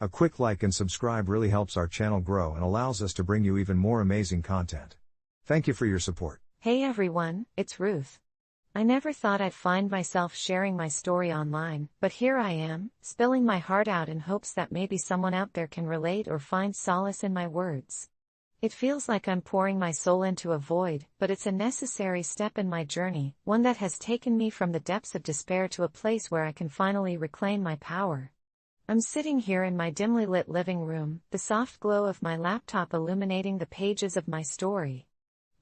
A quick like and subscribe really helps our channel grow and allows us to bring you even more amazing content. Thank you for your support. Hey everyone, it's Ruth. I never thought I'd find myself sharing my story online, but here I am, spilling my heart out in hopes that maybe someone out there can relate or find solace in my words. It feels like I'm pouring my soul into a void, but it's a necessary step in my journey, one that has taken me from the depths of despair to a place where I can finally reclaim my power. I'm sitting here in my dimly lit living room, the soft glow of my laptop illuminating the pages of my story.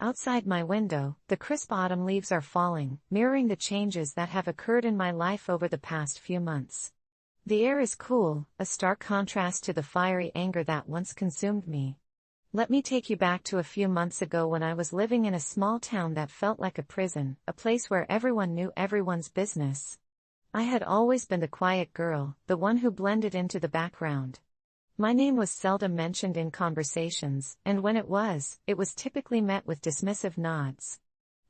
Outside my window, the crisp autumn leaves are falling, mirroring the changes that have occurred in my life over the past few months. The air is cool, a stark contrast to the fiery anger that once consumed me. Let me take you back to a few months ago when I was living in a small town that felt like a prison, a place where everyone knew everyone's business. I had always been the quiet girl, the one who blended into the background. My name was seldom mentioned in conversations, and when it was typically met with dismissive nods.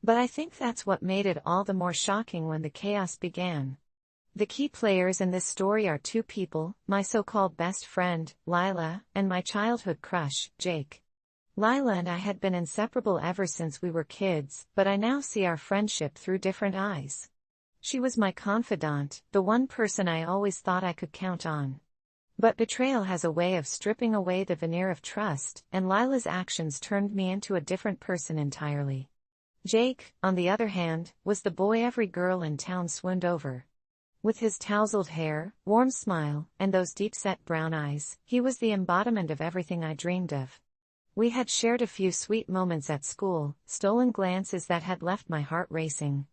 But I think that's what made it all the more shocking when the chaos began. The key players in this story are two people, my so-called best friend, Lila, and my childhood crush, Jake. Lila and I had been inseparable ever since we were kids, but I now see our friendship through different eyes. She was my confidant, the one person I always thought I could count on. But betrayal has a way of stripping away the veneer of trust, and Lila's actions turned me into a different person entirely. Jake, on the other hand, was the boy every girl in town swooned over. With his tousled hair, warm smile, and those deep-set brown eyes, he was the embodiment of everything I dreamed of. We had shared a few sweet moments at school, stolen glances that had left my heart racing.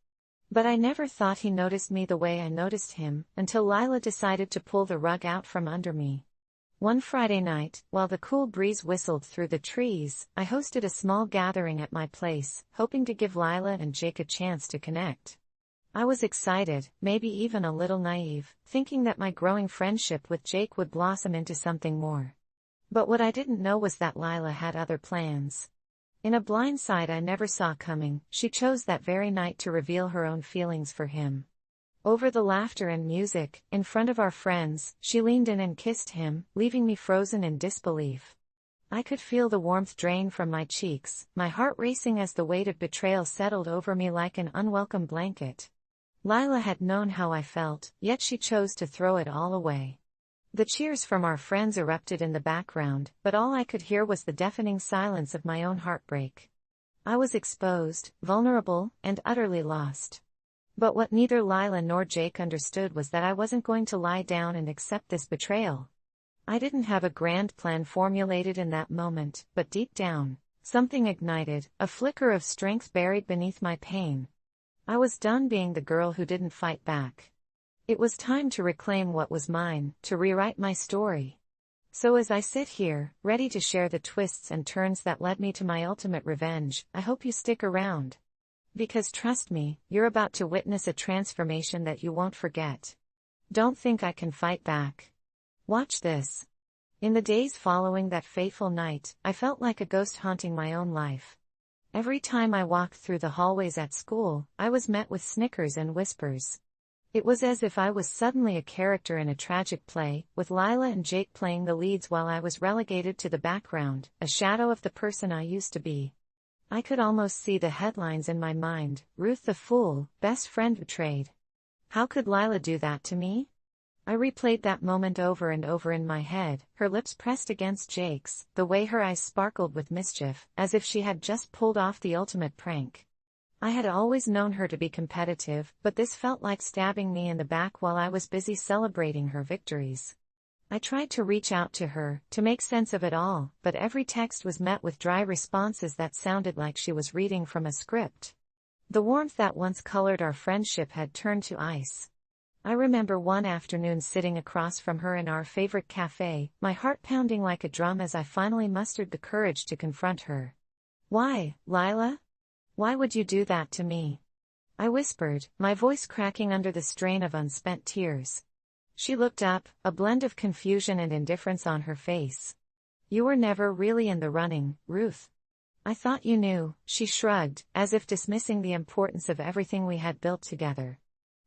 But I never thought he noticed me the way I noticed him, until Lila decided to pull the rug out from under me. One Friday night, while the cool breeze whistled through the trees, I hosted a small gathering at my place, hoping to give Lila and Jake a chance to connect. I was excited, maybe even a little naive, thinking that my growing friendship with Jake would blossom into something more. But what I didn't know was that Lila had other plans. In a blindside I never saw coming, she chose that very night to reveal her own feelings for him. Over the laughter and music, in front of our friends, she leaned in and kissed him, leaving me frozen in disbelief. I could feel the warmth drain from my cheeks, my heart racing as the weight of betrayal settled over me like an unwelcome blanket. Lila had known how I felt, yet she chose to throw it all away. The cheers from our friends erupted in the background, but all I could hear was the deafening silence of my own heartbreak. I was exposed, vulnerable, and utterly lost. But what neither Lila nor Jake understood was that I wasn't going to lie down and accept this betrayal. I didn't have a grand plan formulated in that moment, but deep down, something ignited, a flicker of strength buried beneath my pain. I was done being the girl who didn't fight back. It was time to reclaim what was mine, to rewrite my story. So as I sit here, ready to share the twists and turns that led me to my ultimate revenge, I hope you stick around. Because trust me, you're about to witness a transformation that you won't forget. Don't think I can fight back. Watch this. In the days following that fateful night, I felt like a ghost haunting my own life. Every time I walked through the hallways at school, I was met with snickers and whispers. It was as if I was suddenly a character in a tragic play, with Lila and Jake playing the leads while I was relegated to the background, a shadow of the person I used to be. I could almost see the headlines in my mind: Ruth the Fool, best friend betrayed. How could Lila do that to me? I replayed that moment over and over in my head, her lips pressed against Jake's, the way her eyes sparkled with mischief, as if she had just pulled off the ultimate prank. I had always known her to be competitive, but this felt like stabbing me in the back while I was busy celebrating her victories. I tried to reach out to her, to make sense of it all, but every text was met with dry responses that sounded like she was reading from a script. The warmth that once colored our friendship had turned to ice. I remember one afternoon sitting across from her in our favorite cafe, my heart pounding like a drum as I finally mustered the courage to confront her. "Why, Lila? Why would you do that to me?" I whispered, my voice cracking under the strain of unspent tears. She looked up, a blend of confusion and indifference on her face. "You were never really in the running, Ruth. I thought you knew," she shrugged, as if dismissing the importance of everything we had built together.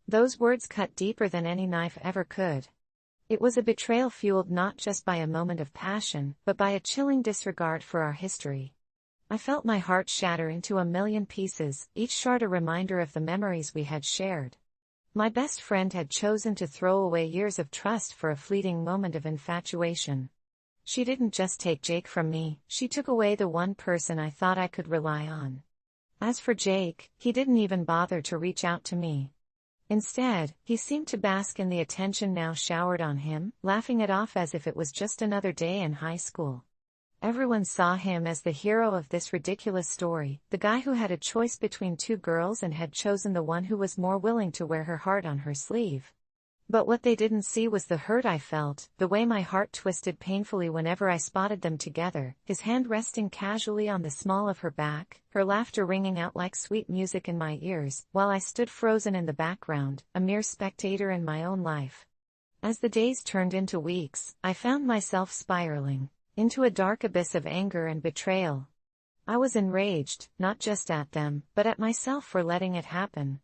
Those words cut deeper than any knife ever could. It was a betrayal fueled not just by a moment of passion, but by a chilling disregard for our history. I felt my heart shatter into a million pieces, each shard a reminder of the memories we had shared. My best friend had chosen to throw away years of trust for a fleeting moment of infatuation. She didn't just take Jake from me, she took away the one person I thought I could rely on. As for Jake, he didn't even bother to reach out to me. Instead, he seemed to bask in the attention now showered on him, laughing it off as if it was just another day in high school. Everyone saw him as the hero of this ridiculous story, the guy who had a choice between two girls and had chosen the one who was more willing to wear her heart on her sleeve. But what they didn't see was the hurt I felt, the way my heart twisted painfully whenever I spotted them together, his hand resting casually on the small of her back, her laughter ringing out like sweet music in my ears, while I stood frozen in the background, a mere spectator in my own life. As the days turned into weeks, I found myself spiraling into a dark abyss of anger and betrayal. I was enraged, not just at them, but at myself for letting it happen.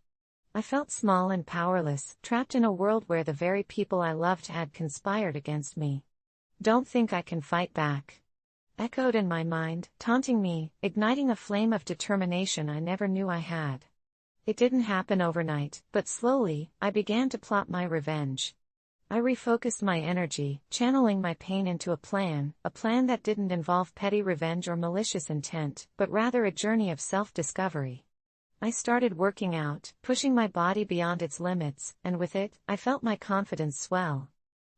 I felt small and powerless, trapped in a world where the very people I loved had conspired against me. "Don't think I can fight back," echoed in my mind, taunting me, igniting a flame of determination I never knew I had. It didn't happen overnight, but slowly, I began to plot my revenge. I refocused my energy, channeling my pain into a plan that didn't involve petty revenge or malicious intent, but rather a journey of self-discovery. I started working out, pushing my body beyond its limits, and with it, I felt my confidence swell.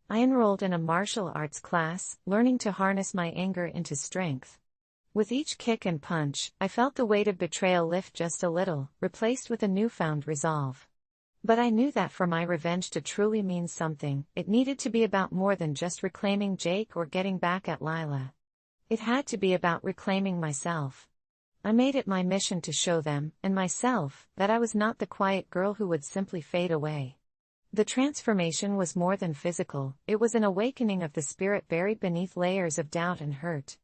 I enrolled in a martial arts class, learning to harness my anger into strength. With each kick and punch, I felt the weight of betrayal lift just a little, replaced with a newfound resolve. But I knew that for my revenge to truly mean something, it needed to be about more than just reclaiming Jake or getting back at Lila. It had to be about reclaiming myself. I made it my mission to show them, and myself, that I was not the quiet girl who would simply fade away. The transformation was more than physical, it was an awakening of the spirit buried beneath layers of doubt and hurt.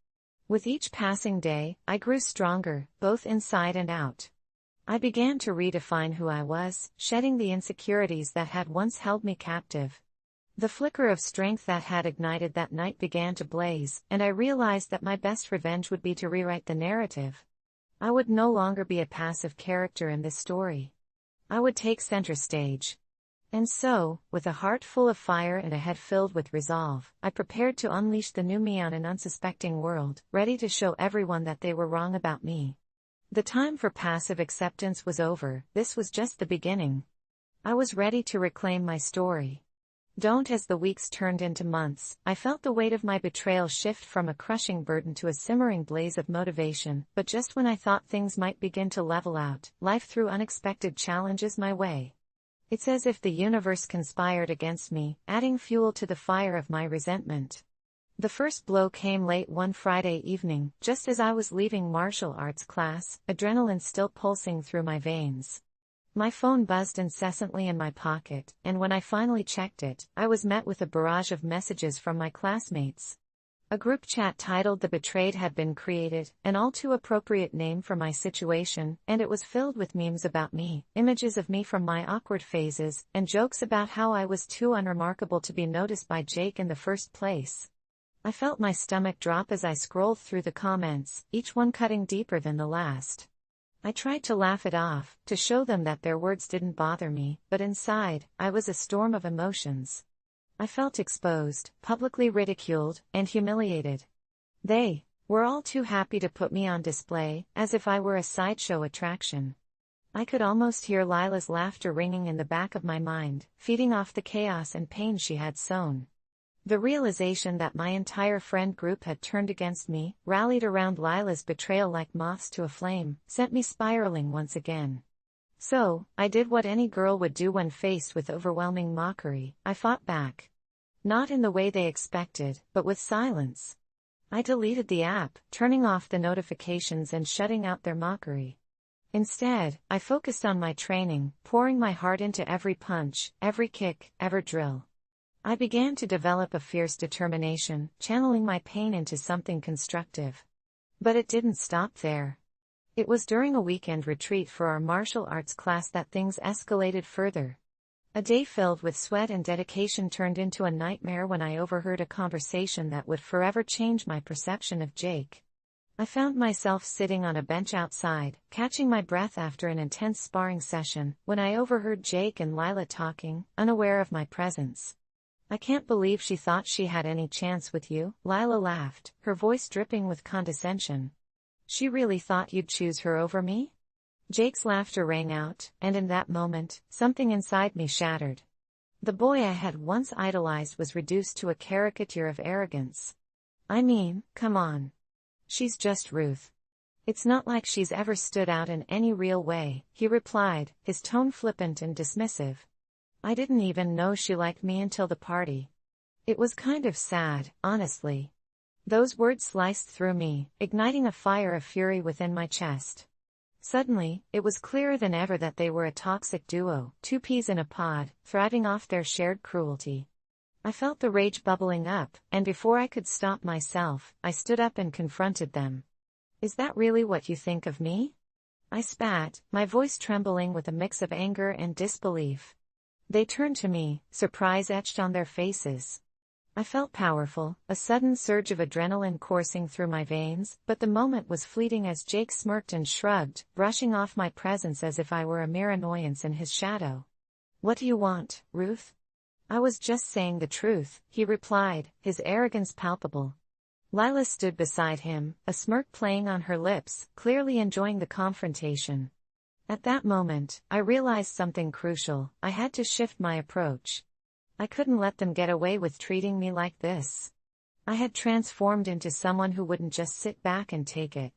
With each passing day, I grew stronger, both inside and out. I began to redefine who I was, shedding the insecurities that had once held me captive. The flicker of strength that had ignited that night began to blaze, and I realized that my best revenge would be to rewrite the narrative. I would no longer be a passive character in this story. I would take center stage. And so, with a heart full of fire and a head filled with resolve, I prepared to unleash the new me on an unsuspecting world, ready to show everyone that they were wrong about me. The time for passive acceptance was over, this was just the beginning. I was ready to reclaim my story. As the weeks turned into months, I felt the weight of my betrayal shift from a crushing burden to a simmering blaze of motivation, but just when I thought things might begin to level out, life threw unexpected challenges my way. It's as if the universe conspired against me, adding fuel to the fire of my resentment. The first blow came late one Friday evening, just as I was leaving martial arts class, adrenaline still pulsing through my veins. My phone buzzed incessantly in my pocket, and when I finally checked it, I was met with a barrage of messages from my classmates. A group chat titled "The Betrayed" had been created, an all too appropriate name for my situation, and it was filled with memes about me, images of me from my awkward phases, and jokes about how I was too unremarkable to be noticed by Jake in the first place. I felt my stomach drop as I scrolled through the comments, each one cutting deeper than the last. I tried to laugh it off, to show them that their words didn't bother me, but inside, I was a storm of emotions. I felt exposed, publicly ridiculed, and humiliated. They were all too happy to put me on display, as if I were a sideshow attraction. I could almost hear Lila's laughter ringing in the back of my mind, feeding off the chaos and pain she had sown. The realization that my entire friend group had turned against me, rallied around Lila's betrayal like moths to a flame, sent me spiraling once again. So, I did what any girl would do when faced with overwhelming mockery, I fought back. Not in the way they expected, but with silence. I deleted the app, turning off the notifications and shutting out their mockery. Instead, I focused on my training, pouring my heart into every punch, every kick, every drill. I began to develop a fierce determination, channeling my pain into something constructive. But it didn't stop there. It was during a weekend retreat for our martial arts class that things escalated further. A day filled with sweat and dedication turned into a nightmare when I overheard a conversation that would forever change my perception of Jake. I found myself sitting on a bench outside, catching my breath after an intense sparring session, when I overheard Jake and Lila talking, unaware of my presence. "I can't believe she thought she had any chance with you," Lila laughed, her voice dripping with condescension. "She really thought you'd choose her over me?" Jake's laughter rang out, and in that moment, something inside me shattered. The boy I had once idolized was reduced to a caricature of arrogance. "I mean, come on. She's just Ruth. It's not like she's ever stood out in any real way," he replied, his tone flippant and dismissive. "I didn't even know she liked me until the party." It was kind of sad, honestly. Those words sliced through me, igniting a fire of fury within my chest. Suddenly, it was clearer than ever that they were a toxic duo, two peas in a pod, thriving off their shared cruelty. I felt the rage bubbling up, and before I could stop myself, I stood up and confronted them. "Is that really what you think of me?" I spat, my voice trembling with a mix of anger and disbelief. They turned to me, surprise etched on their faces. I felt powerful, a sudden surge of adrenaline coursing through my veins, but the moment was fleeting as Jake smirked and shrugged, brushing off my presence as if I were a mere annoyance in his shadow. "What do you want, Ruth?" "I was just saying the truth," he replied, his arrogance palpable. Lila stood beside him, a smirk playing on her lips, clearly enjoying the confrontation. At that moment, I realized something crucial. I had to shift my approach. I couldn't let them get away with treating me like this. I had transformed into someone who wouldn't just sit back and take it.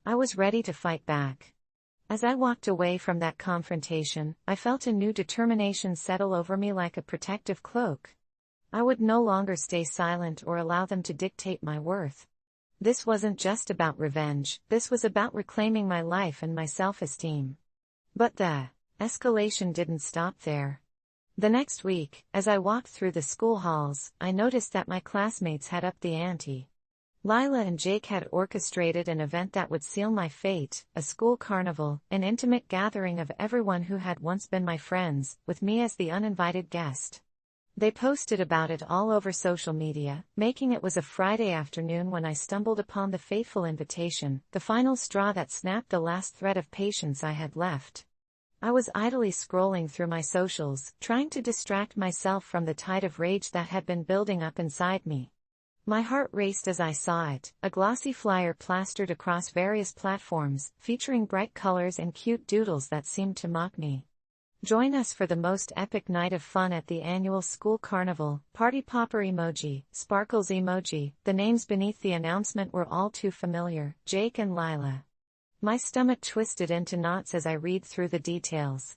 I was ready to fight back. As I walked away from that confrontation, I felt a new determination settle over me like a protective cloak. I would no longer stay silent or allow them to dictate my worth. This wasn't just about revenge, this was about reclaiming my life and my self-esteem. But the escalation didn't stop there. The next week, as I walked through the school halls, I noticed that my classmates had upped the ante. Lila and Jake had orchestrated an event that would seal my fate, a school carnival, an intimate gathering of everyone who had once been my friends, with me as the uninvited guest. They posted about it all over social media, making it was a Friday afternoon when I stumbled upon the fateful invitation, the final straw that snapped the last thread of patience I had left. I was idly scrolling through my socials, trying to distract myself from the tide of rage that had been building up inside me. My heart raced as I saw it, a glossy flyer plastered across various platforms, featuring bright colors and cute doodles that seemed to mock me. "Join us for the most epic night of fun at the annual school carnival, party popper emoji, sparkles emoji." The names beneath the announcement were all too familiar, Jake and Lila. My stomach twisted into knots as I read through the details.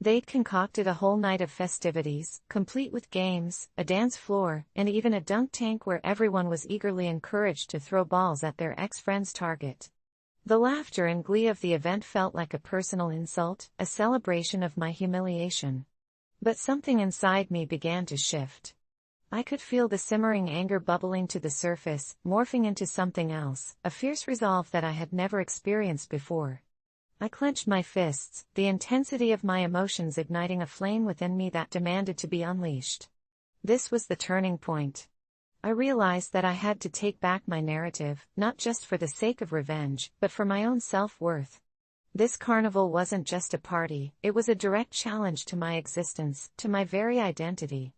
They'd concocted a whole night of festivities, complete with games, a dance floor, and even a dunk tank where everyone was eagerly encouraged to throw balls at their ex-friend's target. The laughter and glee of the event felt like a personal insult, a celebration of my humiliation. But something inside me began to shift. I could feel the simmering anger bubbling to the surface, morphing into something else, a fierce resolve that I had never experienced before. I clenched my fists, the intensity of my emotions igniting a flame within me that demanded to be unleashed. This was the turning point. I realized that I had to take back my narrative, not just for the sake of revenge, but for my own self-worth. This carnival wasn't just a party, it was a direct challenge to my existence, to my very identity.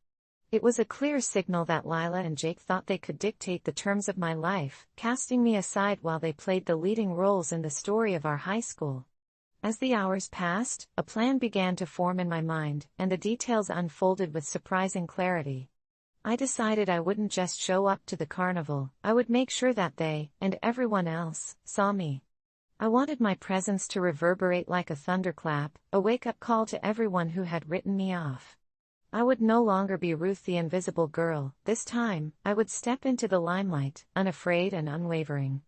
It was a clear signal that Lila and Jake thought they could dictate the terms of my life, casting me aside while they played the leading roles in the story of our high school. As the hours passed, a plan began to form in my mind, and the details unfolded with surprising clarity. I decided I wouldn't just show up to the carnival, I would make sure that they, and everyone else, saw me. I wanted my presence to reverberate like a thunderclap, a wake-up call to everyone who had written me off. I would no longer be Ruth the invisible girl, this time, I would step into the limelight, unafraid and unwavering.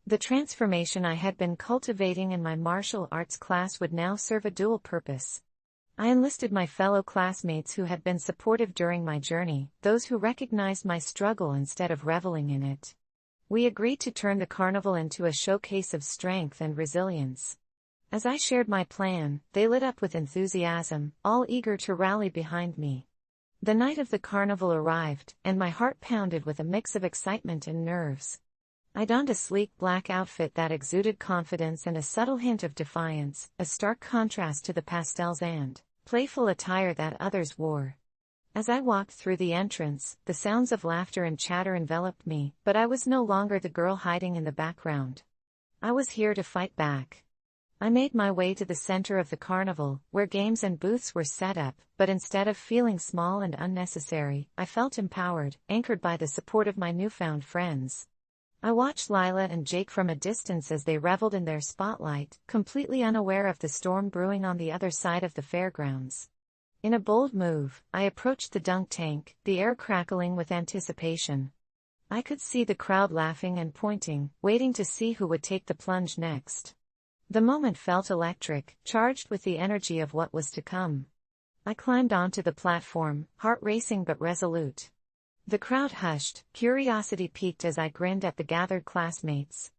The transformation I had been cultivating in my martial arts class would now serve a dual purpose. I enlisted my fellow classmates who had been supportive during my journey, those who recognized my struggle instead of reveling in it. We agreed to turn the carnival into a showcase of strength and resilience. As I shared my plan, they lit up with enthusiasm, all eager to rally behind me. The night of the carnival arrived, and my heart pounded with a mix of excitement and nerves. I donned a sleek black outfit that exuded confidence and a subtle hint of defiance, a stark contrast to the pastels and playful attire that others wore. As I walked through the entrance, the sounds of laughter and chatter enveloped me, but I was no longer the girl hiding in the background. I was here to fight back. I made my way to the center of the carnival, where games and booths were set up, but instead of feeling small and unnecessary, I felt empowered, anchored by the support of my newfound friends. I watched Lila and Jake from a distance as they reveled in their spotlight, completely unaware of the storm brewing on the other side of the fairgrounds. In a bold move, I approached the dunk tank, the air crackling with anticipation. I could see the crowd laughing and pointing, waiting to see who would take the plunge next. The moment felt electric, charged with the energy of what was to come. I climbed onto the platform, heart racing but resolute. The crowd hushed, curiosity piqued as I grinned at the gathered classmates.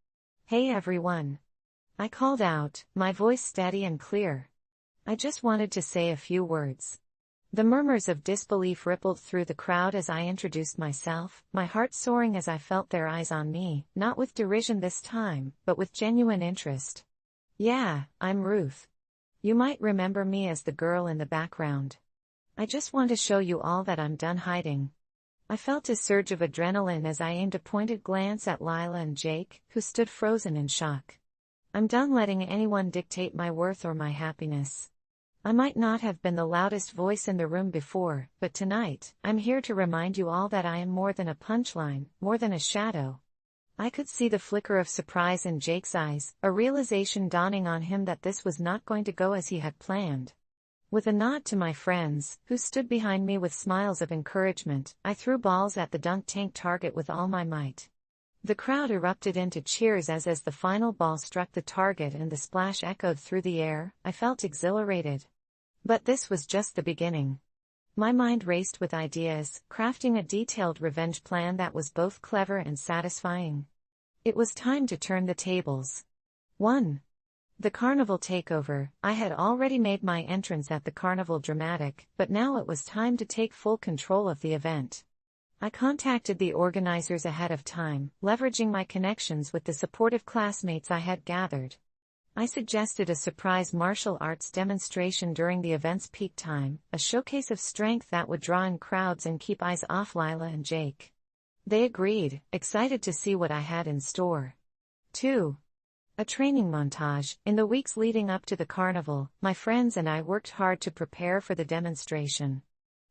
"Hey everyone!" I called out, my voice steady and clear. I just wanted to say a few words. The murmurs of disbelief rippled through the crowd as I introduced myself, my heart soaring as I felt their eyes on me, not with derision this time, but with genuine interest. "Yeah, I'm Ruth. You might remember me as the girl in the background. I just want to show you all that I'm done hiding." I felt a surge of adrenaline as I aimed a pointed glance at Lila and Jake, who stood frozen in shock. I'm done letting anyone dictate my worth or my happiness. I might not have been the loudest voice in the room before, but tonight, I'm here to remind you all that I am more than a punchline, more than a shadow. I could see the flicker of surprise in Jake's eyes, a realization dawning on him that this was not going to go as he had planned. With a nod to my friends, who stood behind me with smiles of encouragement, I threw balls at the dunk tank target with all my might. The crowd erupted into cheers as the final ball struck the target and the splash echoed through the air. I felt exhilarated. But this was just the beginning. My mind raced with ideas, crafting a detailed revenge plan that was both clever and satisfying. It was time to turn the tables. 1. The carnival takeover. I had already made my entrance at the carnival dramatic, but now it was time to take full control of the event. I contacted the organizers ahead of time, leveraging my connections with the supportive classmates I had gathered. I suggested a surprise martial arts demonstration during the event's peak time, a showcase of strength that would draw in crowds and keep eyes off Lila and Jake. They agreed, excited to see what I had in store. 2. A training montage. In the weeks leading up to the carnival, my friends and I worked hard to prepare for the demonstration.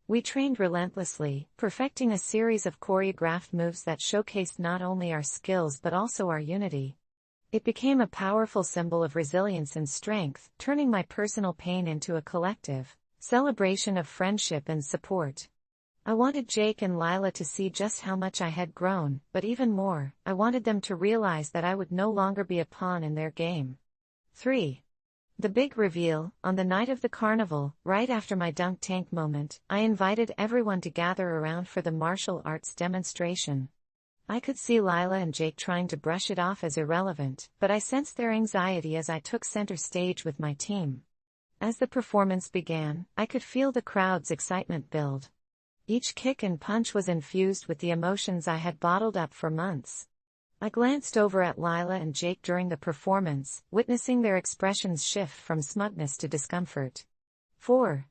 We trained relentlessly, perfecting a series of choreographed moves that showcased not only our skills but also our unity. It became a powerful symbol of resilience and strength, turning my personal pain into a collective celebration of friendship and support. I wanted Jake and Lila to see just how much I had grown, but even more, I wanted them to realize that I would no longer be a pawn in their game. 3. The big reveal. On the night of the carnival, right after my dunk tank moment, I invited everyone to gather around for the martial arts demonstration. I could see Lila and Jake trying to brush it off as irrelevant, but I sensed their anxiety as I took center stage with my team. As the performance began, I could feel the crowd's excitement build. Each kick and punch was infused with the emotions I had bottled up for months. I glanced over at Lila and Jake during the performance, witnessing their expressions shift from smugness to discomfort. 4.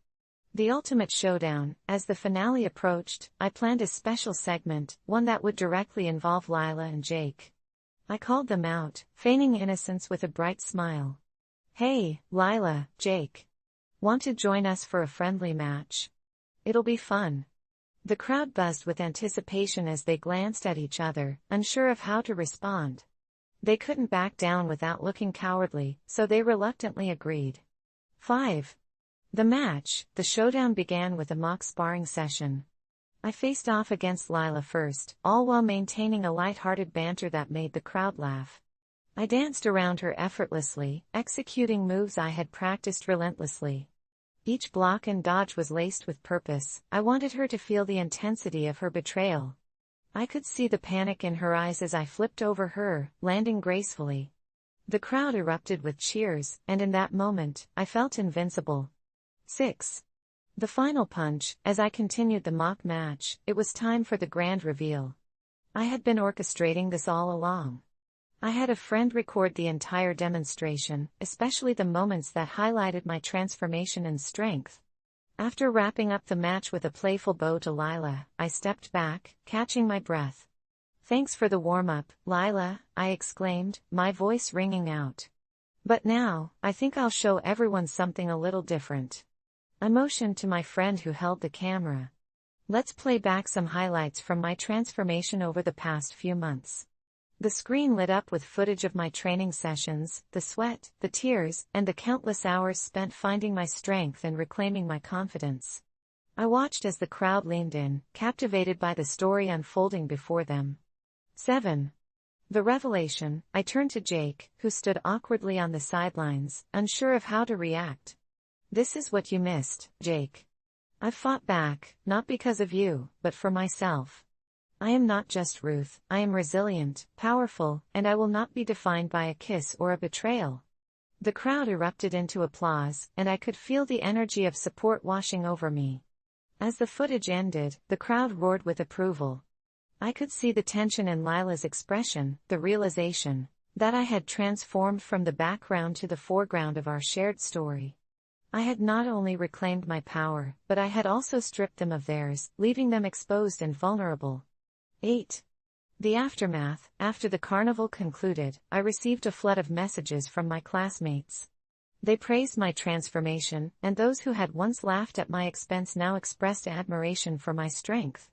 The ultimate showdown. As the finale approached, I planned a special segment, one that would directly involve Lila and Jake. I called them out, feigning innocence with a bright smile. "Hey, Lila, Jake. Want to join us for a friendly match? It'll be fun." The crowd buzzed with anticipation as they glanced at each other, unsure of how to respond. They couldn't back down without looking cowardly, so they reluctantly agreed. 5. The match. The showdown began with a mock sparring session. I faced off against Lila first, all while maintaining a light-hearted banter that made the crowd laugh. I danced around her effortlessly, executing moves I had practiced relentlessly. Each block and dodge was laced with purpose. I wanted her to feel the intensity of her betrayal. I could see the panic in her eyes as I flipped over her, landing gracefully. The crowd erupted with cheers, and in that moment, I felt invincible. 6. The final punch. As I continued the mock match, it was time for the grand reveal. I had been orchestrating this all along. I had a friend record the entire demonstration, especially the moments that highlighted my transformation and strength. After wrapping up the match with a playful bow to Lila, I stepped back, catching my breath. "Thanks for the warm-up, Lila," I exclaimed, my voice ringing out. "But now, I think I'll show everyone something a little different." I motioned to my friend who held the camera. "Let's play back some highlights from my transformation over the past few months." The screen lit up with footage of my training sessions, the sweat, the tears, and the countless hours spent finding my strength and reclaiming my confidence. I watched as the crowd leaned in, captivated by the story unfolding before them. 7. The revelation. I turned to Jake, who stood awkwardly on the sidelines, unsure of how to react. "This is what you missed, Jake. I've fought back, not because of you, but for myself. I am not just Ruth, I am resilient, powerful, and I will not be defined by a kiss or a betrayal." The crowd erupted into applause, and I could feel the energy of support washing over me. As the footage ended, the crowd roared with approval. I could see the tension in Lila's expression, the realization that I had transformed from the background to the foreground of our shared story. I had not only reclaimed my power, but I had also stripped them of theirs, leaving them exposed and vulnerable. 8. The aftermath. After the carnival concluded, I received a flood of messages from my classmates. They praised my transformation, and those who had once laughed at my expense now expressed admiration for my strength.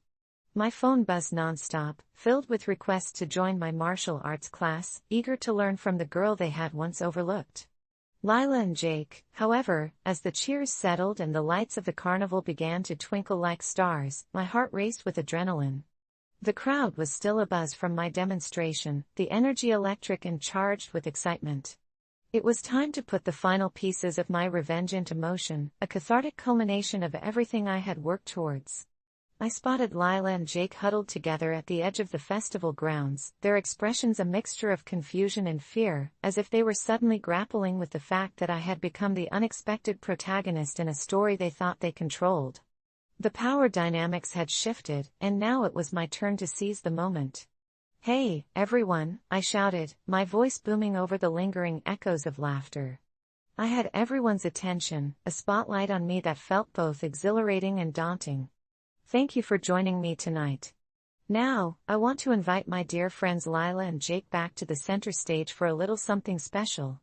My phone buzzed nonstop, filled with requests to join my martial arts class, eager to learn from the girl they had once overlooked. Lila and Jake, however, as the cheers settled and the lights of the carnival began to twinkle like stars, my heart raced with adrenaline. The crowd was still abuzz from my demonstration, the energy electric and charged with excitement. It was time to put the final pieces of my revenge into motion, a cathartic culmination of everything I had worked towards. I spotted Lila and Jake huddled together at the edge of the festival grounds, their expressions a mixture of confusion and fear, as if they were suddenly grappling with the fact that I had become the unexpected protagonist in a story they thought they controlled. The power dynamics had shifted, and now it was my turn to seize the moment. "Hey, everyone," I shouted, my voice booming over the lingering echoes of laughter. I had everyone's attention, a spotlight on me that felt both exhilarating and daunting. "Thank you for joining me tonight. Now, I want to invite my dear friends Lila and Jake back to the center stage for a little something special."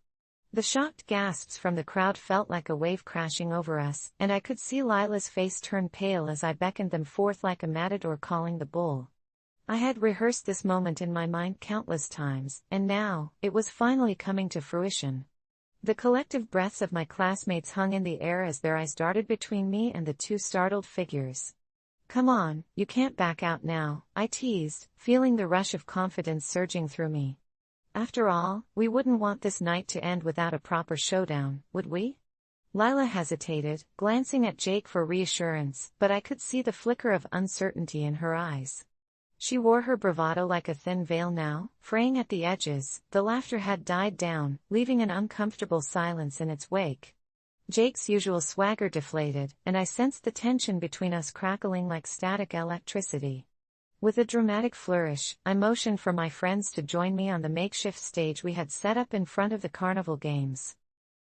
The shocked gasps from the crowd felt like a wave crashing over us, and I could see Lila's face turn pale as I beckoned them forth like a matador calling the bull. I had rehearsed this moment in my mind countless times, and now, it was finally coming to fruition. The collective breaths of my classmates hung in the air as their eyes darted between me and the two startled figures. "Come on, you can't back out now," I teased, feeling the rush of confidence surging through me. After all, we wouldn't want this night to end without a proper showdown, would we? Lila hesitated, glancing at Jake for reassurance, but I could see the flicker of uncertainty in her eyes. She wore her bravado like a thin veil now, fraying at the edges. The laughter had died down, leaving an uncomfortable silence in its wake. Jake's usual swagger deflated, and I sensed the tension between us crackling like static electricity. With a dramatic flourish, I motioned for my friends to join me on the makeshift stage we had set up in front of the carnival games.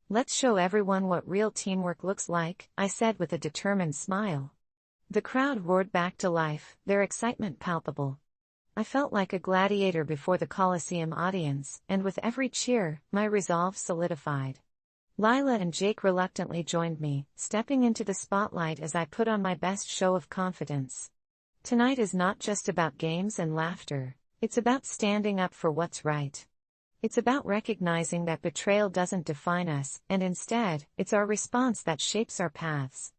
"Let's show everyone what real teamwork looks like," I said with a determined smile. The crowd roared back to life, their excitement palpable. I felt like a gladiator before the Colosseum audience, and with every cheer, my resolve solidified. Lila and Jake reluctantly joined me, stepping into the spotlight as I put on my best show of confidence. Tonight is not just about games and laughter, it's about standing up for what's right. It's about recognizing that betrayal doesn't define us, and instead, it's our response that shapes our paths.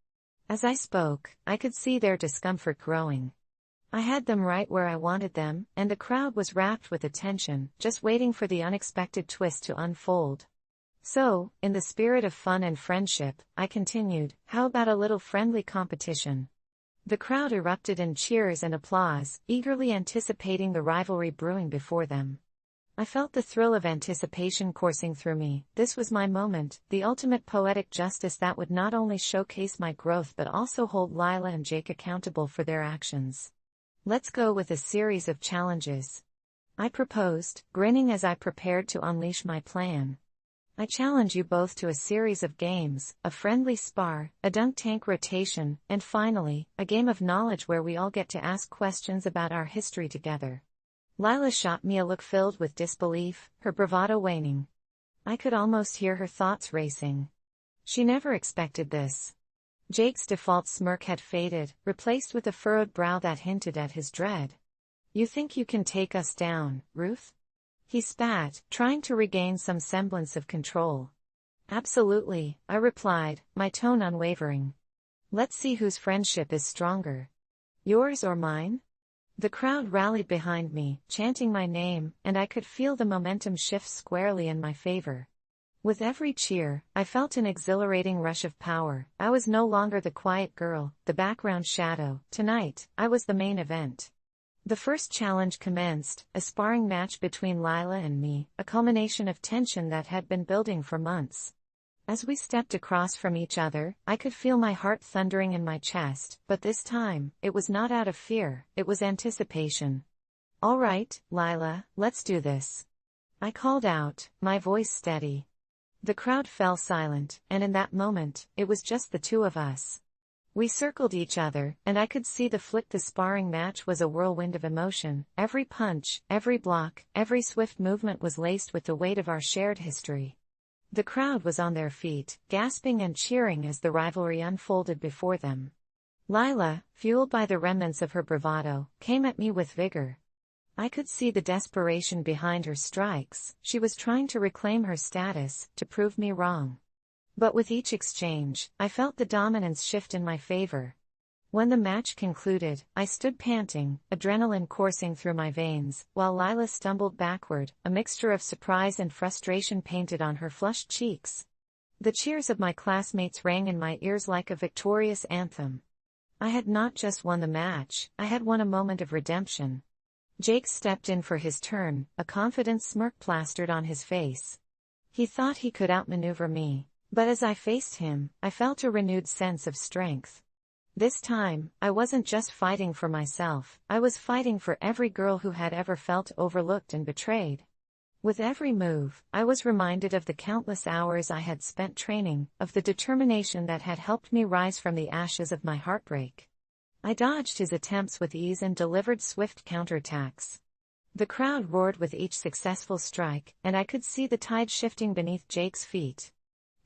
As I spoke, I could see their discomfort growing. I had them right where I wanted them, and the crowd was rapt with attention, just waiting for the unexpected twist to unfold. So, in the spirit of fun and friendship, I continued, "How about a little friendly competition?" The crowd erupted in cheers and applause, eagerly anticipating the rivalry brewing before them. I felt the thrill of anticipation coursing through me. This was my moment, the ultimate poetic justice that would not only showcase my growth but also hold Lila and Jake accountable for their actions. Let's go with a series of challenges, I proposed, grinning as I prepared to unleash my plan. I challenge you both to a series of games, a friendly spar, a dunk tank rotation, and finally, a game of knowledge where we all get to ask questions about our history together. Lila shot me a look filled with disbelief, her bravado waning. I could almost hear her thoughts racing. She never expected this. Jake's default smirk had faded, replaced with a furrowed brow that hinted at his dread. You think you can take us down, Ruth? He spat, trying to regain some semblance of control. Absolutely, I replied, my tone unwavering. Let's see whose friendship is stronger. Yours or mine? The crowd rallied behind me, chanting my name, and I could feel the momentum shift squarely in my favor. With every cheer, I felt an exhilarating rush of power. I was no longer the quiet girl, the background shadow. Tonight, I was the main event. The first challenge commenced, a sparring match between Lila and me, a culmination of tension that had been building for months. As we stepped across from each other, I could feel my heart thundering in my chest, but this time, it was not out of fear, it was anticipation. All right, Lila, let's do this. I called out, my voice steady. The crowd fell silent, and in that moment, it was just the two of us. We circled each other, and I could see the flick. The sparring match was a whirlwind of emotion. Every punch, every block, every swift movement was laced with the weight of our shared history. The crowd was on their feet, gasping and cheering as the rivalry unfolded before them. Lila, fueled by the remnants of her bravado, came at me with vigor. I could see the desperation behind her strikes. She was trying to reclaim her status, to prove me wrong. But with each exchange, I felt the dominance shift in my favor. When the match concluded, I stood panting, adrenaline coursing through my veins, while Lila stumbled backward, a mixture of surprise and frustration painted on her flushed cheeks. The cheers of my classmates rang in my ears like a victorious anthem. I had not just won the match, I had won a moment of redemption. Jake stepped in for his turn, a confident smirk plastered on his face. He thought he could outmaneuver me, but as I faced him, I felt a renewed sense of strength. This time, I wasn't just fighting for myself, I was fighting for every girl who had ever felt overlooked and betrayed. With every move, I was reminded of the countless hours I had spent training, of the determination that had helped me rise from the ashes of my heartbreak. I dodged his attempts with ease and delivered swift counterattacks. The crowd roared with each successful strike, and I could see the tide shifting beneath Jake's feet.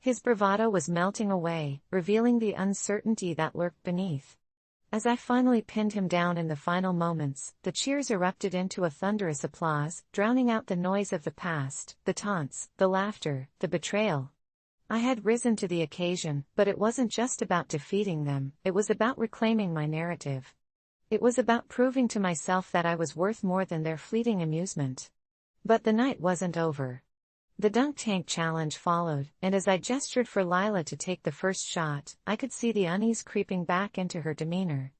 His bravado was melting away, revealing the uncertainty that lurked beneath. As I finally pinned him down in the final moments, the cheers erupted into a thunderous applause, drowning out the noise of the past, the taunts, the laughter, the betrayal. I had risen to the occasion, but it wasn't just about defeating them, it was about reclaiming my narrative. It was about proving to myself that I was worth more than their fleeting amusement. But the night wasn't over. The dunk tank challenge followed, and as I gestured for Lila to take the first shot, I could see the unease creeping back into her demeanor.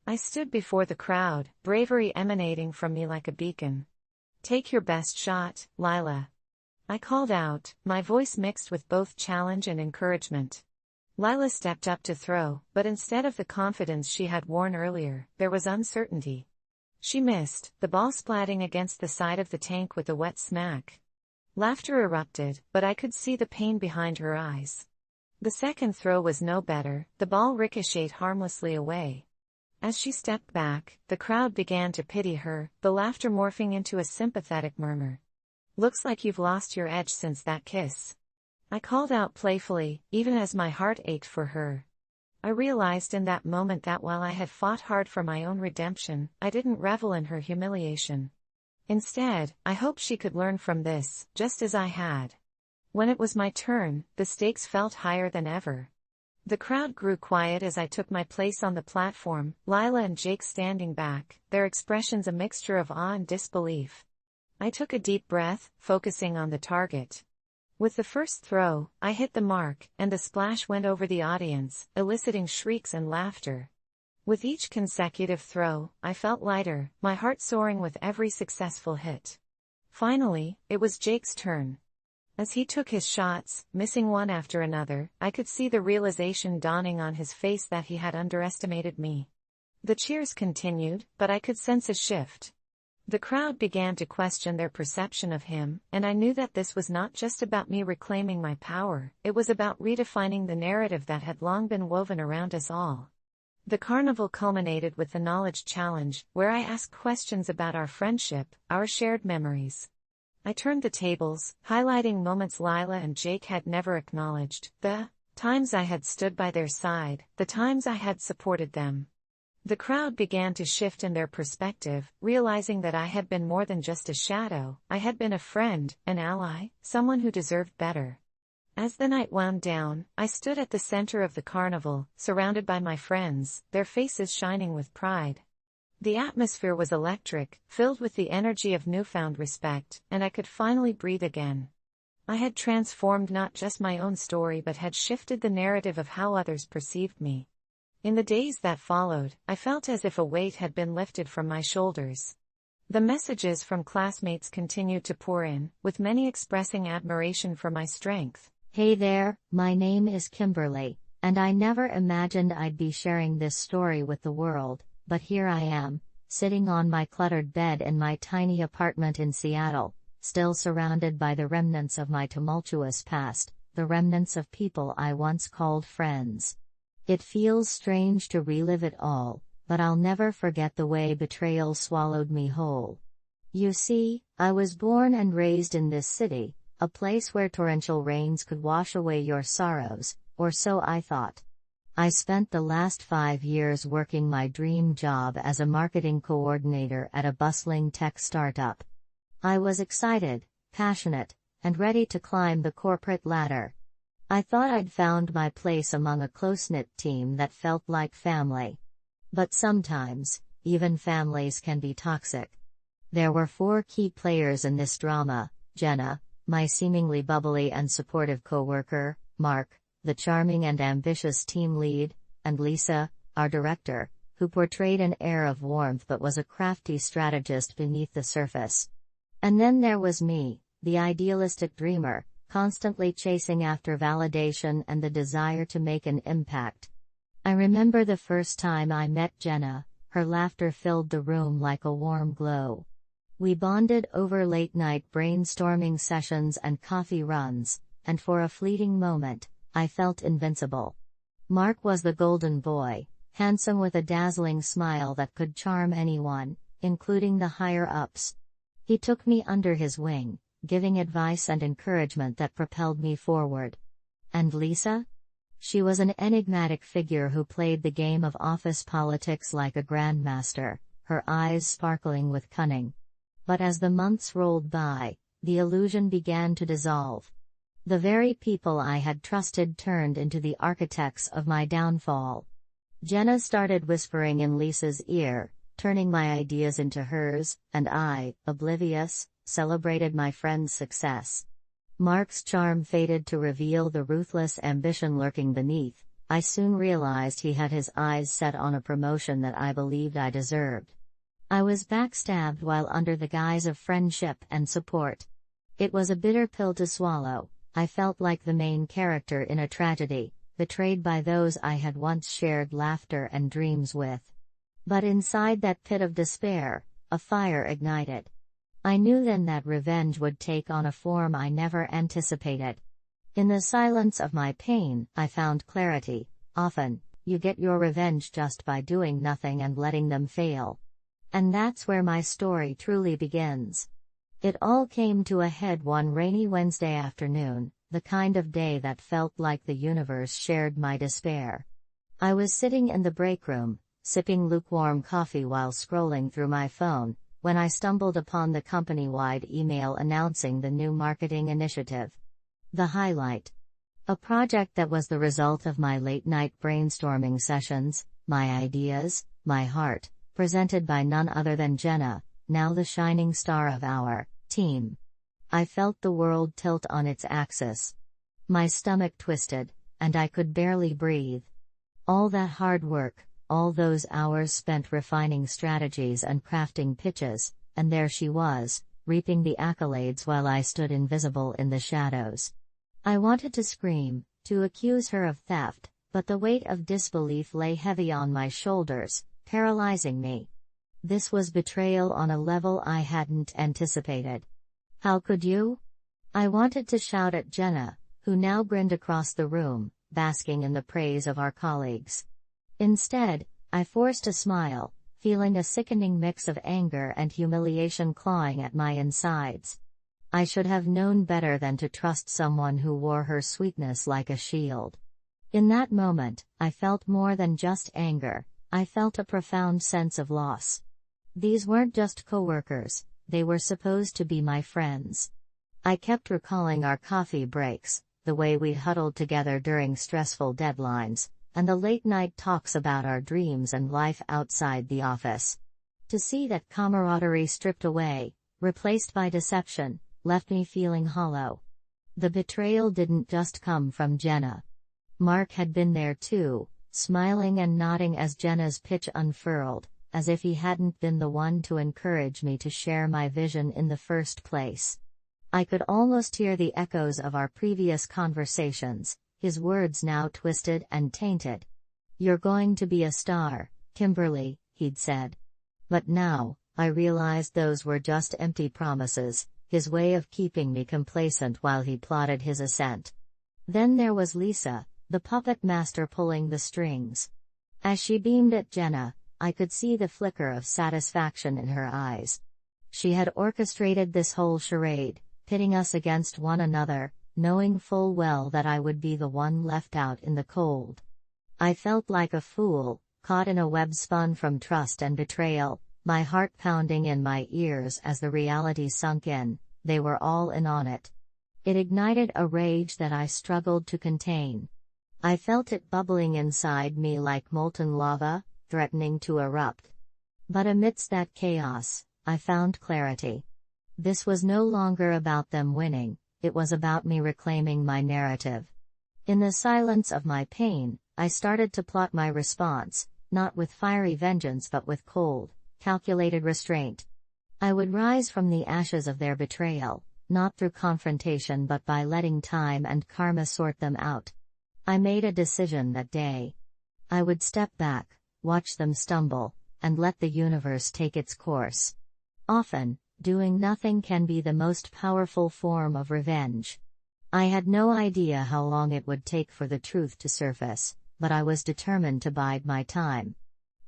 I stood before the crowd, bravery emanating from me like a beacon. Take your best shot, Lila. I called out, my voice mixed with both challenge and encouragement. Lila stepped up to throw, but instead of the confidence she had worn earlier, there was uncertainty. She missed, the ball splatting against the side of the tank with a wet smack. Laughter erupted, but I could see the pain behind her eyes. The second throw was no better, the ball ricocheted harmlessly away. As she stepped back, the crowd began to pity her, the laughter morphing into a sympathetic murmur. Looks like you've lost your edge since that kiss. I called out playfully, even as my heart ached for her. I realized in that moment that while I had fought hard for my own redemption, I didn't revel in her humiliation. Instead, I hoped she could learn from this, just as I had. When it was my turn, the stakes felt higher than ever. The crowd grew quiet as I took my place on the platform, Lila and Jake standing back, their expressions a mixture of awe and disbelief. I took a deep breath, focusing on the target. With the first throw, I hit the mark, and the splash went over the audience, eliciting shrieks and laughter. With each consecutive throw, I felt lighter, my heart soaring with every successful hit. Finally, it was Jake's turn. As he took his shots, missing one after another, I could see the realization dawning on his face that he had underestimated me. The cheers continued, but I could sense a shift. The crowd began to question their perception of him, and I knew that this was not just about me reclaiming my power, it was about redefining the narrative that had long been woven around us all. The carnival culminated with the knowledge challenge, where I asked questions about our friendship, our shared memories. I turned the tables, highlighting moments Lila and Jake had never acknowledged, the times I had stood by their side, the times I had supported them. The crowd began to shift in their perspective, realizing that I had been more than just a shadow, I had been a friend, an ally, someone who deserved better. As the night wound down, I stood at the center of the carnival, surrounded by my friends, their faces shining with pride. The atmosphere was electric, filled with the energy of newfound respect, and I could finally breathe again. I had transformed not just my own story but had shifted the narrative of how others perceived me. In the days that followed, I felt as if a weight had been lifted from my shoulders. The messages from classmates continued to pour in, with many expressing admiration for my strength. Hey there, my name is Kimberly, and I never imagined I'd be sharing this story with the world, but here I am, sitting on my cluttered bed in my tiny apartment in Seattle, still surrounded by the remnants of my tumultuous past, the remnants of people I once called friends. It feels strange to relive it all, but I'll never forget the way betrayal swallowed me whole. You see, I was born and raised in this city, a place where torrential rains could wash away your sorrows, or so I thought. I spent the last 5 years working my dream job as a marketing coordinator at a bustling tech startup. I was excited, passionate, and ready to climb the corporate ladder. I thought I'd found my place among a close-knit team that felt like family. But sometimes, even families can be toxic. There were 4 key players in this drama: Jenna, my seemingly bubbly and supportive coworker; Mark, the charming and ambitious team lead; and Lisa, our director, who portrayed an air of warmth but was a crafty strategist beneath the surface. And then there was me, the idealistic dreamer, constantly chasing after validation and the desire to make an impact. I remember the first time I met Jenna, her laughter filled the room like a warm glow. We bonded over late-night brainstorming sessions and coffee runs, and for a fleeting moment, I felt invincible. Mark was the golden boy, handsome with a dazzling smile that could charm anyone, including the higher-ups. He took me under his wing, giving advice and encouragement that propelled me forward. And Lisa? She was an enigmatic figure who played the game of office politics like a grandmaster, her eyes sparkling with cunning. But as the months rolled by, the illusion began to dissolve. The very people I had trusted turned into the architects of my downfall. Jenna started whispering in Lisa's ear, turning my ideas into hers, and I, oblivious, celebrated my friend's success. Mark's charm faded to reveal the ruthless ambition lurking beneath. I soon realized he had his eyes set on a promotion that I believed I deserved. I was backstabbed while under the guise of friendship and support. It was a bitter pill to swallow. I felt like the main character in a tragedy, betrayed by those I had once shared laughter and dreams with. But inside that pit of despair, a fire ignited. I knew then that revenge would take on a form I never anticipated. In the silence of my pain, I found clarity. Often, you get your revenge just by doing nothing and letting them fail. And that's where my story truly begins. It all came to a head one rainy Wednesday afternoon, the kind of day that felt like the universe shared my despair. I was sitting in the break room, sipping lukewarm coffee while scrolling through my phone, when I stumbled upon the company-wide email announcing the new marketing initiative. The highlight. A project that was the result of my late-night brainstorming sessions, my ideas, my heart, presented by none other than Jenna, now the shining star of our team. I felt the world tilt on its axis. My stomach twisted, and I could barely breathe. All that hard work, all those hours spent refining strategies and crafting pitches, and there she was, reaping the accolades while I stood invisible in the shadows. I wanted to scream, to accuse her of theft, but the weight of disbelief lay heavy on my shoulders, paralyzing me. This was betrayal on a level I hadn't anticipated. How could you? I wanted to shout at Jenna, who now grinned across the room, basking in the praise of our colleagues. Instead, I forced a smile, feeling a sickening mix of anger and humiliation clawing at my insides. I should have known better than to trust someone who wore her sweetness like a shield. In that moment, I felt more than just anger, I felt a profound sense of loss. These weren't just coworkers, they were supposed to be my friends. I kept recalling our coffee breaks, the way we huddled together during stressful deadlines, and the late-night talks about our dreams and life outside the office. To see that camaraderie stripped away, replaced by deception, left me feeling hollow. The betrayal didn't just come from Jenna. Mark had been there too, smiling and nodding as Jenna's pitch unfurled, as if he hadn't been the one to encourage me to share my vision in the first place. I could almost hear the echoes of our previous conversations, his words now twisted and tainted. "You're going to be a star, Kimberly," he'd said. But now, I realized those were just empty promises, his way of keeping me complacent while he plotted his ascent. Then there was Lisa, the puppet master pulling the strings. As she beamed at Jenna, I could see the flicker of satisfaction in her eyes. She had orchestrated this whole charade, pitting us against one another, knowing full well that I would be the one left out in the cold. I felt like a fool, caught in a web spun from trust and betrayal, my heart pounding in my ears as the reality sunk in. They were all in on it. It ignited a rage that I struggled to contain. I felt it bubbling inside me like molten lava, threatening to erupt. But amidst that chaos, I found clarity. This was no longer about them winning, it was about me reclaiming my narrative. In the silence of my pain, I started to plot my response, not with fiery vengeance but with cold, calculated restraint. I would rise from the ashes of their betrayal, not through confrontation but by letting time and karma sort them out. I made a decision that day. I would step back, watch them stumble, and let the universe take its course. Often, doing nothing can be the most powerful form of revenge. I had no idea how long it would take for the truth to surface, but I was determined to bide my time.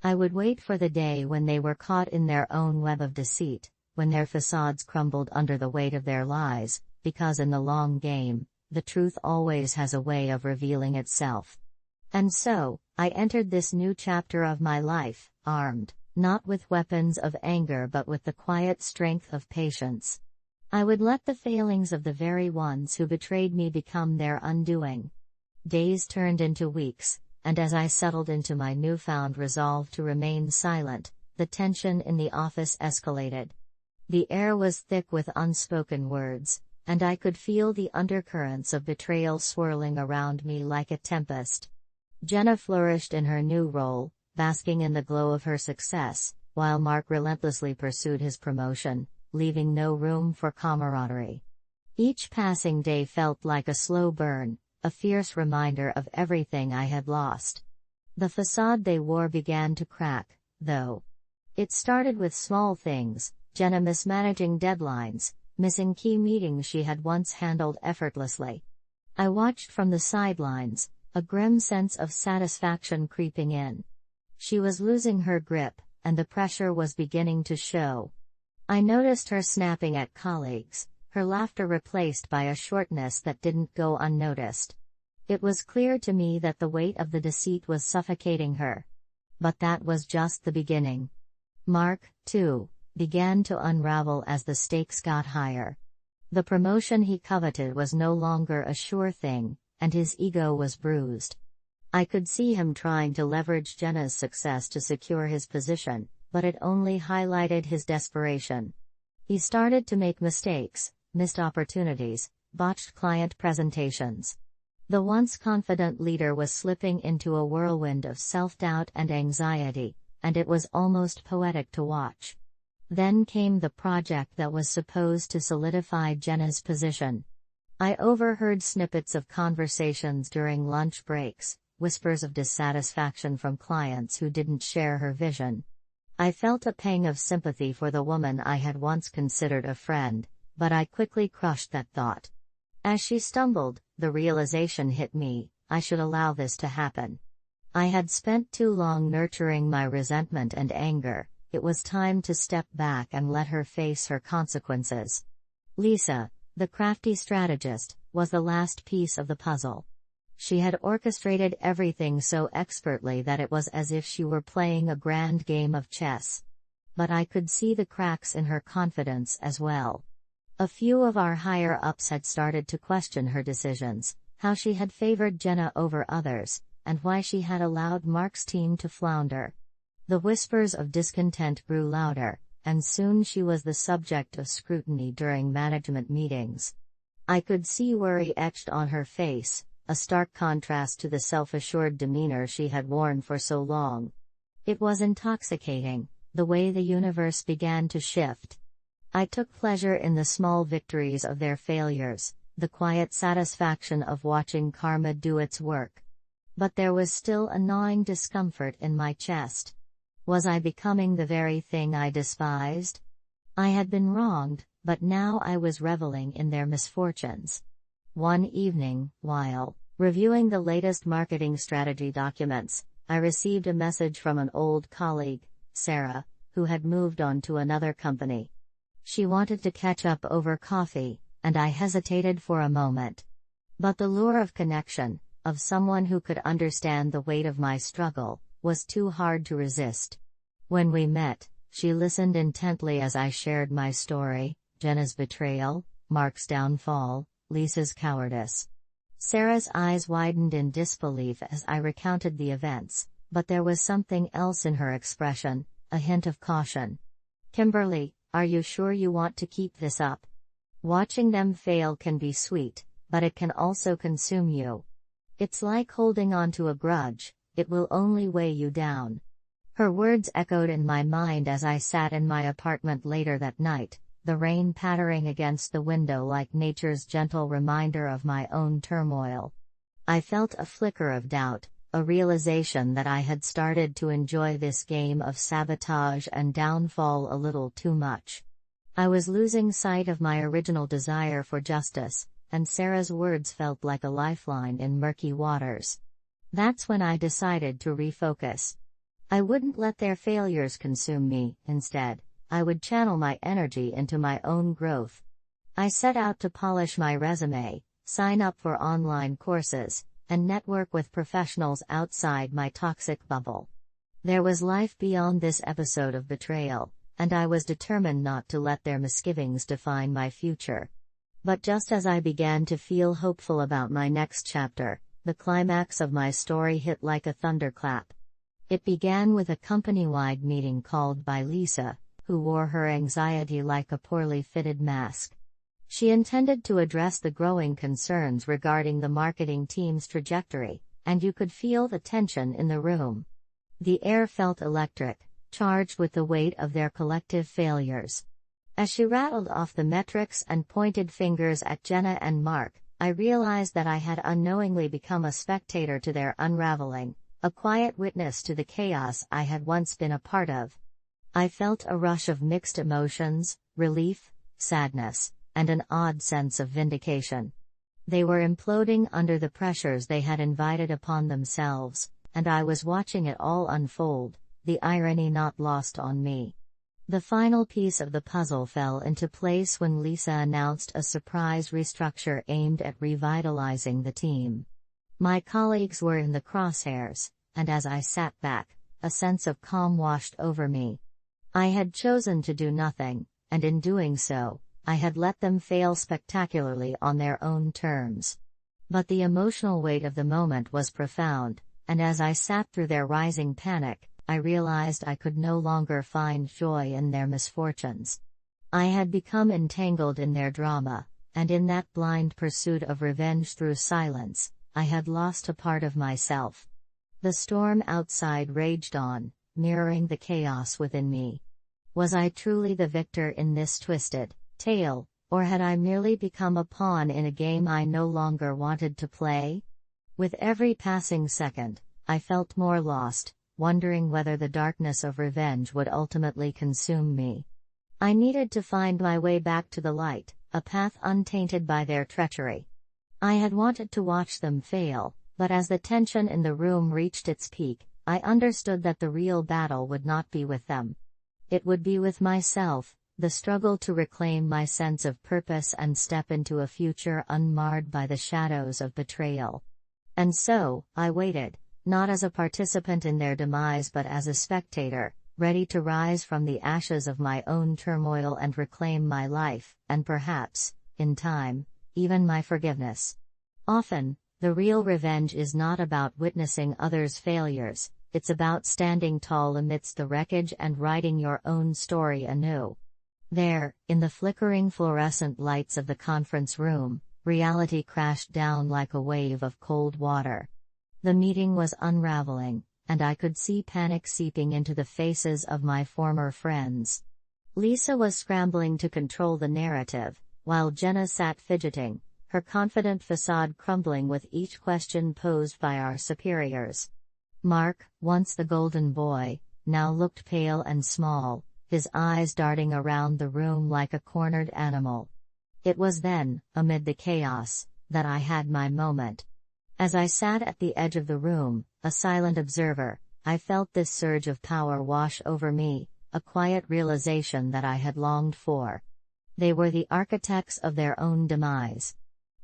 I would wait for the day when they were caught in their own web of deceit, when their facades crumbled under the weight of their lies, because in the long game, the truth always has a way of revealing itself. And so, I entered this new chapter of my life, armed, not with weapons of anger but with the quiet strength of patience. I would let the failings of the very ones who betrayed me become their undoing. Days turned into weeks, and as I settled into my newfound resolve to remain silent, the tension in the office escalated. The air was thick with unspoken words, and I could feel the undercurrents of betrayal swirling around me like a tempest. Jenna flourished in her new role, basking in the glow of her success, while Mark relentlessly pursued his promotion, leaving no room for camaraderie. Each passing day felt like a slow burn, a fierce reminder of everything I had lost. The facade they wore began to crack, though. It started with small things, Jenna mismanaging deadlines, missing key meetings she had once handled effortlessly. I watched from the sidelines, a grim sense of satisfaction creeping in. She was losing her grip, and the pressure was beginning to show. I noticed her snapping at colleagues, her laughter replaced by a shortness that didn't go unnoticed. It was clear to me that the weight of the deceit was suffocating her. But that was just the beginning. Mark, too, began to unravel as the stakes got higher. The promotion he coveted was no longer a sure thing, and his ego was bruised. I could see him trying to leverage Jenna's success to secure his position, but it only highlighted his desperation. He started to make mistakes, missed opportunities, botched client presentations. The once confident leader was slipping into a whirlwind of self-doubt and anxiety, and it was almost poetic to watch. Then came the project that was supposed to solidify Jenna's position. I overheard snippets of conversations during lunch breaks, whispers of dissatisfaction from clients who didn't share her vision. I felt a pang of sympathy for the woman I had once considered a friend, but I quickly crushed that thought. As she stumbled, the realization hit me: I should allow this to happen. I had spent too long nurturing my resentment and anger. It was time to step back and let her face her consequences. Lisa, the crafty strategist, was the last piece of the puzzle. She had orchestrated everything so expertly that it was as if she were playing a grand game of chess. But I could see the cracks in her confidence as well. A few of our higher-ups had started to question her decisions, how she had favored Jenna over others, and why she had allowed Mark's team to flounder. The whispers of discontent grew louder, and soon she was the subject of scrutiny during management meetings. I could see worry etched on her face, a stark contrast to the self-assured demeanor she had worn for so long. It was intoxicating, the way the universe began to shift. I took pleasure in the small victories of their failures, the quiet satisfaction of watching karma do its work. But there was still a gnawing discomfort in my chest. Was I becoming the very thing I despised? I had been wronged, but now I was reveling in their misfortunes. One evening, while reviewing the latest marketing strategy documents, I received a message from an old colleague, Sarah, who had moved on to another company. She wanted to catch up over coffee, and I hesitated for a moment. But the lure of connection, of someone who could understand the weight of my struggle, was too hard to resist. When we met, she listened intently as I shared my story: Jenna's betrayal, Mark's downfall, Lisa's cowardice. Sarah's eyes widened in disbelief as I recounted the events, but there was something else in her expression, a hint of caution. "Kimberly, are you sure you want to keep this up? Watching them fail can be sweet, but it can also consume you. It's like holding on to a grudge, it will only weigh you down." Her words echoed in my mind as I sat in my apartment later that night, the rain pattering against the window like nature's gentle reminder of my own turmoil. I felt a flicker of doubt, a realization that I had started to enjoy this game of sabotage and downfall a little too much. I was losing sight of my original desire for justice, and Sarah's words felt like a lifeline in murky waters. That's when I decided to refocus. I wouldn't let their failures consume me. Instead, I would channel my energy into my own growth. I set out to polish my resume, sign up for online courses, and network with professionals outside my toxic bubble. There was life beyond this episode of betrayal, and I was determined not to let their misgivings define my future. But just as I began to feel hopeful about my next chapter, the climax of my story hit like a thunderclap. It began with a company-wide meeting called by Lisa, who wore her anxiety like a poorly fitted mask. She intended to address the growing concerns regarding the marketing team's trajectory, and you could feel the tension in the room. The air felt electric, charged with the weight of their collective failures. As she rattled off the metrics and pointed fingers at Jenna and Mark, I realized that I had unknowingly become a spectator to their unraveling, a quiet witness to the chaos I had once been a part of. I felt a rush of mixed emotions: relief, sadness, and an odd sense of vindication. They were imploding under the pressures they had invited upon themselves, and I was watching it all unfold, the irony not lost on me. The final piece of the puzzle fell into place when Lisa announced a surprise restructure aimed at revitalizing the team. My colleagues were in the crosshairs, and as I sat back, a sense of calm washed over me. I had chosen to do nothing, and in doing so, I had let them fail spectacularly on their own terms. But the emotional weight of the moment was profound, and as I sat through their rising panic, I realized I could no longer find joy in their misfortunes. I had become entangled in their drama, and in that blind pursuit of revenge through silence, I had lost a part of myself. The storm outside raged on, mirroring the chaos within me. Was I truly the victor in this twisted tale, or had I merely become a pawn in a game I no longer wanted to play? With every passing second, I felt more lost, wondering whether the darkness of revenge would ultimately consume me. I needed to find my way back to the light, a path untainted by their treachery. I had wanted to watch them fail, but as the tension in the room reached its peak, I understood that the real battle would not be with them. It would be with myself, the struggle to reclaim my sense of purpose and step into a future unmarred by the shadows of betrayal. And so, I waited, not as a participant in their demise but as a spectator, ready to rise from the ashes of my own turmoil and reclaim my life, and perhaps, in time, even my forgiveness. Often, the real revenge is not about witnessing others' failures, it's about standing tall amidst the wreckage and writing your own story anew. There, in the flickering fluorescent lights of the conference room, reality crashed down like a wave of cold water. The meeting was unraveling, and I could see panic seeping into the faces of my former friends. Lisa was scrambling to control the narrative, while Jenna sat fidgeting, her confident facade crumbling with each question posed by our superiors. Mark, once the golden boy, now looked pale and small, his eyes darting around the room like a cornered animal. It was then, amid the chaos, that I had my moment. As I sat at the edge of the room, a silent observer, I felt this surge of power wash over me, a quiet realization that I had longed for. They were the architects of their own demise.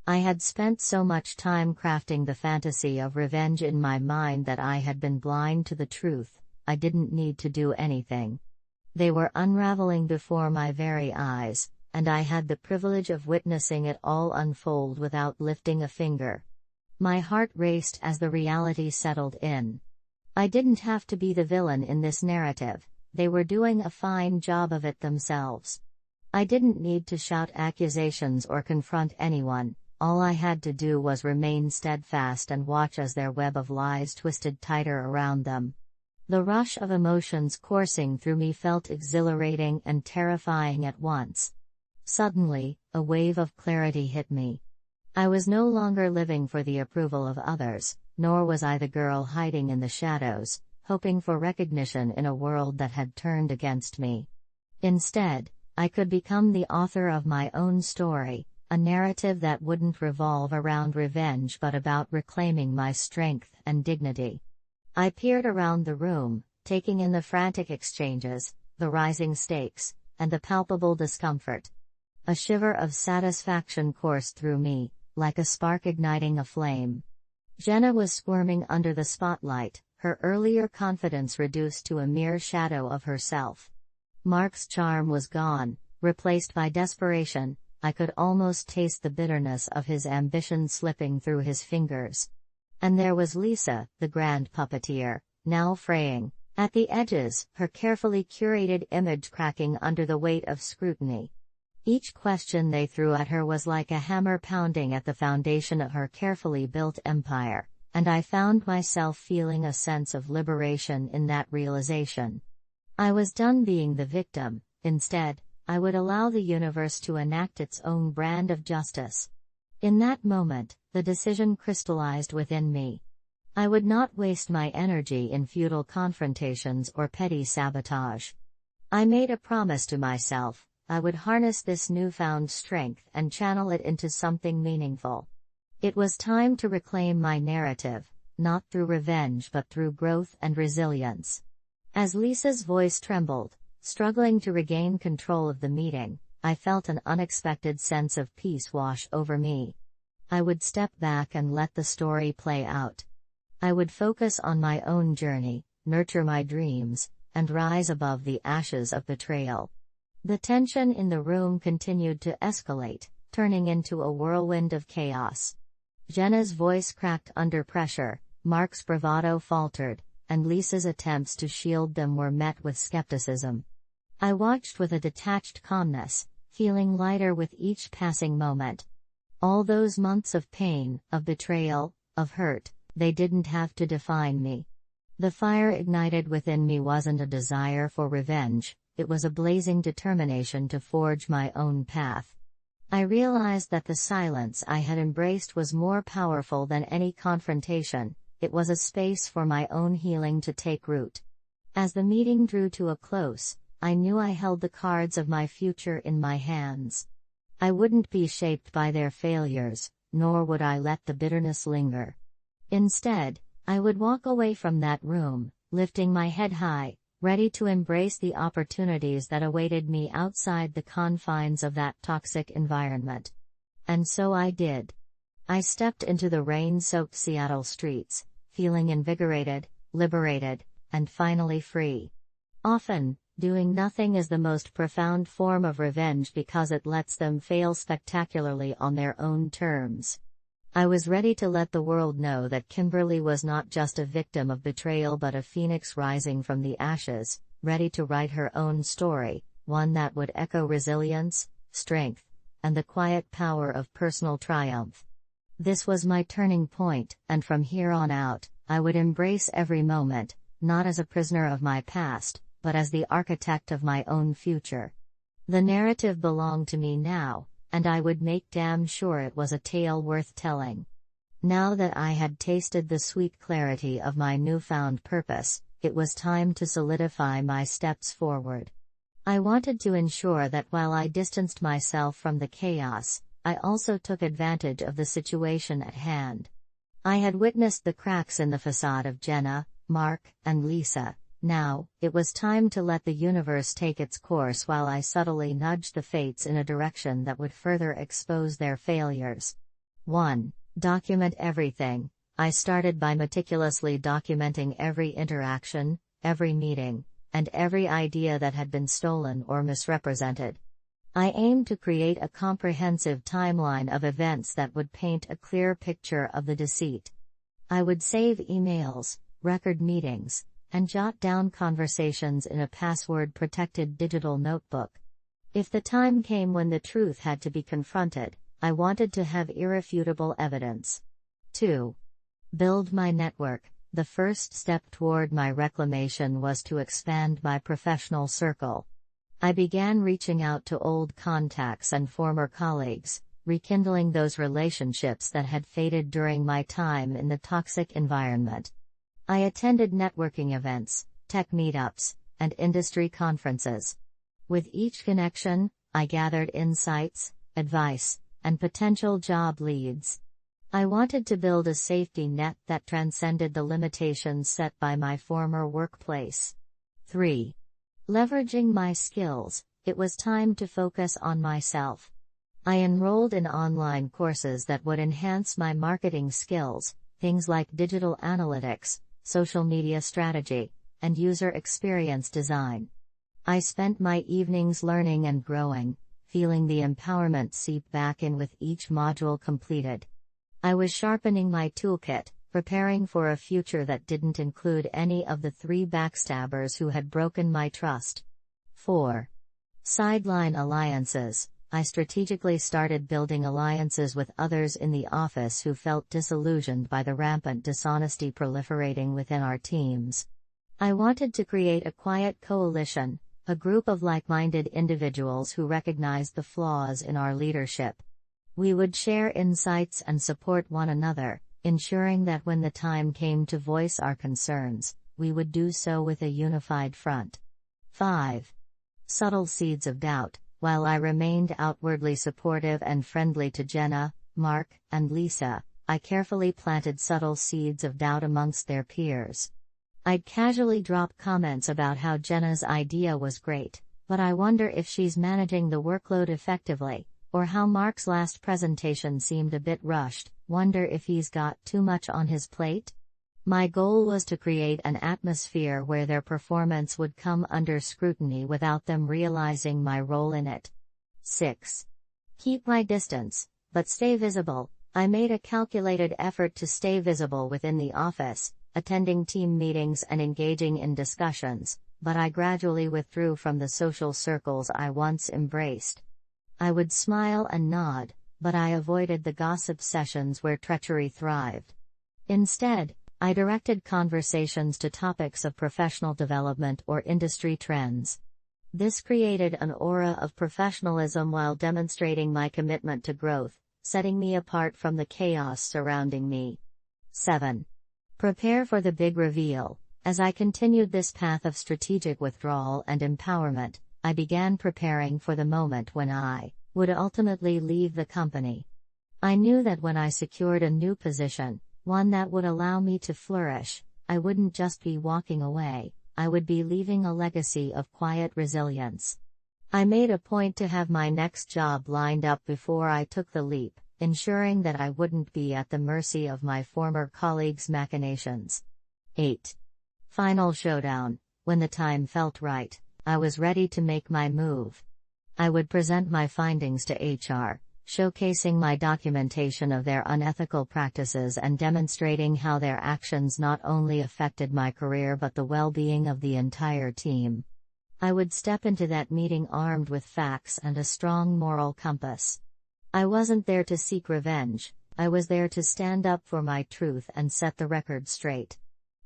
I had spent so much time crafting the fantasy of revenge in my mind that I had been blind to the truth. I didn't need to do anything. They were unraveling before my very eyes, and I had the privilege of witnessing it all unfold without lifting a finger. My heart raced as the reality settled in. I didn't have to be the villain in this narrative, they were doing a fine job of it themselves. I didn't need to shout accusations or confront anyone, all I had to do was remain steadfast and watch as their web of lies twisted tighter around them. The rush of emotions coursing through me felt exhilarating and terrifying at once. Suddenly, a wave of clarity hit me. I was no longer living for the approval of others, nor was I the girl hiding in the shadows, hoping for recognition in a world that had turned against me. Instead, I could become the author of my own story, a narrative that wouldn't revolve around revenge but about reclaiming my strength and dignity. I peered around the room, taking in the frantic exchanges, the rising stakes, and the palpable discomfort. A shiver of satisfaction coursed through me, like a spark igniting a flame. Jenna was squirming under the spotlight, her earlier confidence reduced to a mere shadow of herself. Mark's charm was gone, replaced by desperation. I could almost taste the bitterness of his ambition slipping through his fingers. And there was Lisa, the grand puppeteer, now fraying at the edges, her carefully curated image cracking under the weight of scrutiny. Each question they threw at her was like a hammer pounding at the foundation of her carefully built empire, and I found myself feeling a sense of liberation in that realization. I was done being the victim. Instead, I would allow the universe to enact its own brand of justice. In that moment, the decision crystallized within me. I would not waste my energy in futile confrontations or petty sabotage. I made a promise to myself. I would harness this newfound strength and channel it into something meaningful. It was time to reclaim my narrative, not through revenge but through growth and resilience. As Lisa's voice trembled, struggling to regain control of the meeting, I felt an unexpected sense of peace wash over me. I would step back and let the story play out. I would focus on my own journey, nurture my dreams, and rise above the ashes of betrayal. The tension in the room continued to escalate, turning into a whirlwind of chaos. Jenna's voice cracked under pressure, Mark's bravado faltered, and Lisa's attempts to shield them were met with skepticism. I watched with a detached calmness, feeling lighter with each passing moment. All those months of pain, of betrayal, of hurt, they didn't have to define me. The fire ignited within me wasn't a desire for revenge, it was a blazing determination to forge my own path. I realized that the silence I had embraced was more powerful than any confrontation. It was a space for my own healing to take root. As the meeting drew to a close, I knew I held the cards of my future in my hands. I wouldn't be shaped by their failures, nor would I let the bitterness linger. Instead, I would walk away from that room, lifting my head high, ready to embrace the opportunities that awaited me outside the confines of that toxic environment. And so I did. I stepped into the rain-soaked Seattle streets, feeling invigorated, liberated, and finally free. Often, doing nothing is the most profound form of revenge because it lets them fail spectacularly on their own terms. I was ready to let the world know that Kimberly was not just a victim of betrayal but a phoenix rising from the ashes, ready to write her own story, one that would echo resilience, strength, and the quiet power of personal triumph. This was my turning point, and from here on out, I would embrace every moment, not as a prisoner of my past, but as the architect of my own future. The narrative belonged to me now, and I would make damn sure it was a tale worth telling. Now that I had tasted the sweet clarity of my newfound purpose, it was time to solidify my steps forward. I wanted to ensure that while I distanced myself from the chaos, I also took advantage of the situation at hand. I had witnessed the cracks in the facade of Jenna, Mark, and Lisa. Now, it was time to let the universe take its course while I subtly nudged the fates in a direction that would further expose their failures. 1. Document everything. I started by meticulously documenting every interaction, every meeting, and every idea that had been stolen or misrepresented. I aimed to create a comprehensive timeline of events that would paint a clear picture of the deceit. I would save emails, record meetings, and jot down conversations in a password-protected digital notebook. If the time came when the truth had to be confronted, I wanted to have irrefutable evidence. 2. Build my network. The first step toward my reclamation was to expand my professional circle. I began reaching out to old contacts and former colleagues, rekindling those relationships that had faded during my time in the toxic environment. I attended networking events, tech meetups, and industry conferences. With each connection, I gathered insights, advice, and potential job leads. I wanted to build a safety net that transcended the limitations set by my former workplace. 3. Leveraging my skills. It was time to focus on myself. I enrolled in online courses that would enhance my marketing skills, things like digital analytics, social media strategy, and user experience design. I spent my evenings learning and growing, feeling the empowerment seep back in with each module completed. I was sharpening my toolkit, preparing for a future that didn't include any of the 3 backstabbers who had broken my trust. 4. Sideline alliances. I strategically started building alliances with others in the office who felt disillusioned by the rampant dishonesty proliferating within our teams. I wanted to create a quiet coalition, a group of like-minded individuals who recognized the flaws in our leadership. We would share insights and support one another, ensuring that when the time came to voice our concerns, we would do so with a unified front. 5. Subtle seeds of doubt. While I remained outwardly supportive and friendly to Jenna, Mark, and Lisa, I carefully planted subtle seeds of doubt amongst their peers. I'd casually drop comments about how Jenna's idea was great, but I wonder if she's managing the workload effectively, or how Mark's last presentation seemed a bit rushed, wonder if he's got too much on his plate? My goal was to create an atmosphere where their performance would come under scrutiny without them realizing my role in it. 6. Keep my distance, but stay visible. I made a calculated effort to stay visible within the office, attending team meetings and engaging in discussions, but I gradually withdrew from the social circles I once embraced. I would smile and nod, but I avoided the gossip sessions where treachery thrived. Instead, I directed conversations to topics of professional development or industry trends. This created an aura of professionalism while demonstrating my commitment to growth, setting me apart from the chaos surrounding me. 7. Prepare for the big reveal. As I continued this path of strategic withdrawal and empowerment, I began preparing for the moment when I would ultimately leave the company. I knew that when I secured a new position, one that would allow me to flourish, I wouldn't just be walking away, I would be leaving a legacy of quiet resilience. I made a point to have my next job lined up before I took the leap, ensuring that I wouldn't be at the mercy of my former colleagues' machinations. 8. Final showdown. When the time felt right, I was ready to make my move. I would present my findings to HR, showcasing my documentation of their unethical practices and demonstrating how their actions not only affected my career but the well-being of the entire team. I would step into that meeting armed with facts and a strong moral compass. I wasn't there to seek revenge, I was there to stand up for my truth and set the record straight.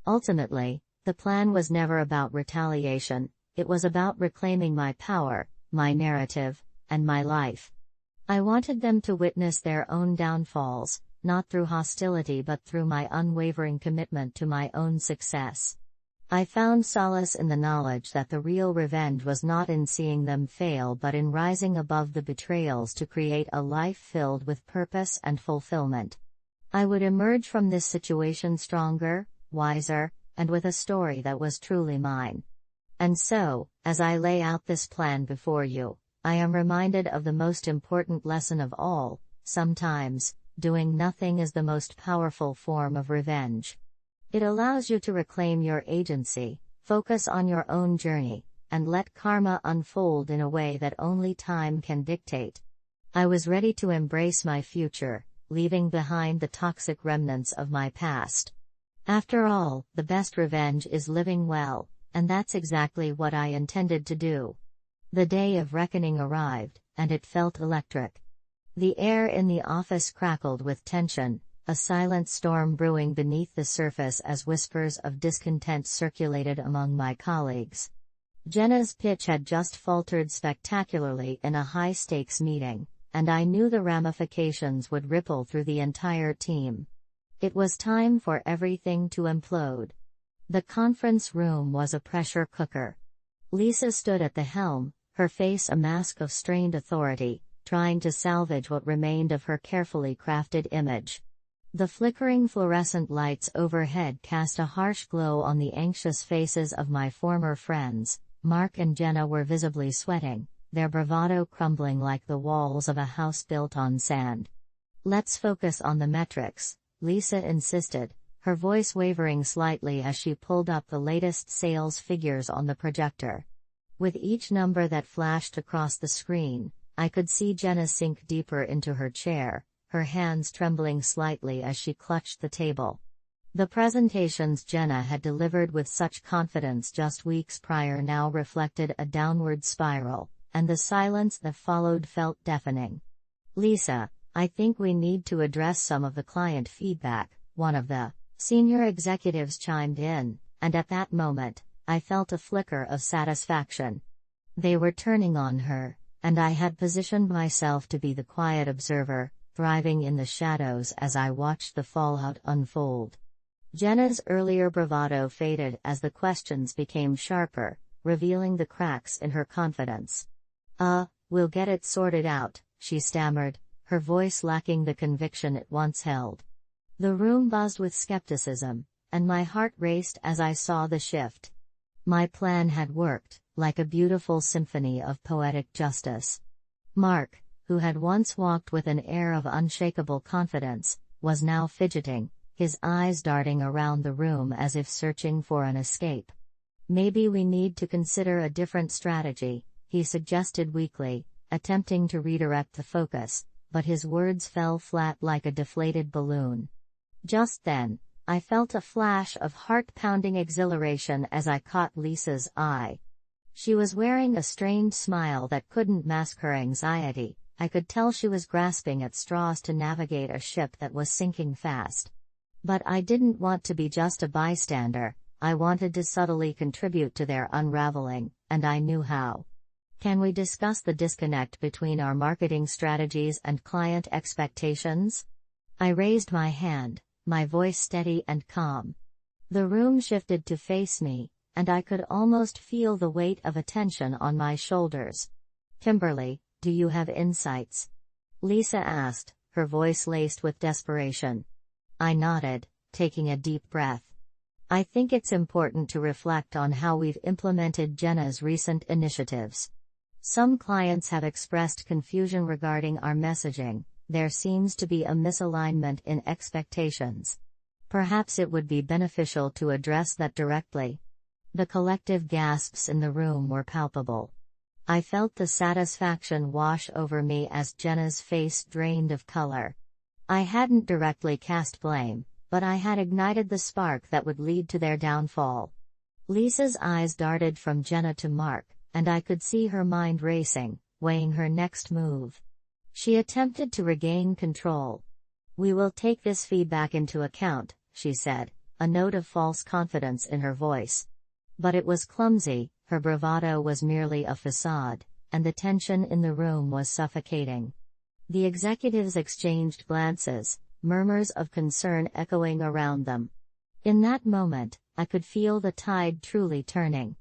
Ultimately, the plan was never about retaliation, it was about reclaiming my power, my narrative, and my life. I wanted them to witness their own downfalls, not through hostility but through my unwavering commitment to my own success. I found solace in the knowledge that the real revenge was not in seeing them fail but in rising above the betrayals to create a life filled with purpose and fulfillment. I would emerge from this situation stronger, wiser, and with a story that was truly mine. And so, as I lay out this plan before you, I am reminded of the most important lesson of all: sometimes, doing nothing is the most powerful form of revenge. It allows you to reclaim your agency, focus on your own journey, and let karma unfold in a way that only time can dictate. I was ready to embrace my future, leaving behind the toxic remnants of my past. After all, the best revenge is living well, and that's exactly what I intended to do. The day of reckoning arrived, and it felt electric. The air in the office crackled with tension, a silent storm brewing beneath the surface as whispers of discontent circulated among my colleagues. Jenna's pitch had just faltered spectacularly in a high-stakes meeting, and I knew the ramifications would ripple through the entire team. It was time for everything to implode. The conference room was a pressure cooker. Lisa stood at the helm, her face a mask of strained authority, trying to salvage what remained of her carefully crafted image. The flickering fluorescent lights overhead cast a harsh glow on the anxious faces of my former friends. Mark and Jenna were visibly sweating, their bravado crumbling like the walls of a house built on sand. "Let's focus on the metrics," Lisa insisted, her voice wavering slightly as she pulled up the latest sales figures on the projector. With each number that flashed across the screen, I could see Jenna sink deeper into her chair, her hands trembling slightly as she clutched the table. The presentations Jenna had delivered with such confidence just weeks prior now reflected a downward spiral, and the silence that followed felt deafening. "Lisa, I think we need to address some of the client feedback," one of the senior executives chimed in, and at that moment, I felt a flicker of satisfaction. They were turning on her, and I had positioned myself to be the quiet observer, thriving in the shadows as I watched the fallout unfold. Jenna's earlier bravado faded as the questions became sharper, revealing the cracks in her confidence. We'll get it sorted out," she stammered, her voice lacking the conviction it once held. The room buzzed with skepticism, and my heart raced as I saw the shift. My plan had worked, like a beautiful symphony of poetic justice. Mark, who had once walked with an air of unshakable confidence, was now fidgeting, his eyes darting around the room as if searching for an escape. "Maybe we need to consider a different strategy," he suggested weakly, attempting to redirect the focus, but his words fell flat like a deflated balloon. Just then, I felt a flash of heart-pounding exhilaration as I caught Lisa's eye. She was wearing a strained smile that couldn't mask her anxiety. I could tell she was grasping at straws to navigate a ship that was sinking fast. But I didn't want to be just a bystander, I wanted to subtly contribute to their unraveling, and I knew how. Can we discuss the disconnect between our marketing strategies and client expectations? I raised my hand, my voice steady and calm. The room shifted to face me, and I could almost feel the weight of attention on my shoulders. Kimberly, do you have insights? Lisa asked, her voice laced with desperation. I nodded, taking a deep breath. I think it's important to reflect on how we've implemented Jenna's recent initiatives. Some clients have expressed confusion regarding our messaging. There seems to be a misalignment in expectations. Perhaps it would be beneficial to address that directly. The collective gasps in the room were palpable. I felt the satisfaction wash over me as Jenna's face drained of color. I hadn't directly cast blame, but I had ignited the spark that would lead to their downfall. Lisa's eyes darted from Jenna to Mark, and I could see her mind racing, weighing her next move. She attempted to regain control. We will take this feedback into account, she said, a note of false confidence in her voice. But it was clumsy, her bravado was merely a facade, and the tension in the room was suffocating. The executives exchanged glances, murmurs of concern echoing around them. In that moment, I could feel the tide truly turning.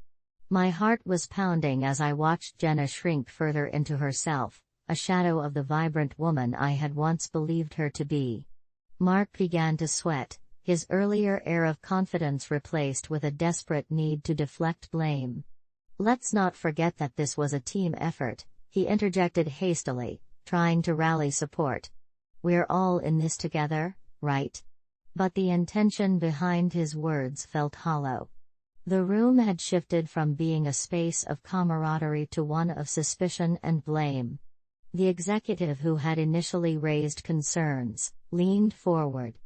My heart was pounding as I watched Jenna shrink further into herself, a shadow of the vibrant woman I had once believed her to be. Mark began to sweat, his earlier air of confidence replaced with a desperate need to deflect blame. Let's not forget that this was a team effort, he interjected hastily, trying to rally support. We're all in this together, right? But the intention behind his words felt hollow. The room had shifted from being a space of camaraderie to one of suspicion and blame. The executive who had initially raised concerns leaned forward.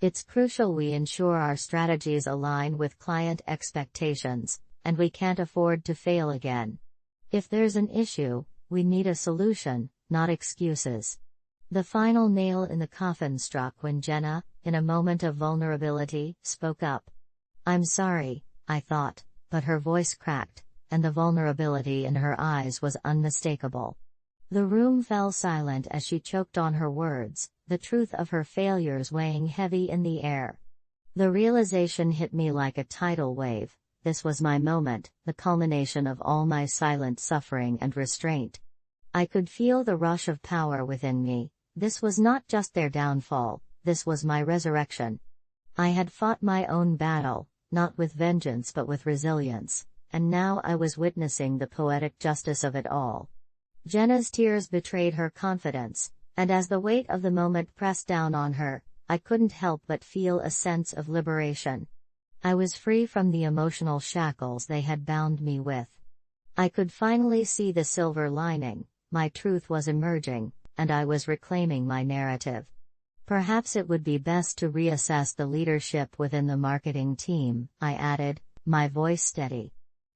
It's crucial we ensure our strategies align with client expectations, and we can't afford to fail again. If there's an issue, we need a solution, not excuses. The final nail in the coffin struck when Jenna, in a moment of vulnerability, spoke up. I'm sorry, I thought, but her voice cracked, and the vulnerability in her eyes was unmistakable. The room fell silent as she choked on her words, the truth of her failures weighing heavy in the air. The realization hit me like a tidal wave. This was my moment, the culmination of all my silent suffering and restraint. I could feel the rush of power within me. This was not just their downfall, this was my resurrection. I had fought my own battle, not with vengeance but with resilience, and now I was witnessing the poetic justice of it all. Jenna's tears betrayed her confidence, and as the weight of the moment pressed down on her, I couldn't help but feel a sense of liberation. I was free from the emotional shackles they had bound me with. I could finally see the silver lining, my truth was emerging, and I was reclaiming my narrative. Perhaps it would be best to reassess the leadership within the marketing team, I added, my voice steady.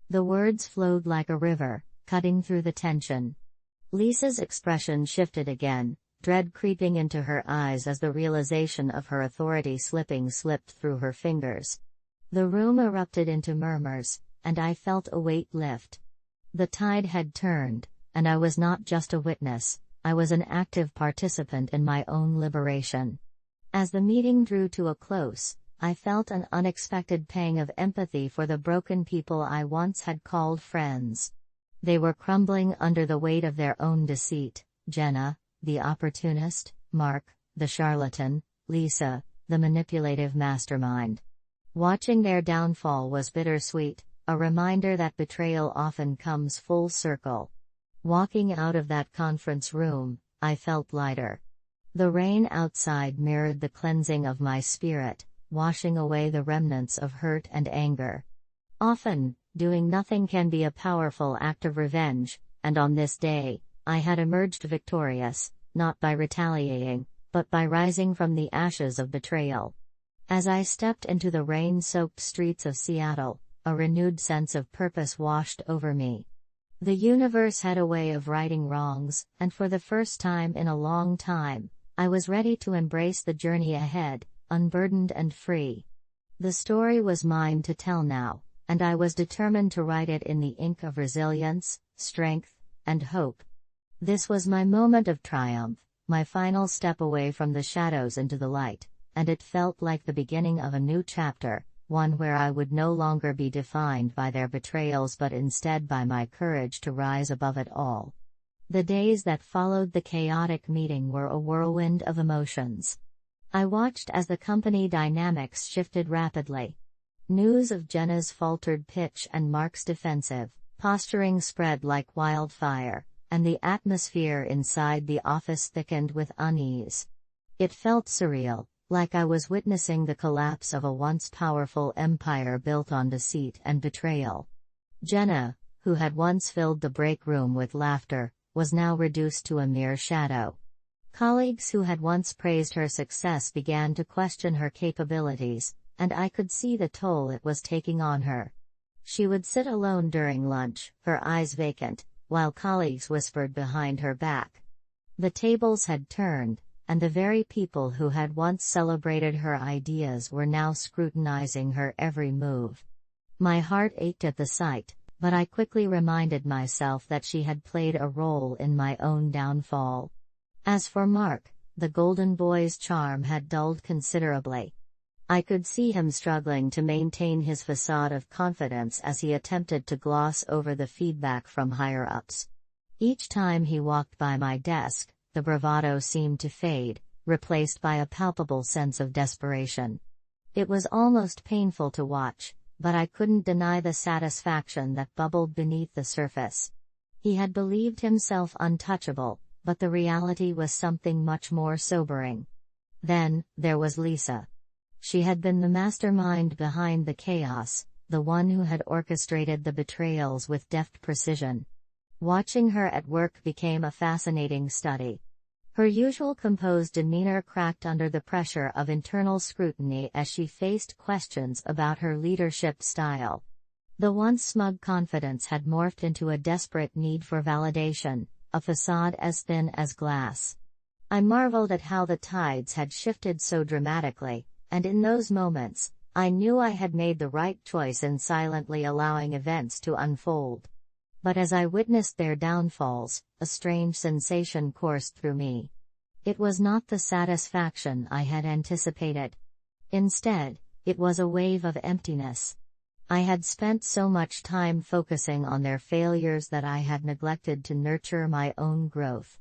The words flowed like a river, cutting through the tension. Lisa's expression shifted again, dread creeping into her eyes as the realization of her authority slipped through her fingers. The room erupted into murmurs, and I felt a weight lift. The tide had turned, and I was not just a witness, I was an active participant in my own liberation. As the meeting drew to a close, I felt an unexpected pang of empathy for the broken people I once had called friends. They were crumbling under the weight of their own deceit, Jenna, the opportunist, Mark, the charlatan, Lisa, the manipulative mastermind. Watching their downfall was bittersweet, a reminder that betrayal often comes full circle. Walking out of that conference room, I felt lighter. The rain outside mirrored the cleansing of my spirit, washing away the remnants of hurt and anger. Often, doing nothing can be a powerful act of revenge, and on this day, I had emerged victorious, not by retaliating, but by rising from the ashes of betrayal. As I stepped into the rain-soaked streets of Seattle, a renewed sense of purpose washed over me. The universe had a way of righting wrongs, and for the first time in a long time, I was ready to embrace the journey ahead, unburdened and free. The story was mine to tell now, and I was determined to write it in the ink of resilience, strength, and hope. This was my moment of triumph, my final step away from the shadows into the light, and it felt like the beginning of a new chapter, one where I would no longer be defined by their betrayals but instead by my courage to rise above it all. The days that followed the chaotic meeting were a whirlwind of emotions. I watched as the company dynamics shifted rapidly. News of Jenna's faltered pitch and Mark's defensive posturing spread like wildfire, and the atmosphere inside the office thickened with unease. It felt surreal, like I was witnessing the collapse of a once powerful empire built on deceit and betrayal. Jenna, who had once filled the break room with laughter, was now reduced to a mere shadow. Colleagues who had once praised her success began to question her capabilities, and I could see the toll it was taking on her. She would sit alone during lunch, her eyes vacant, while colleagues whispered behind her back. The tables had turned, and the very people who had once celebrated her ideas were now scrutinizing her every move. My heart ached at the sight, but I quickly reminded myself that she had played a role in my own downfall. As for Mark, the golden boy's charm had dulled considerably. I could see him struggling to maintain his facade of confidence as he attempted to gloss over the feedback from higher-ups. Each time he walked by my desk, the bravado seemed to fade, replaced by a palpable sense of desperation. It was almost painful to watch, but I couldn't deny the satisfaction that bubbled beneath the surface. He had believed himself untouchable, but the reality was something much more sobering. Then, there was Lisa. She had been the mastermind behind the chaos, the one who had orchestrated the betrayals with deft precision. Watching her at work became a fascinating study. Her usual composed demeanor cracked under the pressure of internal scrutiny as she faced questions about her leadership style. The once smug confidence had morphed into a desperate need for validation, a facade as thin as glass. I marveled at how the tides had shifted so dramatically, and in those moments, I knew I had made the right choice in silently allowing events to unfold. But as I witnessed their downfalls, a strange sensation coursed through me. It was not the satisfaction I had anticipated. Instead, it was a wave of emptiness. I had spent so much time focusing on their failures that I had neglected to nurture my own growth.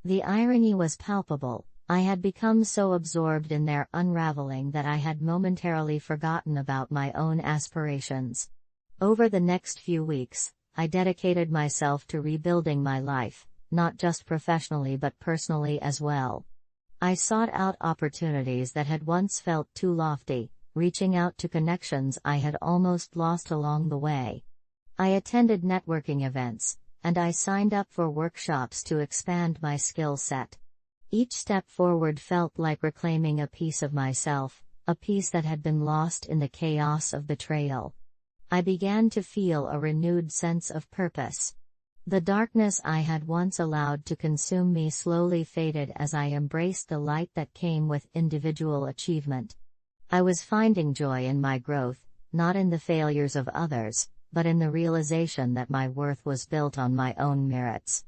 The irony was palpable. I had become so absorbed in their unraveling that I had momentarily forgotten about my own aspirations. Over the next few weeks, I dedicated myself to rebuilding my life, not just professionally but personally as well. I sought out opportunities that had once felt too lofty, reaching out to connections I had almost lost along the way. I attended networking events, and I signed up for workshops to expand my skill set. Each step forward felt like reclaiming a piece of myself, a piece that had been lost in the chaos of betrayal. I began to feel a renewed sense of purpose. The darkness I had once allowed to consume me slowly faded as I embraced the light that came with individual achievement. I was finding joy in my growth, not in the failures of others, but in the realization that my worth was built on my own merits.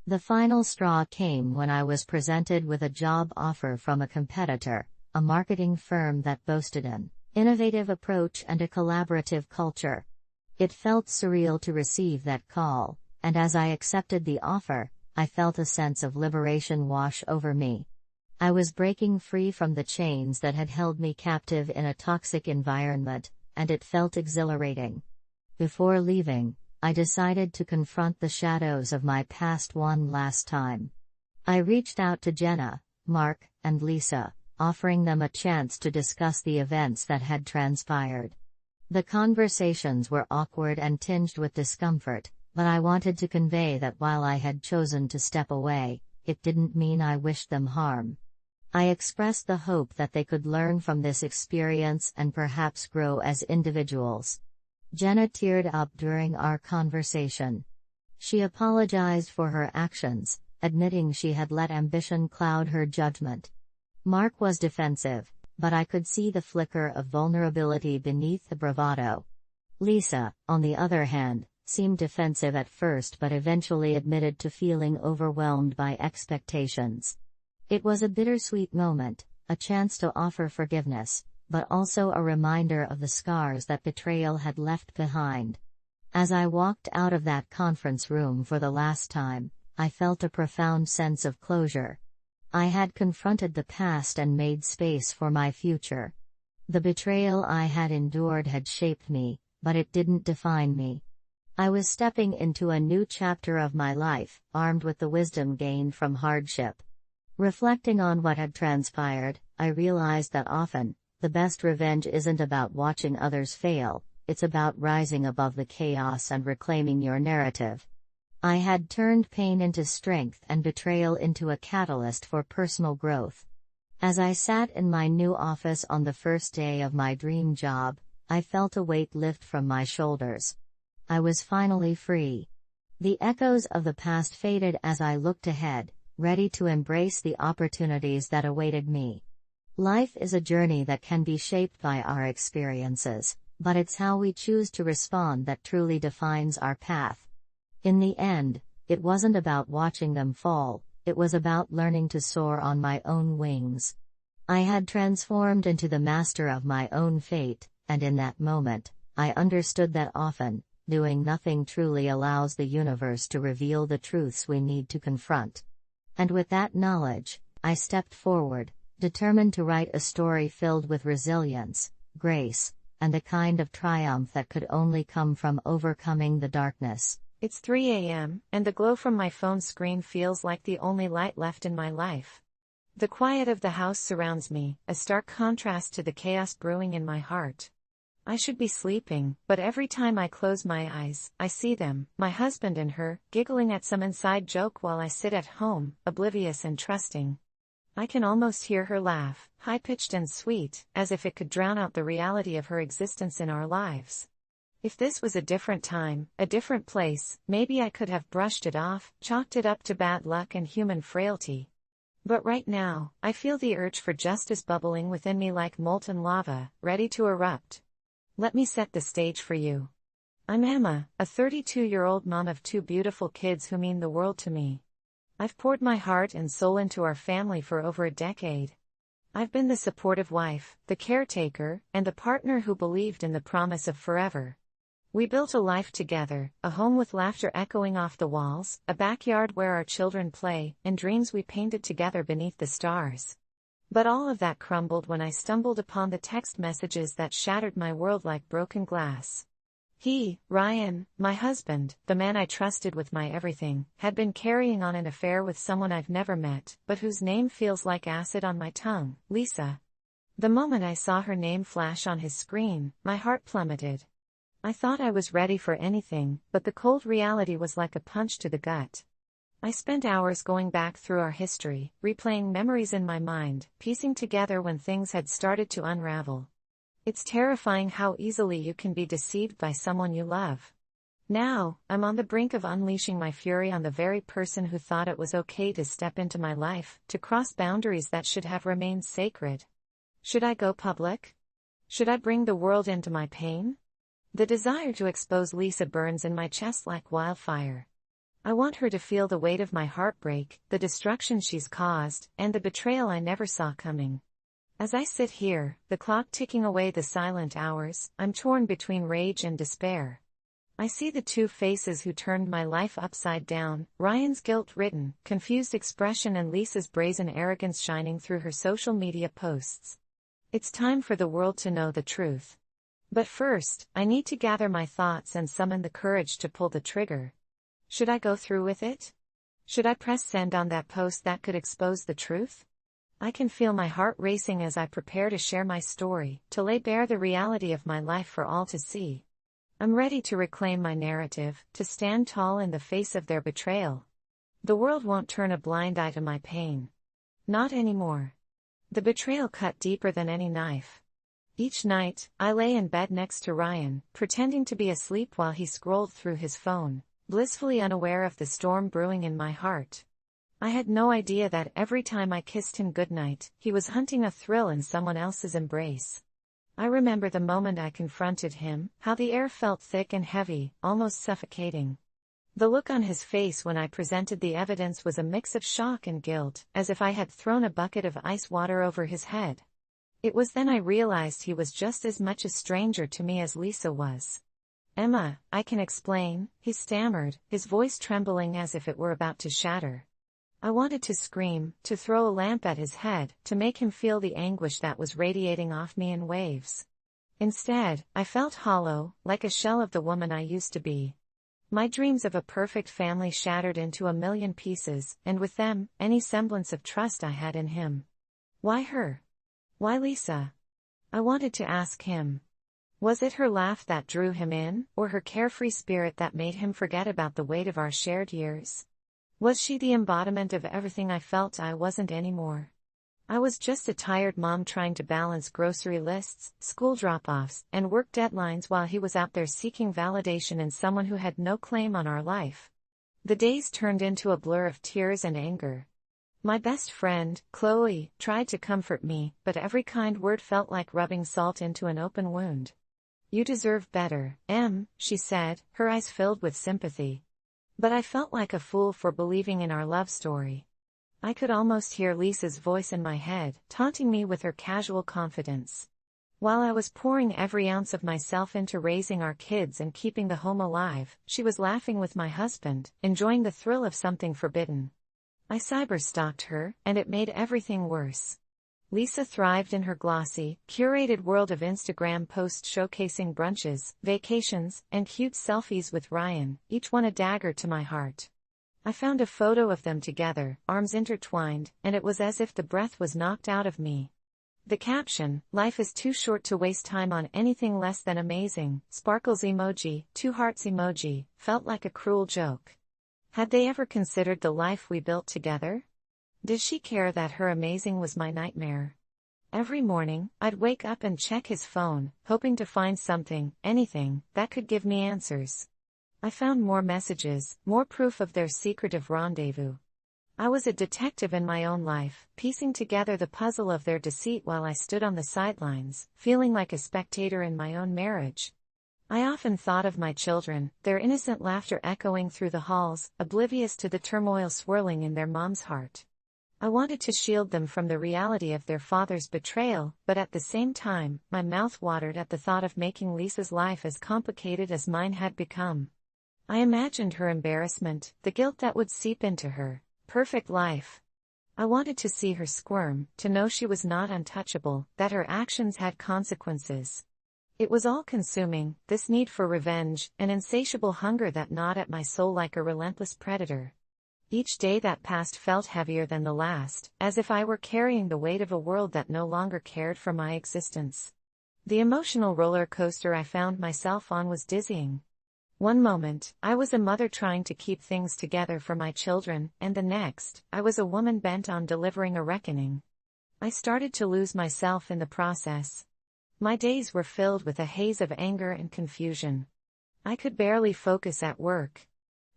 The final straw came when I was presented with a job offer from a competitor, a marketing firm that boasted an innovative approach and a collaborative culture. It felt surreal to receive that call, and as I accepted the offer, I felt a sense of liberation wash over me. I was breaking free from the chains that had held me captive in a toxic environment, and it felt exhilarating. Before leaving, I decided to confront the shadows of my past one last time. I reached out to Jenna, Mark, and Lisa, offering them a chance to discuss the events that had transpired. The conversations were awkward and tinged with discomfort, but I wanted to convey that while I had chosen to step away, it didn't mean I wished them harm. I expressed the hope that they could learn from this experience and perhaps grow as individuals. Jenna teared up during our conversation. She apologized for her actions, admitting she had let ambition cloud her judgment. Mark was defensive, but I could see the flicker of vulnerability beneath the bravado. Lisa, on the other hand, seemed defensive at first but eventually admitted to feeling overwhelmed by expectations. It was a bittersweet moment, a chance to offer forgiveness, but also a reminder of the scars that betrayal had left behind. As I walked out of that conference room for the last time, I felt a profound sense of closure. I had confronted the past and made space for my future. The betrayal I had endured had shaped me, but it didn't define me. I was stepping into a new chapter of my life, armed with the wisdom gained from hardship. Reflecting on what had transpired, I realized that often, the best revenge isn't about watching others fail, it's about rising above the chaos and reclaiming your narrative. I had turned pain into strength and betrayal into a catalyst for personal growth. As I sat in my new office on the first day of my dream job, I felt a weight lift from my shoulders. I was finally free. The echoes of the past faded as I looked ahead, ready to embrace the opportunities that awaited me. Life is a journey that can be shaped by our experiences, but it's how we choose to respond that truly defines our path. In the end, it wasn't about watching them fall, it was about learning to soar on my own wings. I had transformed into the master of my own fate, and in that moment, I understood that often, doing nothing truly allows the universe to reveal the truths we need to confront. And with that knowledge, I stepped forward, determined to write a story filled with resilience, grace, and the kind of triumph that could only come from overcoming the darkness. It's 3 a.m., and the glow from my phone screen feels like the only light left in my life. The quiet of the house surrounds me, a stark contrast to the chaos brewing in my heart. I should be sleeping, but every time I close my eyes, I see them, my husband and her, giggling at some inside joke while I sit at home, oblivious and trusting. I can almost hear her laugh, high-pitched and sweet, as if it could drown out the reality of her existence in our lives. If this was a different time, a different place, maybe I could have brushed it off, chalked it up to bad luck and human frailty. But right now, I feel the urge for justice bubbling within me like molten lava, ready to erupt. Let me set the stage for you. I'm Emma, a 32-year-old mom of 2 beautiful kids who mean the world to me. I've poured my heart and soul into our family for over a decade. I've been the supportive wife, the caretaker, and the partner who believed in the promise of forever. We built a life together, a home with laughter echoing off the walls, a backyard where our children play, and dreams we painted together beneath the stars. But all of that crumbled when I stumbled upon the text messages that shattered my world like broken glass. He, Ryan, my husband, the man I trusted with my everything, had been carrying on an affair with someone I've never met, but whose name feels like acid on my tongue, Lisa. The moment I saw her name flash on his screen, my heart plummeted. I thought I was ready for anything, but the cold reality was like a punch to the gut. I spent hours going back through our history, replaying memories in my mind, piecing together when things had started to unravel. It's terrifying how easily you can be deceived by someone you love. Now, I'm on the brink of unleashing my fury on the very person who thought it was okay to step into my life, to cross boundaries that should have remained sacred. Should I go public? Should I bring the world into my pain? The desire to expose Lisa burns in my chest like wildfire. I want her to feel the weight of my heartbreak, the destruction she's caused, and the betrayal I never saw coming. As I sit here, the clock ticking away the silent hours, I'm torn between rage and despair. I see the 2 faces who turned my life upside down, Ryan's guilt-ridden, confused expression and Lisa's brazen arrogance shining through her social media posts. It's time for the world to know the truth. But first, I need to gather my thoughts and summon the courage to pull the trigger. Should I go through with it? Should I press send on that post that could expose the truth? I can feel my heart racing as I prepare to share my story, to lay bare the reality of my life for all to see. I'm ready to reclaim my narrative, to stand tall in the face of their betrayal. The world won't turn a blind eye to my pain. Not anymore. The betrayal cut deeper than any knife. Each night, I lay in bed next to Ryan, pretending to be asleep while he scrolled through his phone, blissfully unaware of the storm brewing in my heart. I had no idea that every time I kissed him goodnight, he was hunting a thrill in someone else's embrace. I remember the moment I confronted him, how the air felt thick and heavy, almost suffocating. The look on his face when I presented the evidence was a mix of shock and guilt, as if I had thrown a bucket of ice water over his head. It was then I realized he was just as much a stranger to me as Lisa was. "Emma, I can explain," he stammered, his voice trembling as if it were about to shatter. I wanted to scream, to throw a lamp at his head, to make him feel the anguish that was radiating off me in waves. Instead, I felt hollow, like a shell of the woman I used to be. My dreams of a perfect family shattered into a million pieces, and with them, any semblance of trust I had in him. Why her? Why Lisa? I wanted to ask him. Was it her laugh that drew him in, or her carefree spirit that made him forget about the weight of our shared years? Was she the embodiment of everything I felt I wasn't anymore? I was just a tired mom trying to balance grocery lists, school drop-offs, and work deadlines while he was out there seeking validation in someone who had no claim on our life. The days turned into a blur of tears and anger. My best friend, Chloe, tried to comfort me, but every kind word felt like rubbing salt into an open wound. "You deserve better, Em," she said, her eyes filled with sympathy. But I felt like a fool for believing in our love story. I could almost hear Lisa's voice in my head, taunting me with her casual confidence. While I was pouring every ounce of myself into raising our kids and keeping the home alive, she was laughing with my husband, enjoying the thrill of something forbidden. I cyber-stalked her, and it made everything worse. Lisa thrived in her glossy, curated world of Instagram posts showcasing brunches, vacations, and cute selfies with Ryan, each one a dagger to my heart. I found a photo of them together, arms intertwined, and it was as if the breath was knocked out of me. The caption, "Life is too short to waste time on anything less than amazing," sparkles emoji, 2 hearts emoji, felt like a cruel joke. Had they ever considered the life we built together? Did she care that her amazing was my nightmare? Every morning, I'd wake up and check his phone, hoping to find something, anything, that could give me answers. I found more messages, more proof of their secretive rendezvous. I was a detective in my own life, piecing together the puzzle of their deceit while I stood on the sidelines, feeling like a spectator in my own marriage. I often thought of my children, their innocent laughter echoing through the halls, oblivious to the turmoil swirling in their mom's heart. I wanted to shield them from the reality of their father's betrayal, but at the same time, my mouth watered at the thought of making Lisa's life as complicated as mine had become. I imagined her embarrassment, the guilt that would seep into her perfect life. I wanted to see her squirm, to know she was not untouchable, that her actions had consequences. It was all-consuming, this need for revenge, an insatiable hunger that gnawed at my soul like a relentless predator. Each day that passed felt heavier than the last, as if I were carrying the weight of a world that no longer cared for my existence. The emotional roller coaster I found myself on was dizzying. One moment, I was a mother trying to keep things together for my children, and the next, I was a woman bent on delivering a reckoning. I started to lose myself in the process. My days were filled with a haze of anger and confusion. I could barely focus at work.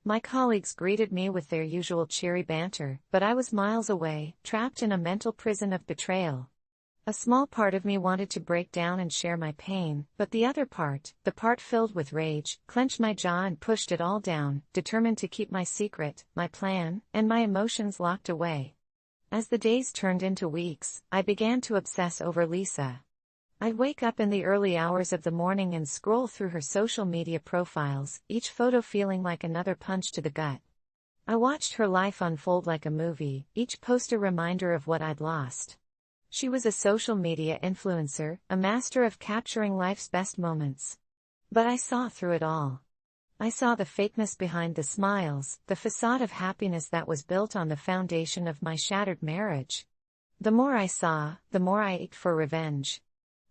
My colleagues greeted me with their usual cheery banter, but I was miles away, trapped in a mental prison of betrayal. A small part of me wanted to break down and share my pain, but the other part, the part filled with rage, clenched my jaw and pushed it all down, determined to keep my secret, my plan, and my emotions locked away. As the days turned into weeks, I began to obsess over Lisa. I'd wake up in the early hours of the morning and scroll through her social media profiles, each photo feeling like another punch to the gut. I watched her life unfold like a movie, each post a reminder of what I'd lost. She was a social media influencer, a master of capturing life's best moments. But I saw through it all. I saw the fakeness behind the smiles, the facade of happiness that was built on the foundation of my shattered marriage. The more I saw, the more I ached for revenge.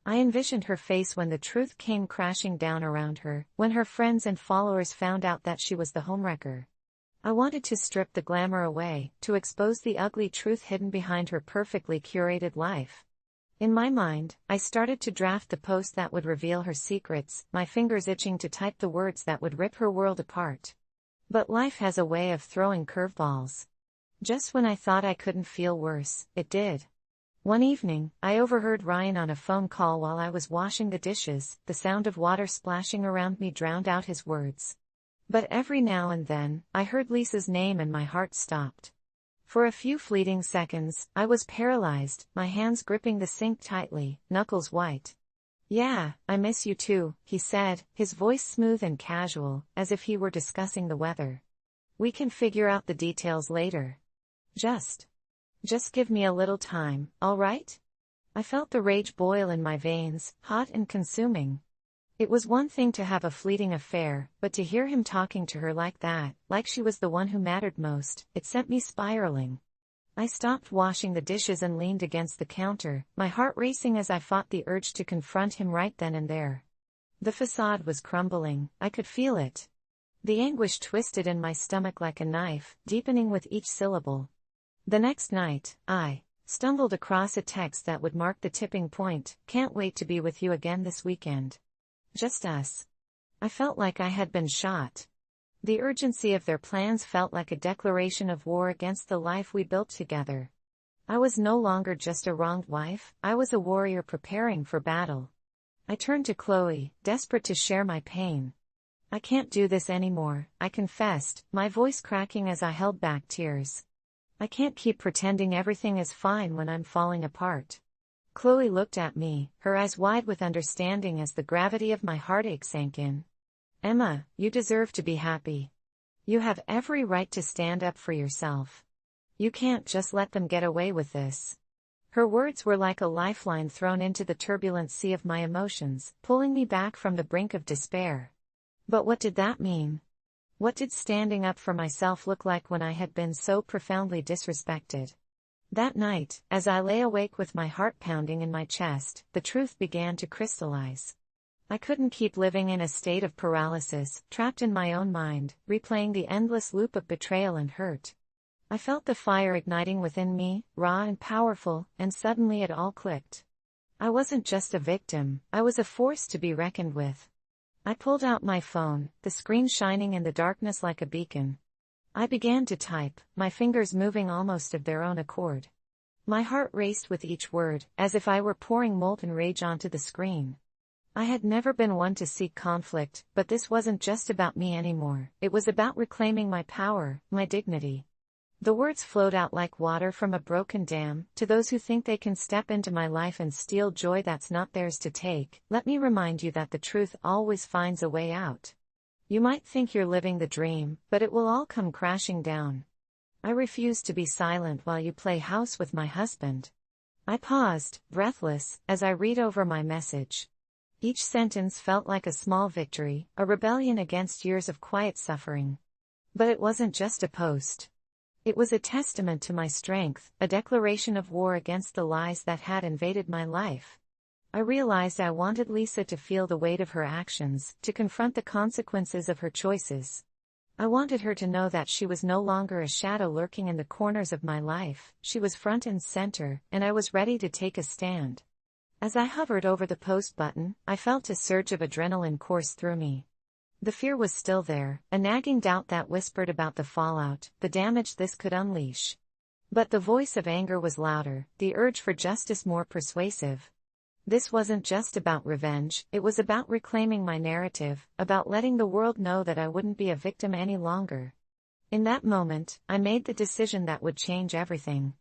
I envisioned her face when the truth came crashing down around her, when her friends and followers found out that she was the homewrecker. I wanted to strip the glamour away, to expose the ugly truth hidden behind her perfectly curated life. In my mind, I started to draft the post that would reveal her secrets, my fingers itching to type the words that would rip her world apart. But life has a way of throwing curveballs. Just when I thought I couldn't feel worse, it did. One evening, I overheard Ryan on a phone call while I was washing the dishes. The sound of water splashing around me drowned out his words. But every now and then, I heard Lisa's name and my heart stopped. For a few fleeting seconds, I was paralyzed, my hands gripping the sink tightly, knuckles white. "Yeah, I miss you too," he said, his voice smooth and casual, as if he were discussing the weather. "We can figure out the details later. Just give me a little time, all right?" I felt the rage boil in my veins, hot and consuming. It was one thing to have a fleeting affair, but to hear him talking to her like that, like she was the one who mattered most, it sent me spiraling. I stopped washing the dishes and leaned against the counter, my heart racing as I fought the urge to confront him right then and there. The facade was crumbling, I could feel it. The anguish twisted in my stomach like a knife, deepening with each syllable. The next night, I stumbled across a text that would mark the tipping point. "Can't wait to be with you again this weekend. Just us." I felt like I had been shot. The urgency of their plans felt like a declaration of war against the life we built together. I was no longer just a wronged wife, I was a warrior preparing for battle. I turned to Chloe, desperate to share my pain. "I can't do this anymore," I confessed, my voice cracking as I held back tears. "I can't keep pretending everything is fine when I'm falling apart." Chloe looked at me, her eyes wide with understanding as the gravity of my heartache sank in. "Emma, you deserve to be happy. You have every right to stand up for yourself. You can't just let them get away with this." Her words were like a lifeline thrown into the turbulent sea of my emotions, pulling me back from the brink of despair. But what did that mean? What did standing up for myself look like when I had been so profoundly disrespected? That night, as I lay awake with my heart pounding in my chest, the truth began to crystallize. I couldn't keep living in a state of paralysis, trapped in my own mind, replaying the endless loop of betrayal and hurt. I felt the fire igniting within me, raw and powerful, and suddenly it all clicked. I wasn't just a victim, I was a force to be reckoned with. I pulled out my phone, the screen shining in the darkness like a beacon. I began to type, my fingers moving almost of their own accord. My heart raced with each word, as if I were pouring molten rage onto the screen. I had never been one to seek conflict, but this wasn't just about me anymore, it was about reclaiming my power, my dignity. The words flowed out like water from a broken dam. "To those who think they can step into my life and steal joy that's not theirs to take, let me remind you that the truth always finds a way out. You might think you're living the dream, but it will all come crashing down. I refuse to be silent while you play house with my husband." I paused, breathless, as I read over my message. Each sentence felt like a small victory, a rebellion against years of quiet suffering. But it wasn't just a post. It was a testament to my strength, a declaration of war against the lies that had invaded my life. I realized I wanted Lisa to feel the weight of her actions, to confront the consequences of her choices. I wanted her to know that she was no longer a shadow lurking in the corners of my life, she was front and center, and I was ready to take a stand. As I hovered over the post button, I felt a surge of adrenaline course through me. The fear was still there, a nagging doubt that whispered about the fallout, the damage this could unleash. But the voice of anger was louder, the urge for justice more persuasive. This wasn't just about revenge, it was about reclaiming my narrative, about letting the world know that I wouldn't be a victim any longer. In that moment, I made the decision that would change everything.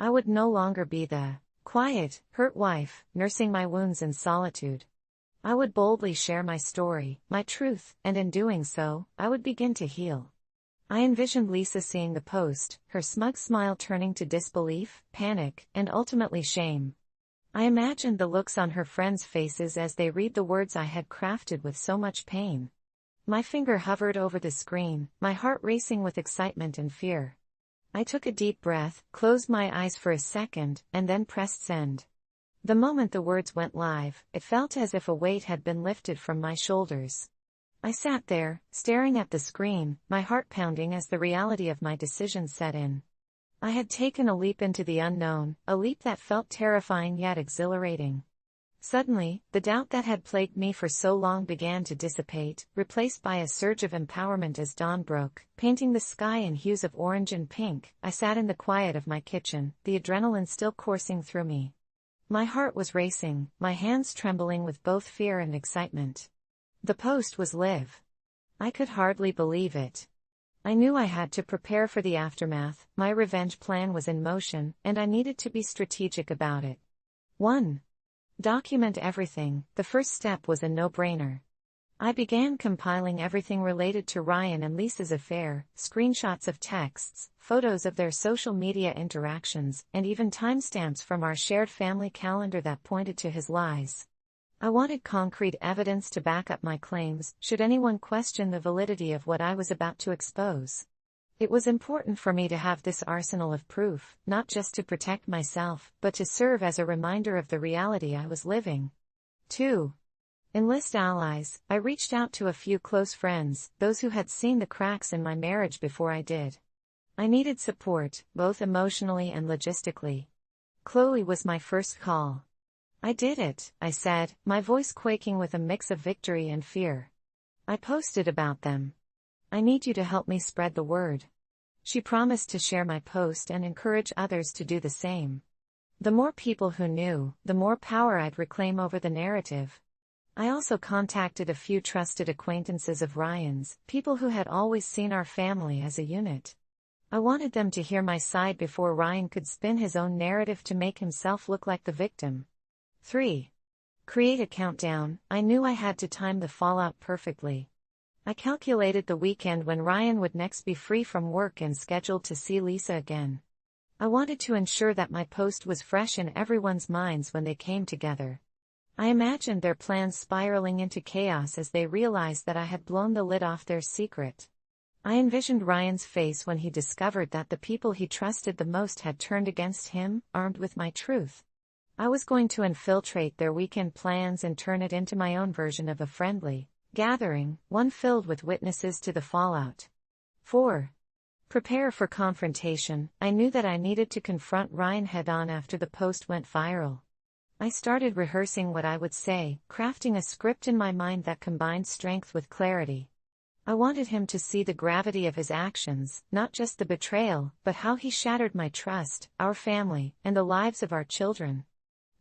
I would no longer be the quiet, hurt wife, nursing my wounds in solitude. I would boldly share my story, my truth, and in doing so, I would begin to heal. I envisioned Lisa seeing the post, her smug smile turning to disbelief, panic, and ultimately shame. I imagined the looks on her friends' faces as they read the words I had crafted with so much pain. My finger hovered over the screen, my heart racing with excitement and fear. I took a deep breath, closed my eyes for a second, and then pressed send. The moment the words went live, it felt as if a weight had been lifted from my shoulders. I sat there, staring at the screen, my heart pounding as the reality of my decision set in. I had taken a leap into the unknown, a leap that felt terrifying yet exhilarating. Suddenly, the doubt that had plagued me for so long began to dissipate, replaced by a surge of empowerment as dawn broke, painting the sky in hues of orange and pink. I sat in the quiet of my kitchen, the adrenaline still coursing through me. My heart was racing, my hands trembling with both fear and excitement. The post was live. I could hardly believe it. I knew I had to prepare for the aftermath. My revenge plan was in motion, and I needed to be strategic about it. 1. Document everything. The first step was a no-brainer. I began compiling everything related to Ryan and Lisa's affair, screenshots of texts, photos of their social media interactions, and even timestamps from our shared family calendar that pointed to his lies. I wanted concrete evidence to back up my claims, should anyone question the validity of what I was about to expose. It was important for me to have this arsenal of proof, not just to protect myself, but to serve as a reminder of the reality I was living. 2. Enlist allies. I reached out to a few close friends, those who had seen the cracks in my marriage before I did. I needed support, both emotionally and logistically. Chloe was my first call. I did it, I said, my voice quaking with a mix of victory and fear. I posted about them. I need you to help me spread the word. She promised to share my post and encourage others to do the same. The more people who knew, the more power I'd reclaim over the narrative. I also contacted a few trusted acquaintances of Ryan's, people who had always seen our family as a unit. I wanted them to hear my side before Ryan could spin his own narrative to make himself look like the victim. 3. Create a countdown. I knew I had to time the fallout perfectly. I calculated the weekend when Ryan would next be free from work and scheduled to see Lisa again. I wanted to ensure that my post was fresh in everyone's minds when they came together. I imagined their plans spiraling into chaos as they realized that I had blown the lid off their secret. I envisioned Ryan's face when he discovered that the people he trusted the most had turned against him, armed with my truth. I was going to infiltrate their weekend plans and turn it into my own version of a friendly gathering, one filled with witnesses to the fallout. 4. Prepare for confrontation. I knew that I needed to confront Ryan head-on after the post went viral. I started rehearsing what I would say, crafting a script in my mind that combined strength with clarity. I wanted him to see the gravity of his actions, not just the betrayal, but how he shattered my trust, our family, and the lives of our children.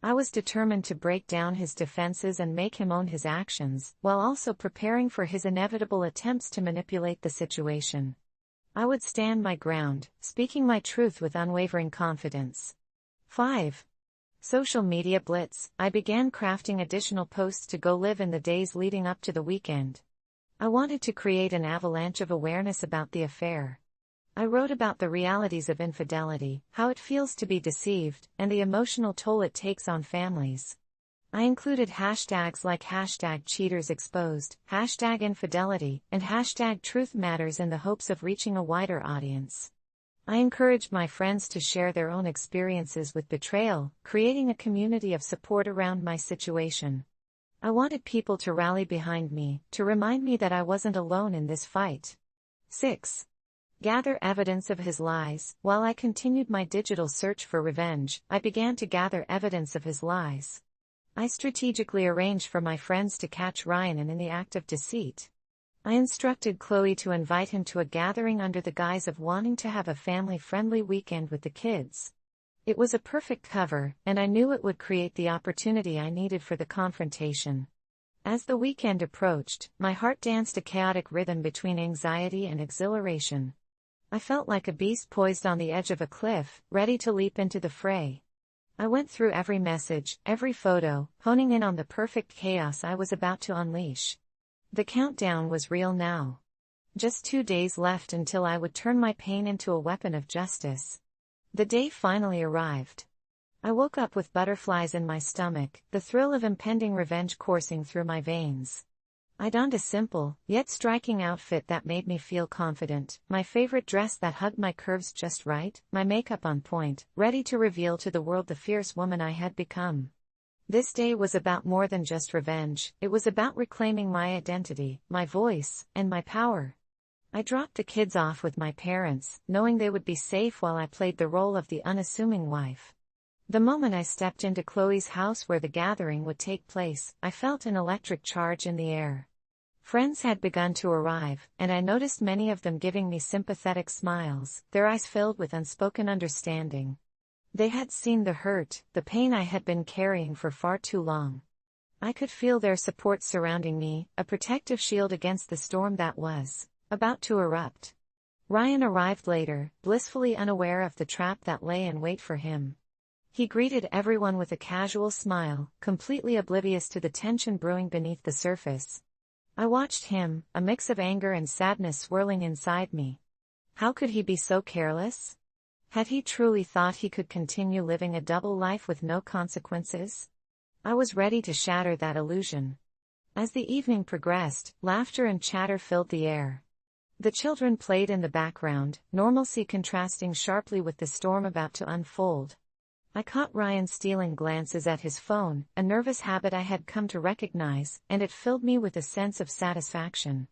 I was determined to break down his defenses and make him own his actions, while also preparing for his inevitable attempts to manipulate the situation. I would stand my ground, speaking my truth with unwavering confidence. 5. Social media blitz. I began crafting additional posts to go live in the days leading up to the weekend. I wanted to create an avalanche of awareness about the affair. I wrote about the realities of infidelity, how it feels to be deceived, and the emotional toll it takes on families. I included hashtags like #CheatersExposed, #infidelity, and #truthmatters in the hopes of reaching a wider audience. I encouraged my friends to share their own experiences with betrayal, creating a community of support around my situation. I wanted people to rally behind me, to remind me that I wasn't alone in this fight. 6. Gather evidence of his lies. While I continued my digital search for revenge, I began to gather evidence of his lies. I strategically arranged for my friends to catch Ryan in the act of deceit. I instructed Chloe to invite him to a gathering under the guise of wanting to have a family-friendly weekend with the kids. It was a perfect cover, and I knew it would create the opportunity I needed for the confrontation. As the weekend approached, my heart danced a chaotic rhythm between anxiety and exhilaration. I felt like a beast poised on the edge of a cliff, ready to leap into the fray. I went through every message, every photo, honing in on the perfect chaos I was about to unleash. The countdown was real now. Just 2 days left until I would turn my pain into a weapon of justice. The day finally arrived. I woke up with butterflies in my stomach, the thrill of impending revenge coursing through my veins. I donned a simple, yet striking outfit that made me feel confident, my favorite dress that hugged my curves just right, my makeup on point, ready to reveal to the world the fierce woman I had become. This day was about more than just revenge, it was about reclaiming my identity, my voice, and my power. I dropped the kids off with my parents, knowing they would be safe while I played the role of the unassuming wife. The moment I stepped into Chloe's house where the gathering would take place, I felt an electric charge in the air. Friends had begun to arrive, and I noticed many of them giving me sympathetic smiles, their eyes filled with unspoken understanding. They had seen the hurt, the pain I had been carrying for far too long. I could feel their support surrounding me, a protective shield against the storm that was about to erupt. Ryan arrived later, blissfully unaware of the trap that lay in wait for him. He greeted everyone with a casual smile, completely oblivious to the tension brewing beneath the surface. I watched him, a mix of anger and sadness swirling inside me. How could he be so careless? Had he truly thought he could continue living a double life with no consequences? I was ready to shatter that illusion. As the evening progressed, laughter and chatter filled the air. The children played in the background, normalcy contrasting sharply with the storm about to unfold. I caught Ryan stealing glances at his phone, a nervous habit I had come to recognize, and it filled me with a sense of satisfaction.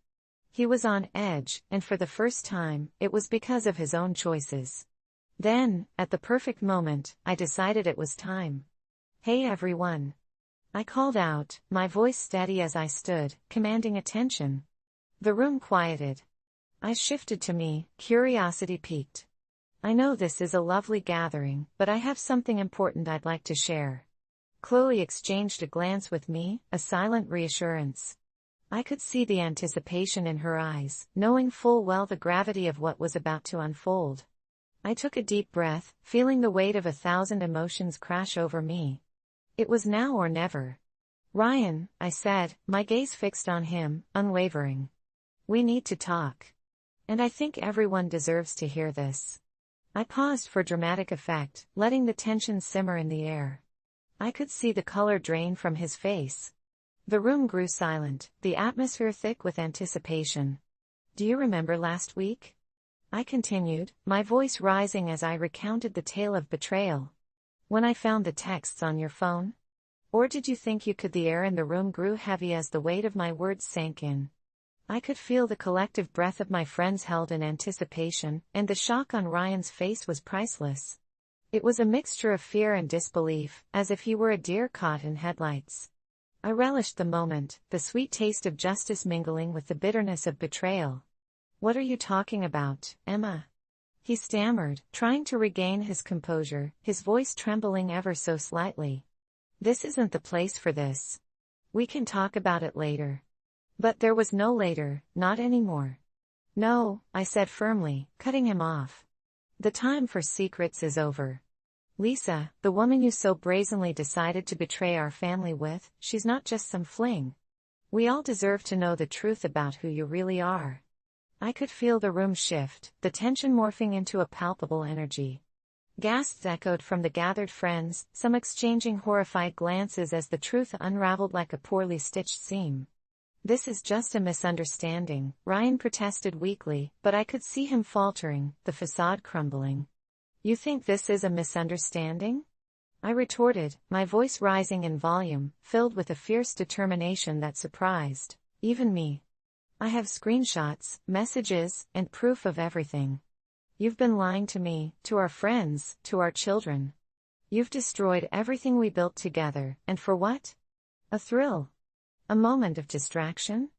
He was on edge, and for the first time, it was because of his own choices. Then, at the perfect moment, I decided it was time. "Hey everyone!" I called out, my voice steady as I stood, commanding attention. The room quieted. Eyes shifted to me, curiosity piqued. "I know this is a lovely gathering, but I have something important I'd like to share." Chloe exchanged a glance with me, a silent reassurance. I could see the anticipation in her eyes, knowing full well the gravity of what was about to unfold. I took a deep breath, feeling the weight of 1,000 emotions crash over me. It was now or never. "Ryan," I said, my gaze fixed on him, unwavering. "We need to talk. And I think everyone deserves to hear this." I paused for dramatic effect, letting the tension simmer in the air. I could see the color drain from his face. The room grew silent, the atmosphere thick with anticipation. "Do you remember last week?" I continued, my voice rising as I recounted the tale of betrayal. "When I found the texts on your phone? Or did you think you could?" The air in the room grew heavy as the weight of my words sank in. I could feel the collective breath of my friends held in anticipation, and the shock on Ryan's face was priceless. It was a mixture of fear and disbelief, as if he were a deer caught in headlights. I relished the moment, the sweet taste of justice mingling with the bitterness of betrayal. "What are you talking about, Emma?" he stammered, trying to regain his composure, his voice trembling ever so slightly. "This isn't the place for this. We can talk about it later." But there was no later, not anymore. "No," I said firmly, cutting him off. "The time for secrets is over. Lisa, the woman you so brazenly decided to betray our family with, she's not just some fling. We all deserve to know the truth about who you really are." I could feel the room shift, the tension morphing into a palpable energy. Gasps echoed from the gathered friends, some exchanging horrified glances as the truth unraveled like a poorly stitched seam. "This is just a misunderstanding," Ryan protested weakly, but I could see him faltering, the facade crumbling. "You think this is a misunderstanding?" I retorted, my voice rising in volume, filled with a fierce determination that surprised even me. "I have screenshots, messages, and proof of everything. You've been lying to me, to our friends, to our children. You've destroyed everything we built together, and for what? A thrill? A moment of distraction?"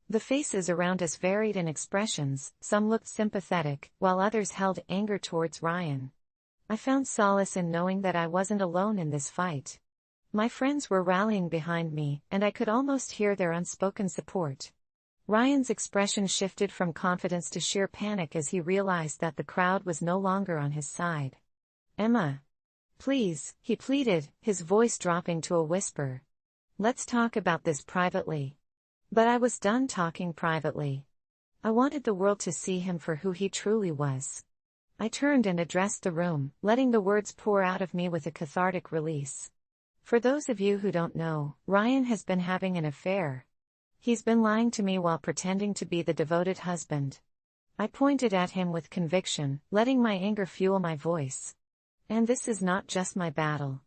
The faces around us varied in expressions, some looked sympathetic, while others held anger towards Ryan. I found solace in knowing that I wasn't alone in this fight. My friends were rallying behind me, and I could almost hear their unspoken support. Ryan's expression shifted from confidence to sheer panic as he realized that the crowd was no longer on his side. "Emma. Please," he pleaded, his voice dropping to a whisper. "Let's talk about this privately." But I was done talking privately. I wanted the world to see him for who he truly was. I turned and addressed the room, letting the words pour out of me with a cathartic release. "For those of you who don't know, Ryan has been having an affair. He's been lying to me while pretending to be the devoted husband." I pointed at him with conviction, letting my anger fuel my voice. "And this is not just my battle.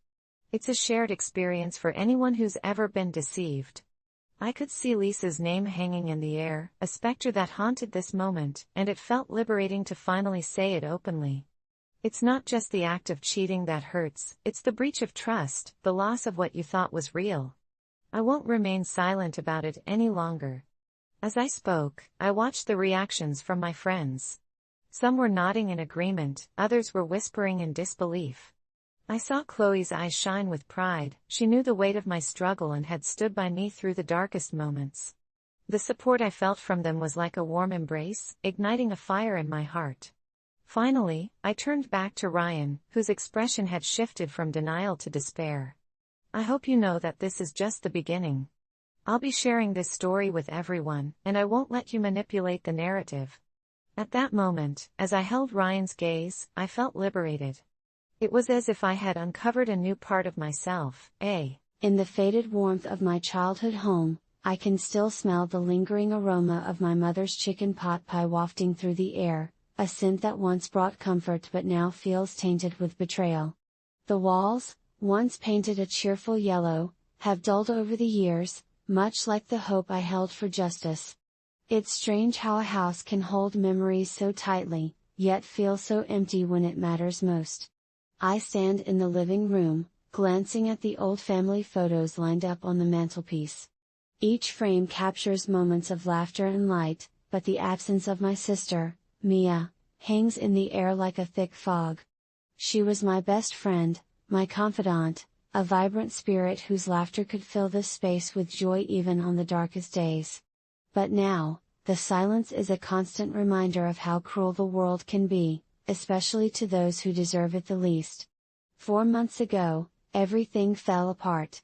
It's a shared experience for anyone who's ever been deceived." I could see Lisa's name hanging in the air, a specter that haunted this moment, and it felt liberating to finally say it openly. It's not just the act of cheating that hurts, it's the breach of trust, the loss of what you thought was real. I won't remain silent about it any longer. As I spoke, I watched the reactions from my friends. Some were nodding in agreement, others were whispering in disbelief. I saw Chloe's eyes shine with pride. She knew the weight of my struggle and had stood by me through the darkest moments. The support I felt from them was like a warm embrace, igniting a fire in my heart. Finally, I turned back to Ryan, whose expression had shifted from denial to despair. I hope you know that this is just the beginning. I'll be sharing this story with everyone, and I won't let you manipulate the narrative. At that moment, as I held Ryan's gaze, I felt liberated. It was as if I had uncovered a new part of myself. In the faded warmth of my childhood home, I can still smell the lingering aroma of my mother's chicken pot pie wafting through the air, a scent that once brought comfort but now feels tainted with betrayal. The walls, once painted a cheerful yellow, have dulled over the years, much like the hope I held for justice. It's strange how a house can hold memories so tightly, yet feel so empty when it matters most. I stand in the living room, glancing at the old family photos lined up on the mantelpiece. Each frame captures moments of laughter and light, but the absence of my sister, Mia, hangs in the air like a thick fog. She was my best friend, my confidant, a vibrant spirit whose laughter could fill this space with joy even on the darkest days. But now, the silence is a constant reminder of how cruel the world can be, especially to those who deserve it the least. 4 months ago, everything fell apart.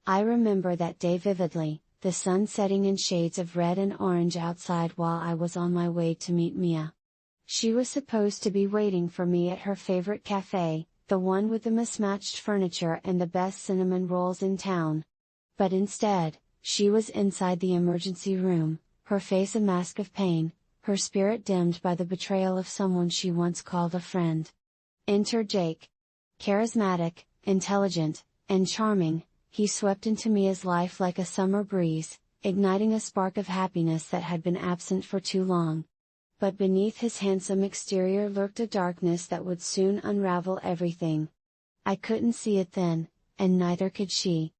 I remember that day vividly, the sun setting in shades of red and orange outside while I was on my way to meet Mia. She was supposed to be waiting for me at her favorite cafe, the one with the mismatched furniture and the best cinnamon rolls in town. But instead, she was inside the emergency room, her face a mask of pain, her spirit dimmed by the betrayal of someone she once called a friend. Enter Jake. Charismatic, intelligent, and charming, he swept into Mia's life like a summer breeze, igniting a spark of happiness that had been absent for too long. But beneath his handsome exterior lurked a darkness that would soon unravel everything. I couldn't see it then, and neither could she.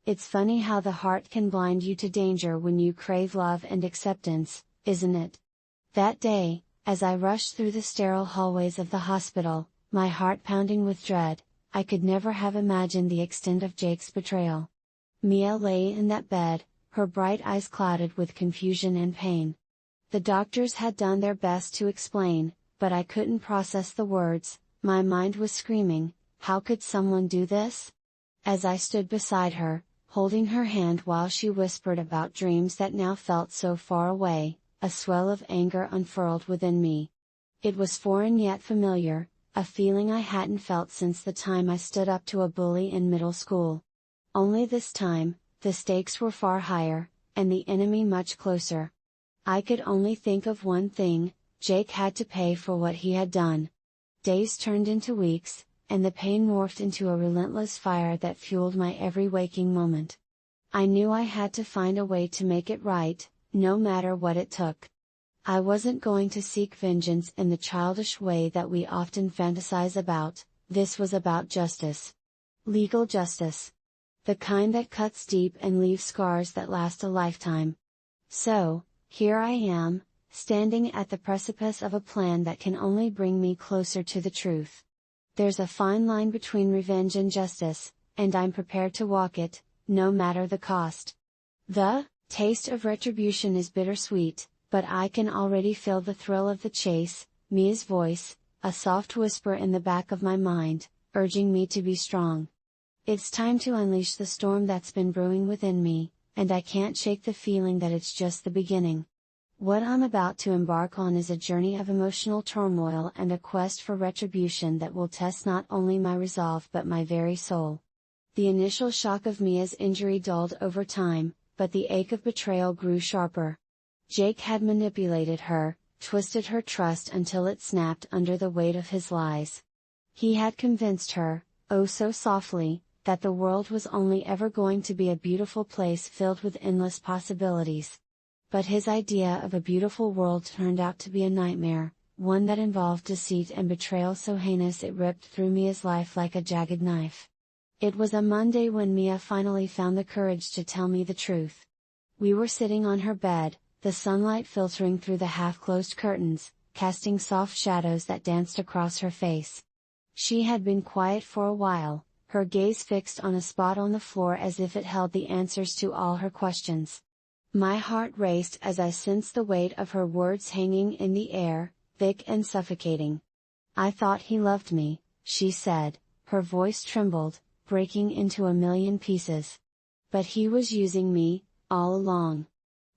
It's funny how the heart can blind you to danger when you crave love and acceptance, isn't it? That day, as I rushed through the sterile hallways of the hospital, my heart pounding with dread, I could never have imagined the extent of Jake's betrayal. Mia lay in that bed, her bright eyes clouded with confusion and pain. The doctors had done their best to explain, but I couldn't process the words. My mind was screaming, how could someone do this? As I stood beside her, holding her hand while she whispered about dreams that now felt so far away, a swell of anger unfurled within me. It was foreign yet familiar, a feeling I hadn't felt since the time I stood up to a bully in middle school. Only this time, the stakes were far higher, and the enemy much closer. I could only think of one thing: Jake had to pay for what he had done. Days turned into weeks, and the pain morphed into a relentless fire that fueled my every waking moment. I knew I had to find a way to make it right, no matter what it took. I wasn't going to seek vengeance in the childish way that we often fantasize about. This was about justice. Legal justice. The kind that cuts deep and leaves scars that last a lifetime. So, here I am, standing at the precipice of a plan that can only bring me closer to the truth. There's a fine line between revenge and justice, and I'm prepared to walk it, no matter the cost. The taste of retribution is bittersweet, but I can already feel the thrill of the chase, Mia's voice, a soft whisper in the back of my mind, urging me to be strong. It's time to unleash the storm that's been brewing within me, and I can't shake the feeling that it's just the beginning. What I'm about to embark on is a journey of emotional turmoil and a quest for retribution that will test not only my resolve but my very soul. The initial shock of Mia's injury dulled over time, but the ache of betrayal grew sharper. Jake had manipulated her, twisted her trust until it snapped under the weight of his lies. He had convinced her, oh so softly, that the world was only ever going to be a beautiful place filled with endless possibilities. But his idea of a beautiful world turned out to be a nightmare, one that involved deceit and betrayal so heinous it ripped through Mia's life like a jagged knife. It was a Monday when Mia finally found the courage to tell me the truth. We were sitting on her bed, the sunlight filtering through the half-closed curtains, casting soft shadows that danced across her face. She had been quiet for a while, her gaze fixed on a spot on the floor as if it held the answers to all her questions. My heart raced as I sensed the weight of her words hanging in the air, thick and suffocating. "I thought he loved me," she said, her voice trembled, breaking into a million pieces. "But he was using me, all along."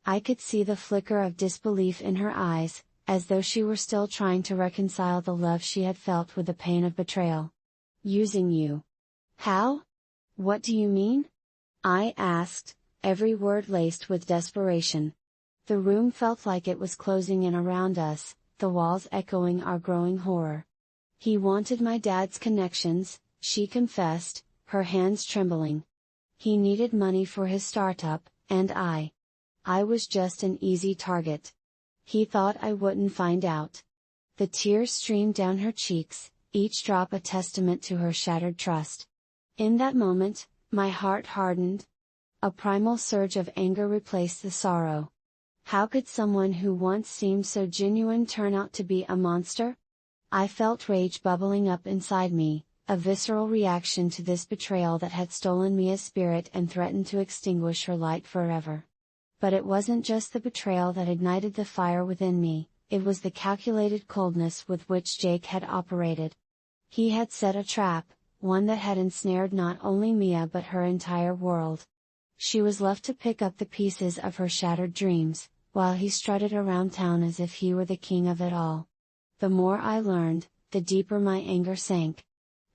I could see the flicker of disbelief in her eyes, as though she were still trying to reconcile the love she had felt with the pain of betrayal. "Using you? How? What do you mean?" I asked, every word laced with desperation. The room felt like it was closing in around us, the walls echoing our growing horror. "He wanted my dad's connections," she confessed, her hands trembling. "He needed money for his startup, and I was just an easy target. He thought I wouldn't find out." The tears streamed down her cheeks, each drop a testament to her shattered trust. In that moment, my heart hardened. A primal surge of anger replaced the sorrow. How could someone who once seemed so genuine turn out to be a monster? I felt rage bubbling up inside me, a visceral reaction to this betrayal that had stolen Mia's spirit and threatened to extinguish her light forever. But it wasn't just the betrayal that ignited the fire within me, it was the calculated coldness with which Jake had operated. He had set a trap, one that had ensnared not only Mia but her entire world. She was left to pick up the pieces of her shattered dreams, while he strutted around town as if he were the king of it all. The more I learned, the deeper my anger sank.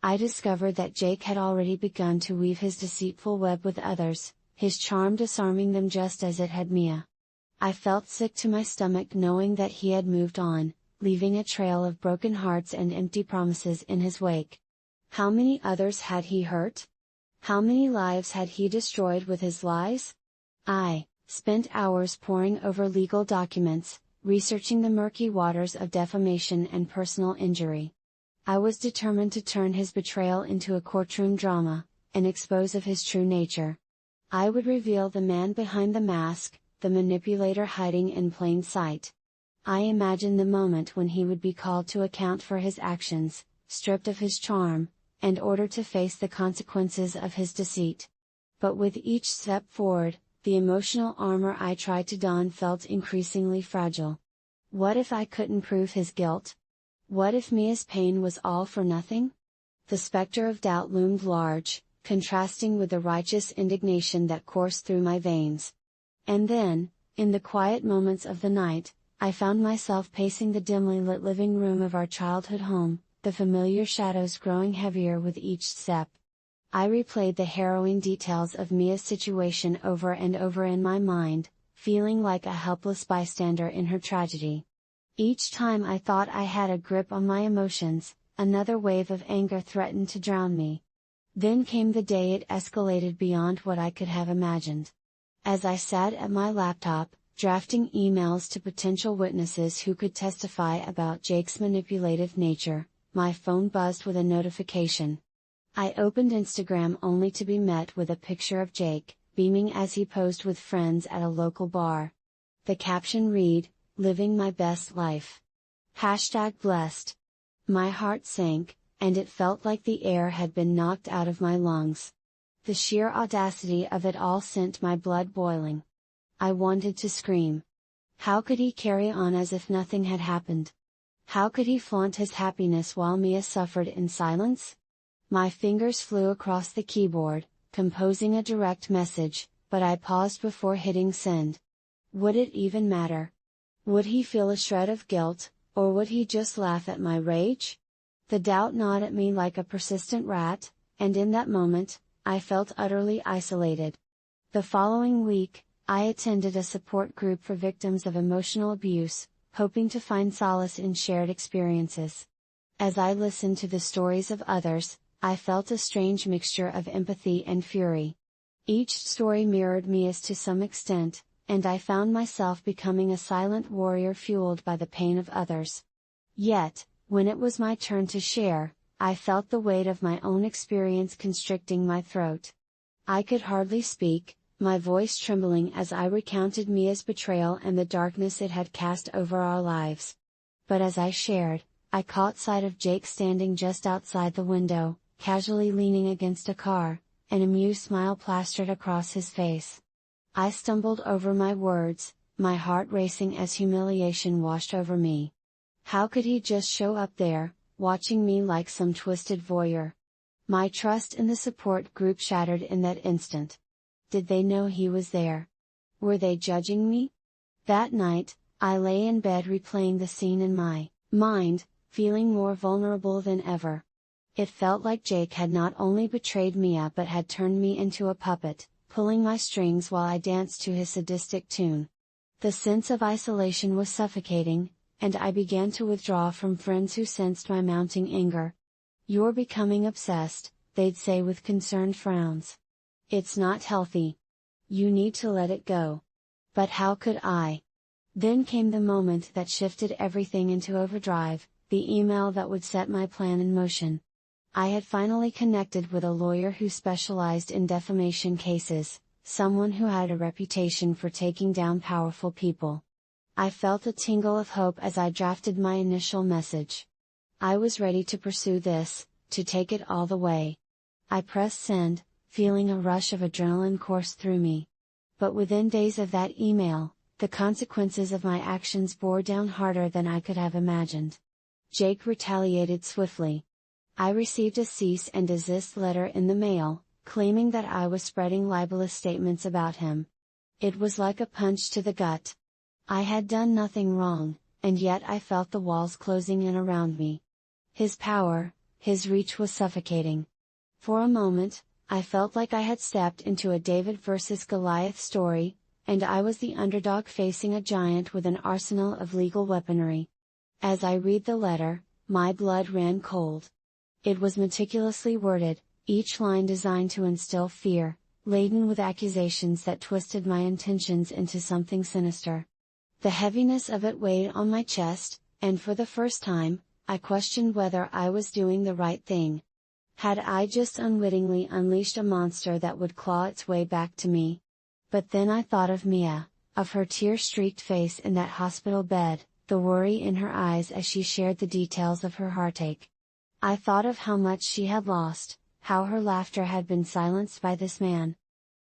I discovered that Jake had already begun to weave his deceitful web with others, his charm disarming them just as it had Mia. I felt sick to my stomach knowing that he had moved on, leaving a trail of broken hearts and empty promises in his wake. How many others had he hurt? How many lives had he destroyed with his lies? I spent hours poring over legal documents, researching the murky waters of defamation and personal injury. I was determined to turn his betrayal into a courtroom drama, and expose of his true nature. I would reveal the man behind the mask, the manipulator hiding in plain sight. I imagined the moment when he would be called to account for his actions, stripped of his charm, and ordered to face the consequences of his deceit. But with each step forward, the emotional armor I tried to don felt increasingly fragile. What if I couldn't prove his guilt? What if Mia's pain was all for nothing? The specter of doubt loomed large, contrasting with the righteous indignation that coursed through my veins. And then, in the quiet moments of the night, I found myself pacing the dimly lit living room of our childhood home, the familiar shadows growing heavier with each step. I replayed the harrowing details of Mia's situation over and over in my mind, feeling like a helpless bystander in her tragedy. Each time I thought I had a grip on my emotions, another wave of anger threatened to drown me. Then came the day it escalated beyond what I could have imagined. As I sat at my laptop, drafting emails to potential witnesses who could testify about Jake's manipulative nature, my phone buzzed with a notification. I opened Instagram only to be met with a picture of Jake, beaming as he posed with friends at a local bar. The caption read, "Living my best life. #blessed. My heart sank, and it felt like the air had been knocked out of my lungs. The sheer audacity of it all sent my blood boiling. I wanted to scream. How could he carry on as if nothing had happened? How could he flaunt his happiness while Mia suffered in silence? My fingers flew across the keyboard, composing a direct message, but I paused before hitting send. Would it even matter? Would he feel a shred of guilt, or would he just laugh at my rage? The doubt gnawed at me like a persistent rat, and in that moment, I felt utterly isolated. The following week, I attended a support group for victims of emotional abuse, hoping to find solace in shared experiences. As I listened to the stories of others, I felt a strange mixture of empathy and fury. Each story mirrored Mia's to some extent, and I found myself becoming a silent warrior fueled by the pain of others. Yet, when it was my turn to share, I felt the weight of my own experience constricting my throat. I could hardly speak, my voice trembling as I recounted Mia's betrayal and the darkness it had cast over our lives. But as I shared, I caught sight of Jake standing just outside the window, casually leaning against a car, an amused smile plastered across his face. I stumbled over my words, my heart racing as humiliation washed over me. How could he just show up there, watching me like some twisted voyeur? My trust in the support group shattered in that instant. Did they know he was there? Were they judging me? That night, I lay in bed replaying the scene in my mind, feeling more vulnerable than ever. It felt like Jake had not only betrayed Mia but had turned me into a puppet, pulling my strings while I danced to his sadistic tune. The sense of isolation was suffocating, and I began to withdraw from friends who sensed my mounting anger. "You're becoming obsessed," they'd say with concerned frowns. "It's not healthy. You need to let it go." But how could I? Then came the moment that shifted everything into overdrive, the email that would set my plan in motion. I had finally connected with a lawyer who specialized in defamation cases, someone who had a reputation for taking down powerful people. I felt a tingle of hope as I drafted my initial message. I was ready to pursue this, to take it all the way. I pressed send, feeling a rush of adrenaline course through me. But within days of that email, the consequences of my actions bore down harder than I could have imagined. Jake retaliated swiftly. I received a cease and desist letter in the mail, claiming that I was spreading libelous statements about him. It was like a punch to the gut. I had done nothing wrong, and yet I felt the walls closing in around me. His power, his reach was suffocating. For a moment, I felt like I had stepped into a David versus Goliath story, and I was the underdog facing a giant with an arsenal of legal weaponry. As I read the letter, my blood ran cold. It was meticulously worded, each line designed to instill fear, laden with accusations that twisted my intentions into something sinister. The heaviness of it weighed on my chest, and for the first time, I questioned whether I was doing the right thing. Had I just unwittingly unleashed a monster that would claw its way back to me? But then I thought of Mia, of her tear-streaked face in that hospital bed, the worry in her eyes as she shared the details of her heartache. I thought of how much she had lost, how her laughter had been silenced by this man.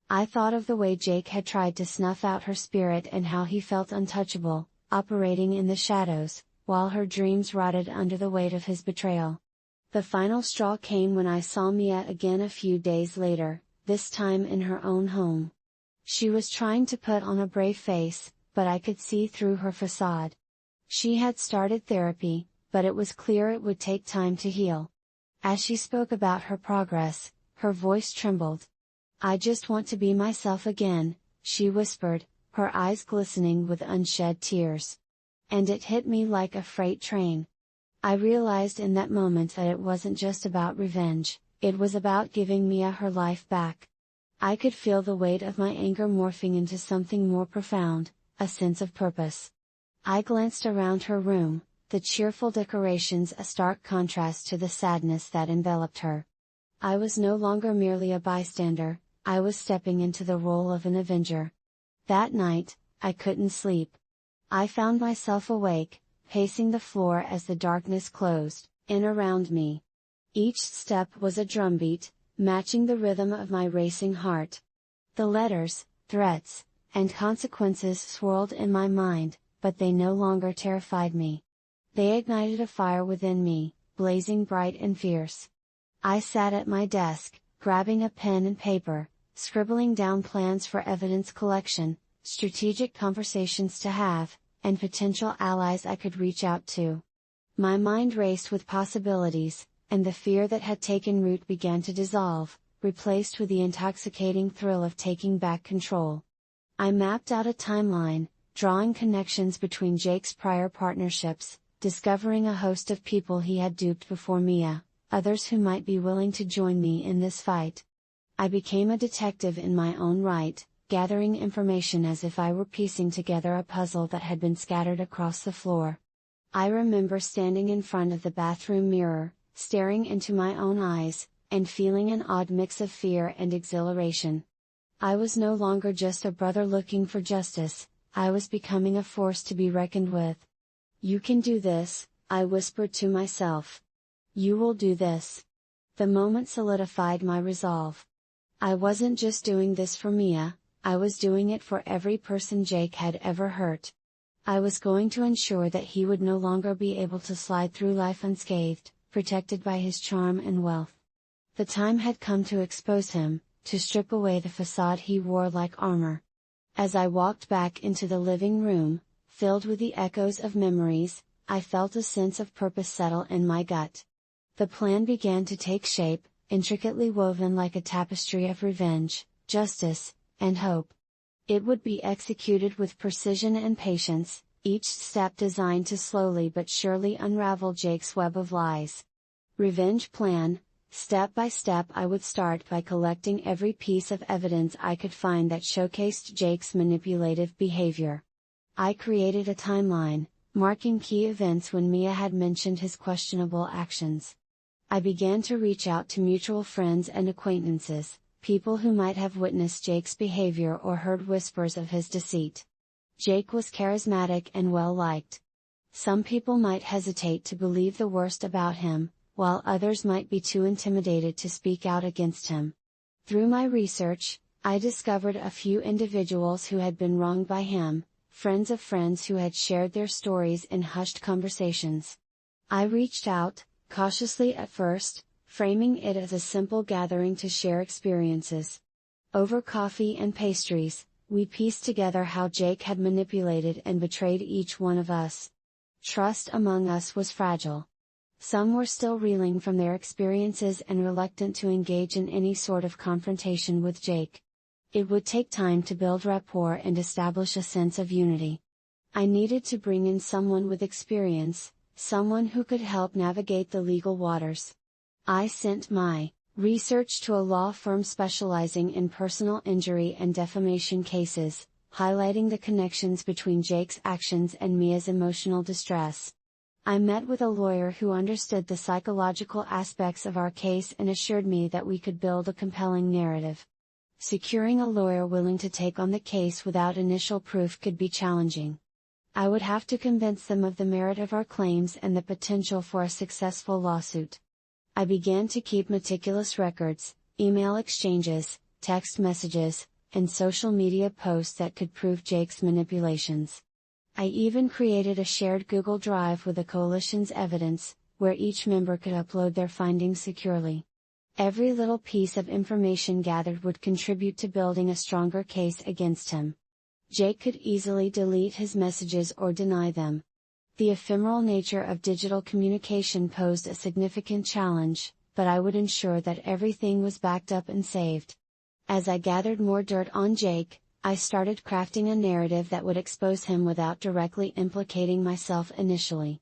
I thought of the way Jake had tried to snuff out her spirit and how he felt untouchable, operating in the shadows, while her dreams rotted under the weight of his betrayal. The final straw came when I saw Mia again a few days later, this time in her own home. She was trying to put on a brave face, but I could see through her facade. She had started therapy, but it was clear it would take time to heal. As she spoke about her progress, her voice trembled. "I just want to be myself again," she whispered, her eyes glistening with unshed tears. And it hit me like a freight train. I realized in that moment that it wasn't just about revenge, it was about giving Mia her life back. I could feel the weight of my anger morphing into something more profound, a sense of purpose. I glanced around her room, the cheerful decorations a stark contrast to the sadness that enveloped her. I was no longer merely a bystander, I was stepping into the role of an avenger. That night, I couldn't sleep. I found myself awake, pacing the floor as the darkness closed in around me. Each step was a drumbeat, matching the rhythm of my racing heart. The letters, threats, and consequences swirled in my mind, but they no longer terrified me. They ignited a fire within me, blazing bright and fierce. I sat at my desk, grabbing a pen and paper, scribbling down plans for evidence collection, strategic conversations to have, and potential allies I could reach out to. My mind raced with possibilities, and the fear that had taken root began to dissolve, replaced with the intoxicating thrill of taking back control. I mapped out a timeline, drawing connections between Jake's prior partnerships, discovering a host of people he had duped before Mia, others who might be willing to join me in this fight. I became a detective in my own right, gathering information as if I were piecing together a puzzle that had been scattered across the floor. I remember standing in front of the bathroom mirror, staring into my own eyes, and feeling an odd mix of fear and exhilaration. I was no longer just a brother looking for justice, I was becoming a force to be reckoned with. "You can do this," I whispered to myself. "You will do this." The moment solidified my resolve. I wasn't just doing this for Mia, I was doing it for every person Jake had ever hurt. I was going to ensure that he would no longer be able to slide through life unscathed, protected by his charm and wealth. The time had come to expose him, to strip away the facade he wore like armor. As I walked back into the living room, filled with the echoes of memories, I felt a sense of purpose settle in my gut. The plan began to take shape, intricately woven like a tapestry of revenge, justice, and hope. It would be executed with precision and patience, each step designed to slowly but surely unravel Jake's web of lies. Revenge plan. Step by step I would start by collecting every piece of evidence I could find that showcased Jake's manipulative behavior. I created a timeline, marking key events when Mia had mentioned his questionable actions. I began to reach out to mutual friends and acquaintances, people who might have witnessed Jake's behavior or heard whispers of his deceit. Jake was charismatic and well-liked. Some people might hesitate to believe the worst about him, while others might be too intimidated to speak out against him. Through my research, I discovered a few individuals who had been wronged by him, friends of friends who had shared their stories in hushed conversations. I reached out, cautiously at first, framing it as a simple gathering to share experiences. Over coffee and pastries, we pieced together how Jake had manipulated and betrayed each one of us. Trust among us was fragile. Some were still reeling from their experiences and reluctant to engage in any sort of confrontation with Jake. It would take time to build rapport and establish a sense of unity. I needed to bring in someone with experience, someone who could help navigate the legal waters. I sent my research to a law firm specializing in personal injury and defamation cases, highlighting the connections between Jake's actions and Mia's emotional distress. I met with a lawyer who understood the psychological aspects of our case and assured me that we could build a compelling narrative. Securing a lawyer willing to take on the case without initial proof could be challenging. I would have to convince them of the merit of our claims and the potential for a successful lawsuit. I began to keep meticulous records, email exchanges, text messages, and social media posts that could prove Jake's manipulations. I even created a shared Google Drive with the coalition's evidence, where each member could upload their findings securely. Every little piece of information gathered would contribute to building a stronger case against him. Jake could easily delete his messages or deny them. The ephemeral nature of digital communication posed a significant challenge, but I would ensure that everything was backed up and saved. As I gathered more dirt on Jake, I started crafting a narrative that would expose him without directly implicating myself initially.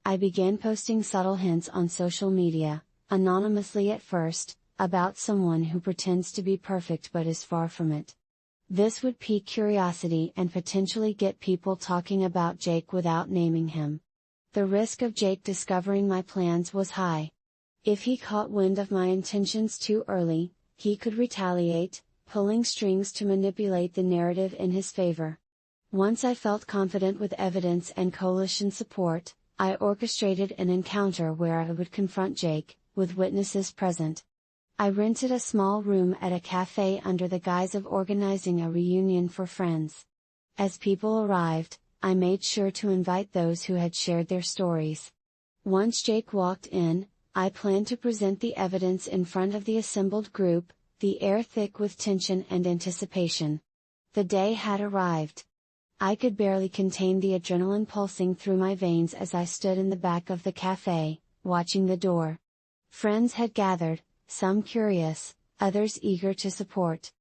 I began posting subtle hints on social media, anonymously at first, about someone who pretends to be perfect but is far from it. This would pique curiosity and potentially get people talking about Jake without naming him. The risk of Jake discovering my plans was high. If he caught wind of my intentions too early, he could retaliate, pulling strings to manipulate the narrative in his favor. Once I felt confident with evidence and coalition support, I orchestrated an encounter where I would confront Jake, with witnesses present. I rented a small room at a cafe under the guise of organizing a reunion for friends. As people arrived, I made sure to invite those who had shared their stories. Once Jake walked in, I planned to present the evidence in front of the assembled group, the air thick with tension and anticipation. The day had arrived. I could barely contain the adrenaline pulsing through my veins as I stood in the back of the cafe, watching the door. Friends had gathered, some curious, others eager to support.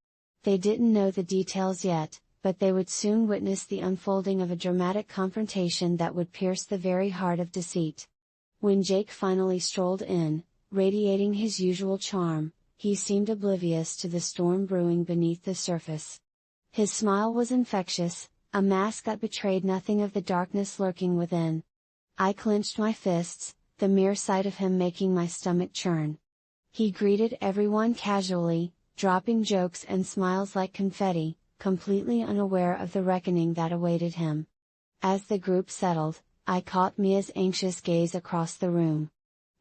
They didn't know the details yet, but they would soon witness the unfolding of a dramatic confrontation that would pierce the very heart of deceit. When Jake finally strolled in, radiating his usual charm, he seemed oblivious to the storm brewing beneath the surface. His smile was infectious, a mask that betrayed nothing of the darkness lurking within. I clenched my fists, the mere sight of him making my stomach churn. He greeted everyone casually, dropping jokes and smiles like confetti, completely unaware of the reckoning that awaited him. As the group settled, I caught Mia's anxious gaze across the room.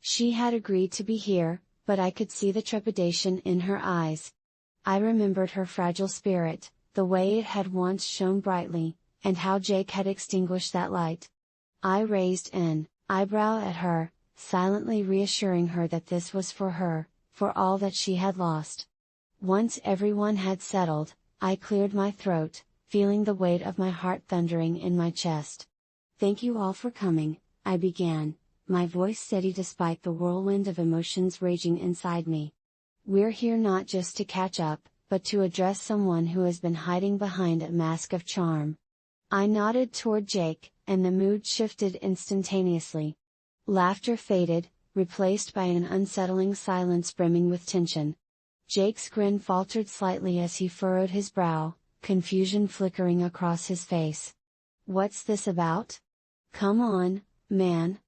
She had agreed to be here, but I could see the trepidation in her eyes. I remembered her fragile spirit, the way it had once shone brightly, and how Jake had extinguished that light. I raised an eyebrow at her, silently reassuring her that this was for her, for all that she had lost. Once everyone had settled, I cleared my throat, feeling the weight of my heart thundering in my chest. "Thank you all for coming," I began, my voice steady despite the whirlwind of emotions raging inside me. "We're here not just to catch up, but to address someone who has been hiding behind a mask of charm." I nodded toward Jake, and the mood shifted instantaneously. Laughter faded, replaced by an unsettling silence brimming with tension. Jake's grin faltered slightly as he furrowed his brow, confusion flickering across his face. "What's this about? Come on, man.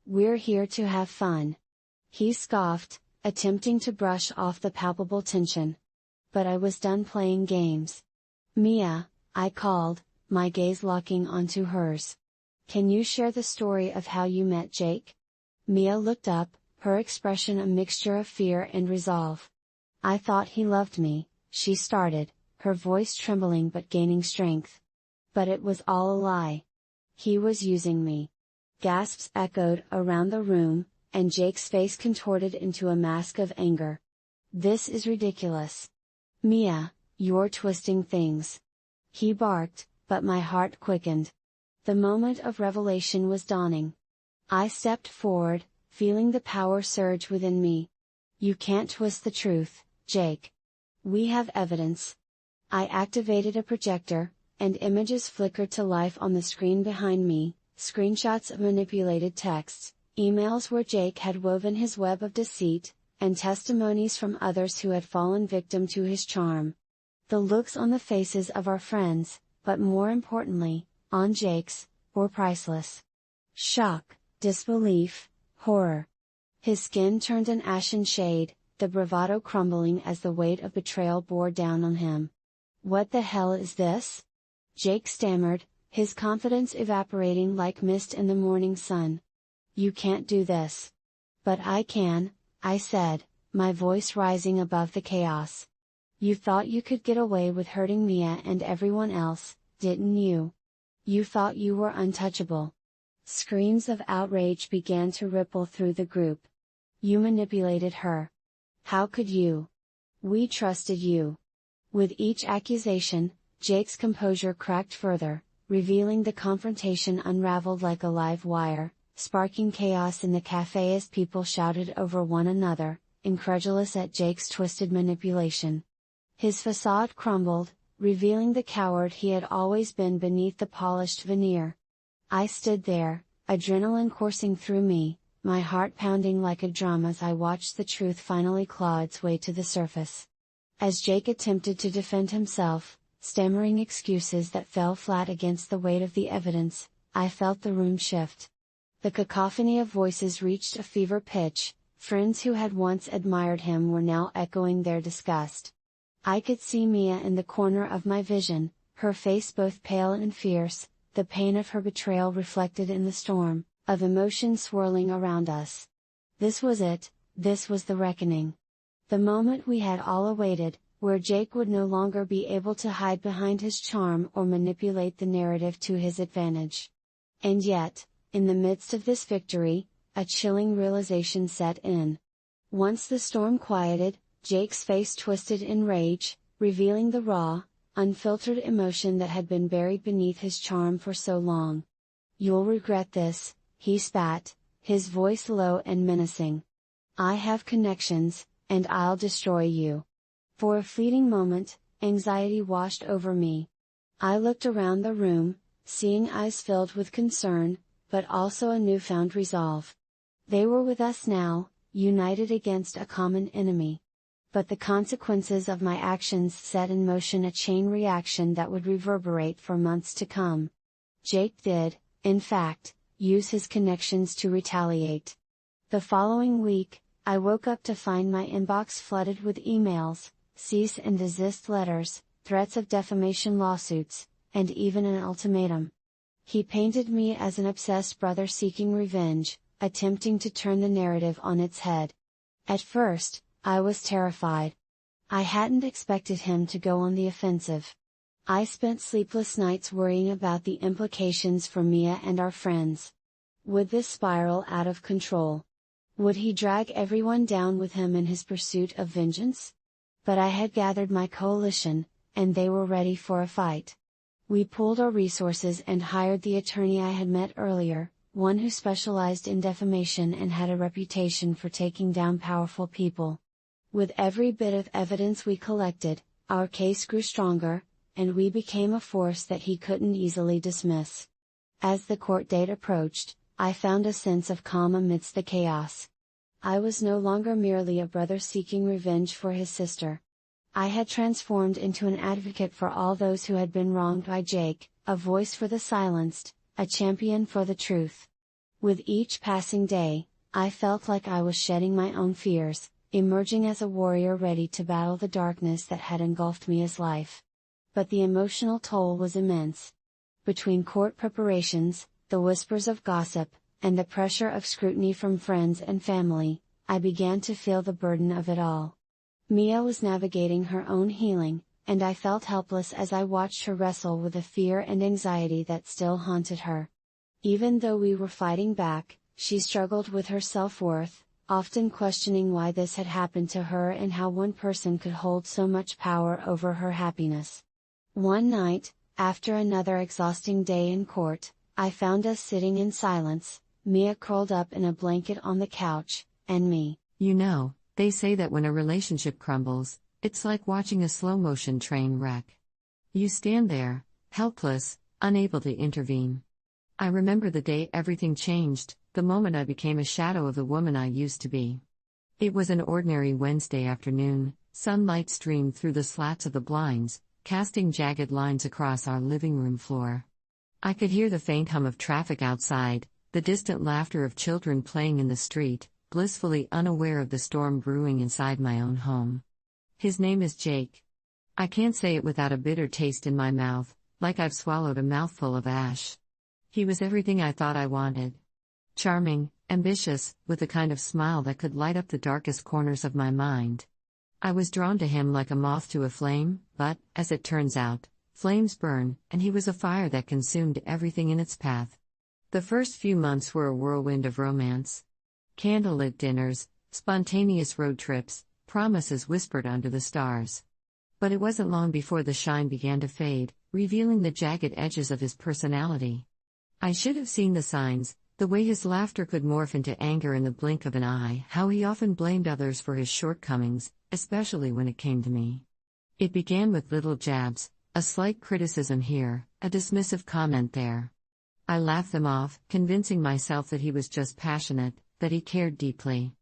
We're here to have fun." He scoffed, attempting to brush off the palpable tension. But I was done playing games. "Mia," I called, my gaze locking onto hers. "Can you share the story of how you met Jake?" Mia looked up, her expression a mixture of fear and resolve. "I thought he loved me," she started, her voice trembling but gaining strength. "But it was all a lie. He was using me." Gasps echoed around the room, and Jake's face contorted into a mask of anger. "This is ridiculous. Mia, you're twisting things." He barked, but my heart quickened. The moment of revelation was dawning. I stepped forward, feeling the power surge within me. "You can't twist the truth, Jake. We have evidence." I activated a projector, and images flickered to life on the screen behind me, screenshots of manipulated texts, emails where Jake had woven his web of deceit, and testimonies from others who had fallen victim to his charm. The looks on the faces of our friends, but more importantly, on Jake's, were priceless. Shock, disbelief, horror. His skin turned an ashen shade, the bravado crumbling as the weight of betrayal bore down on him. "What the hell is this?" Jake stammered, his confidence evaporating like mist in the morning sun. "You can't do this." "But I can," I said, my voice rising above the chaos. "You thought you could get away with hurting Mia and everyone else, didn't you? You thought you were untouchable." Screams of outrage began to ripple through the group. "You manipulated her. How could you? We trusted you." With each accusation, Jake's composure cracked further, revealing the confrontation unraveled like a live wire, sparking chaos in the cafe as people shouted over one another, incredulous at Jake's twisted manipulation. His facade crumbled, revealing the coward he had always been beneath the polished veneer. I stood there, adrenaline coursing through me, my heart pounding like a drum as I watched the truth finally claw its way to the surface. As Jake attempted to defend himself, stammering excuses that fell flat against the weight of the evidence, I felt the room shift. The cacophony of voices reached a fever pitch, friends who had once admired him were now echoing their disgust. I could see Mia in the corner of my vision, her face both pale and fierce, the pain of her betrayal reflected in the storm of emotion swirling around us. This was it, this was the reckoning. The moment we had all awaited, where Jake would no longer be able to hide behind his charm or manipulate the narrative to his advantage. And yet, in the midst of this victory, a chilling realization set in. Once the storm quieted, Jake's face twisted in rage, revealing the raw, unfiltered emotion that had been buried beneath his charm for so long. "You'll regret this," he spat, his voice low and menacing. "I have connections, and I'll destroy you." For a fleeting moment, anxiety washed over me. I looked around the room, seeing eyes filled with concern, but also a newfound resolve. They were with us now, united against a common enemy. But the consequences of my actions set in motion a chain reaction that would reverberate for months to come. Jake did, in fact, use his connections to retaliate. The following week, I woke up to find my inbox flooded with emails, cease and desist letters, threats of defamation lawsuits, and even an ultimatum. He painted me as an obsessed brother seeking revenge, attempting to turn the narrative on its head. At first, I was terrified. I hadn't expected him to go on the offensive. I spent sleepless nights worrying about the implications for Mia and our friends. Would this spiral out of control? Would he drag everyone down with him in his pursuit of vengeance? But I had gathered my coalition, and they were ready for a fight. We pooled our resources and hired the attorney I had met earlier, one who specialized in defamation and had a reputation for taking down powerful people. With every bit of evidence we collected, our case grew stronger, and we became a force that he couldn't easily dismiss. As the court date approached, I found a sense of calm amidst the chaos. I was no longer merely a brother seeking revenge for his sister. I had transformed into an advocate for all those who had been wronged by Jake, a voice for the silenced, a champion for the truth. With each passing day, I felt like I was shedding my own fears, emerging as a warrior ready to battle the darkness that had engulfed Mia's life. But the emotional toll was immense. Between court preparations, the whispers of gossip, and the pressure of scrutiny from friends and family, I began to feel the burden of it all. Mia was navigating her own healing, and I felt helpless as I watched her wrestle with the fear and anxiety that still haunted her. Even though we were fighting back, she struggled with her self-worth, often questioning why this had happened to her and how one person could hold so much power over her happiness. One night, after another exhausting day in court, I found us sitting in silence, Mia curled up in a blanket on the couch, and me. You know, they say that when a relationship crumbles, it's like watching a slow-motion train wreck. You stand there, helpless, unable to intervene. I remember the day everything changed, the moment I became a shadow of the woman I used to be. It was an ordinary Wednesday afternoon, sunlight streamed through the slats of the blinds, casting jagged lines across our living room floor. I could hear the faint hum of traffic outside, the distant laughter of children playing in the street, blissfully unaware of the storm brewing inside my own home. His name is Jake. I can't say it without a bitter taste in my mouth, like I've swallowed a mouthful of ash. He was everything I thought I wanted. Charming, ambitious, with the kind of smile that could light up the darkest corners of my mind. I was drawn to him like a moth to a flame, but, as it turns out, flames burn, and he was a fire that consumed everything in its path. The first few months were a whirlwind of romance. Candlelit dinners, spontaneous road trips, promises whispered under the stars. But it wasn't long before the shine began to fade, revealing the jagged edges of his personality. I should have seen the signs, the way his laughter could morph into anger in the blink of an eye, how he often blamed others for his shortcomings, especially when it came to me. It began with little jabs, a slight criticism here, a dismissive comment there. I laughed them off, convincing myself that he was just passionate, that he cared deeply.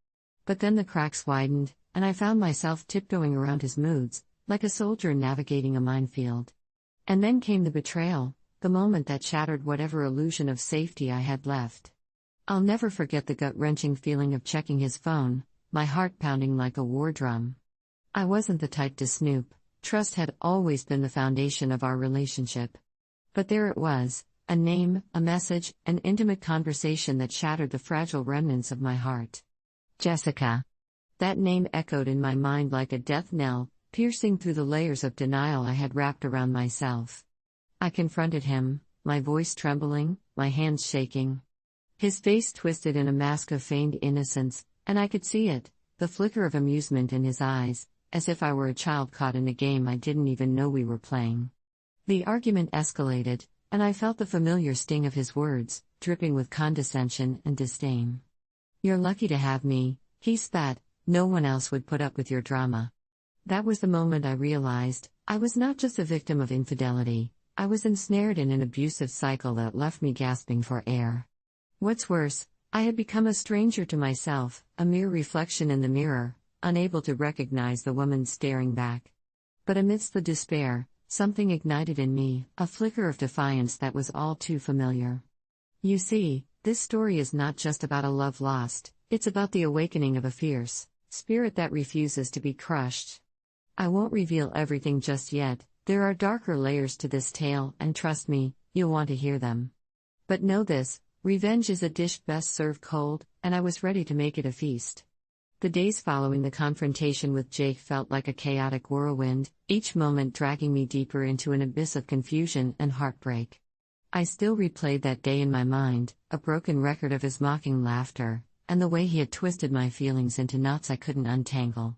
But then the cracks widened, and I found myself tiptoeing around his moods, like a soldier navigating a minefield. And then came the betrayal, the moment that shattered whatever illusion of safety I had left. I'll never forget the gut-wrenching feeling of checking his phone, my heart pounding like a war drum. I wasn't the type to snoop. Trust had always been the foundation of our relationship. But there it was, a name, a message, an intimate conversation that shattered the fragile remnants of my heart. Jessica. That name echoed in my mind like a death knell, piercing through the layers of denial I had wrapped around myself. I confronted him, my voice trembling, my hands shaking. His face twisted in a mask of feigned innocence, and I could see it, the flicker of amusement in his eyes, as if I were a child caught in a game I didn't even know we were playing. The argument escalated, and I felt the familiar sting of his words, dripping with condescension and disdain. "You're lucky to have me," he spat, "no one else would put up with your drama." That was the moment I realized, I was not just a victim of infidelity, I was ensnared in an abusive cycle that left me gasping for air. What's worse, I had become a stranger to myself, a mere reflection in the mirror, unable to recognize the woman staring back. But amidst the despair, something ignited in me, a flicker of defiance that was all too familiar. You see, this story is not just about a love lost, it's about the awakening of a fierce spirit that refuses to be crushed. I won't reveal everything just yet, there are darker layers to this tale, and trust me, you'll want to hear them. But know this, revenge is a dish best served cold, and I was ready to make it a feast. The days following the confrontation with Jake felt like a chaotic whirlwind, each moment dragging me deeper into an abyss of confusion and heartbreak. I still replayed that day in my mind, a broken record of his mocking laughter, and the way he had twisted my feelings into knots I couldn't untangle.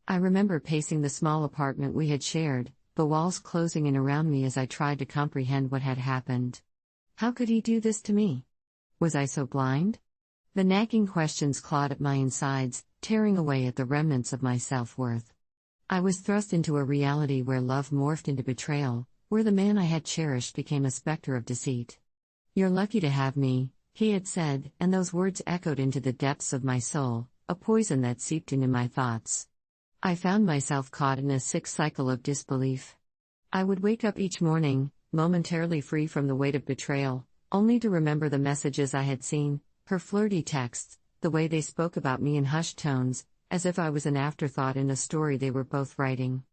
I remember pacing the small apartment we had shared, the walls closing in around me as I tried to comprehend what had happened. How could he do this to me? Was I so blind? The nagging questions clawed at my insides, tearing away at the remnants of my self-worth. I was thrust into a reality where love morphed into betrayal, where the man I had cherished became a specter of deceit. "You're lucky to have me," he had said, and those words echoed into the depths of my soul, a poison that seeped into my thoughts. I found myself caught in a sick cycle of disbelief. I would wake up each morning, momentarily free from the weight of betrayal, only to remember the messages I had seen, her flirty texts, the way they spoke about me in hushed tones, as if I was an afterthought in a story they were both writing.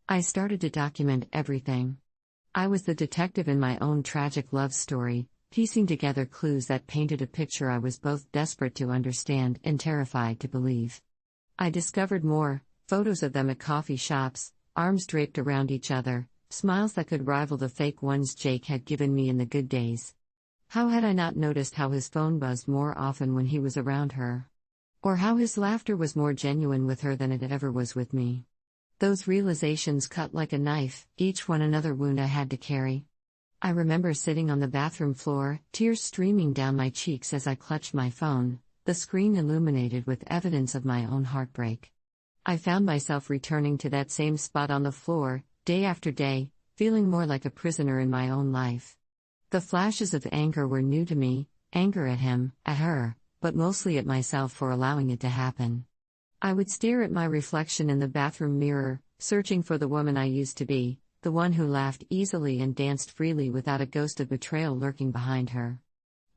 I started to document everything. I was the detective in my own tragic love story, piecing together clues that painted a picture I was both desperate to understand and terrified to believe. I discovered more, photos of them at coffee shops, arms draped around each other, smiles that could rival the fake ones Jake had given me in the good days. How had I not noticed how his phone buzzed more often when he was around her? Or how his laughter was more genuine with her than it ever was with me? Those realizations cut like a knife, each one another wound I had to carry. I remember sitting on the bathroom floor, tears streaming down my cheeks as I clutched my phone, the screen illuminated with evidence of my own heartbreak. I found myself returning to that same spot on the floor, day after day, feeling more like a prisoner in my own life. The flashes of anger were new to me, anger at him, at her, but mostly at myself for allowing it to happen. I would stare at my reflection in the bathroom mirror, searching for the woman I used to be, the one who laughed easily and danced freely without a ghost of betrayal lurking behind her.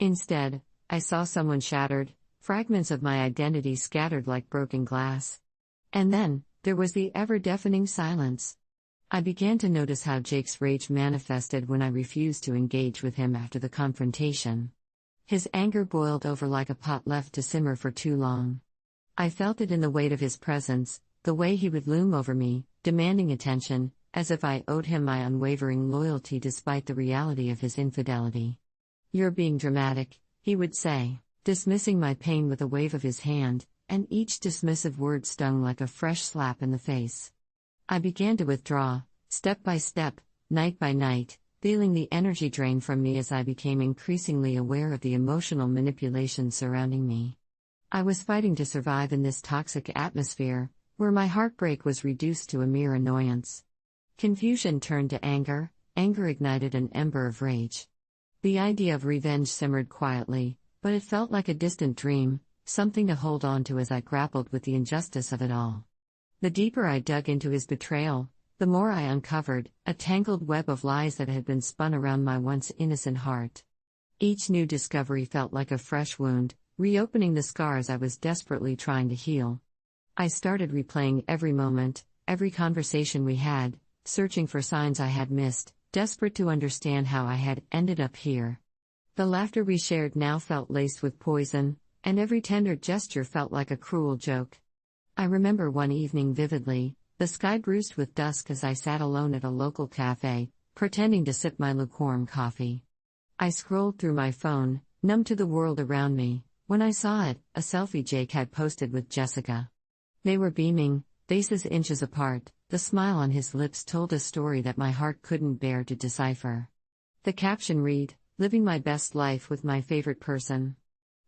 Instead, I saw someone shattered, fragments of my identity scattered like broken glass. And then, there was the ever-deafening silence. I began to notice how Jake's rage manifested when I refused to engage with him after the confrontation. His anger boiled over like a pot left to simmer for too long. I felt it in the weight of his presence, the way he would loom over me, demanding attention, as if I owed him my unwavering loyalty despite the reality of his infidelity. "You're being dramatic," he would say, dismissing my pain with a wave of his hand, and each dismissive word stung like a fresh slap in the face. I began to withdraw, step by step, night by night, feeling the energy drain from me as I became increasingly aware of the emotional manipulation surrounding me. I was fighting to survive in this toxic atmosphere, where my heartbreak was reduced to a mere annoyance. Confusion turned to anger, anger ignited an ember of rage. The idea of revenge simmered quietly, but it felt like a distant dream, something to hold on to as I grappled with the injustice of it all. The deeper I dug into his betrayal, the more I uncovered, a tangled web of lies that had been spun around my once innocent heart. Each new discovery felt like a fresh wound, reopening the scars I was desperately trying to heal. I started replaying every moment, every conversation we had, searching for signs I had missed, desperate to understand how I had ended up here. The laughter we shared now felt laced with poison, and every tender gesture felt like a cruel joke. I remember one evening vividly, the sky bruised with dusk as I sat alone at a local cafe, pretending to sip my lukewarm coffee. I scrolled through my phone, numb to the world around me, when I saw it, a selfie Jake had posted with Jessica. They were beaming, faces inches apart, the smile on his lips told a story that my heart couldn't bear to decipher. The caption read, "Living my best life with my favorite person."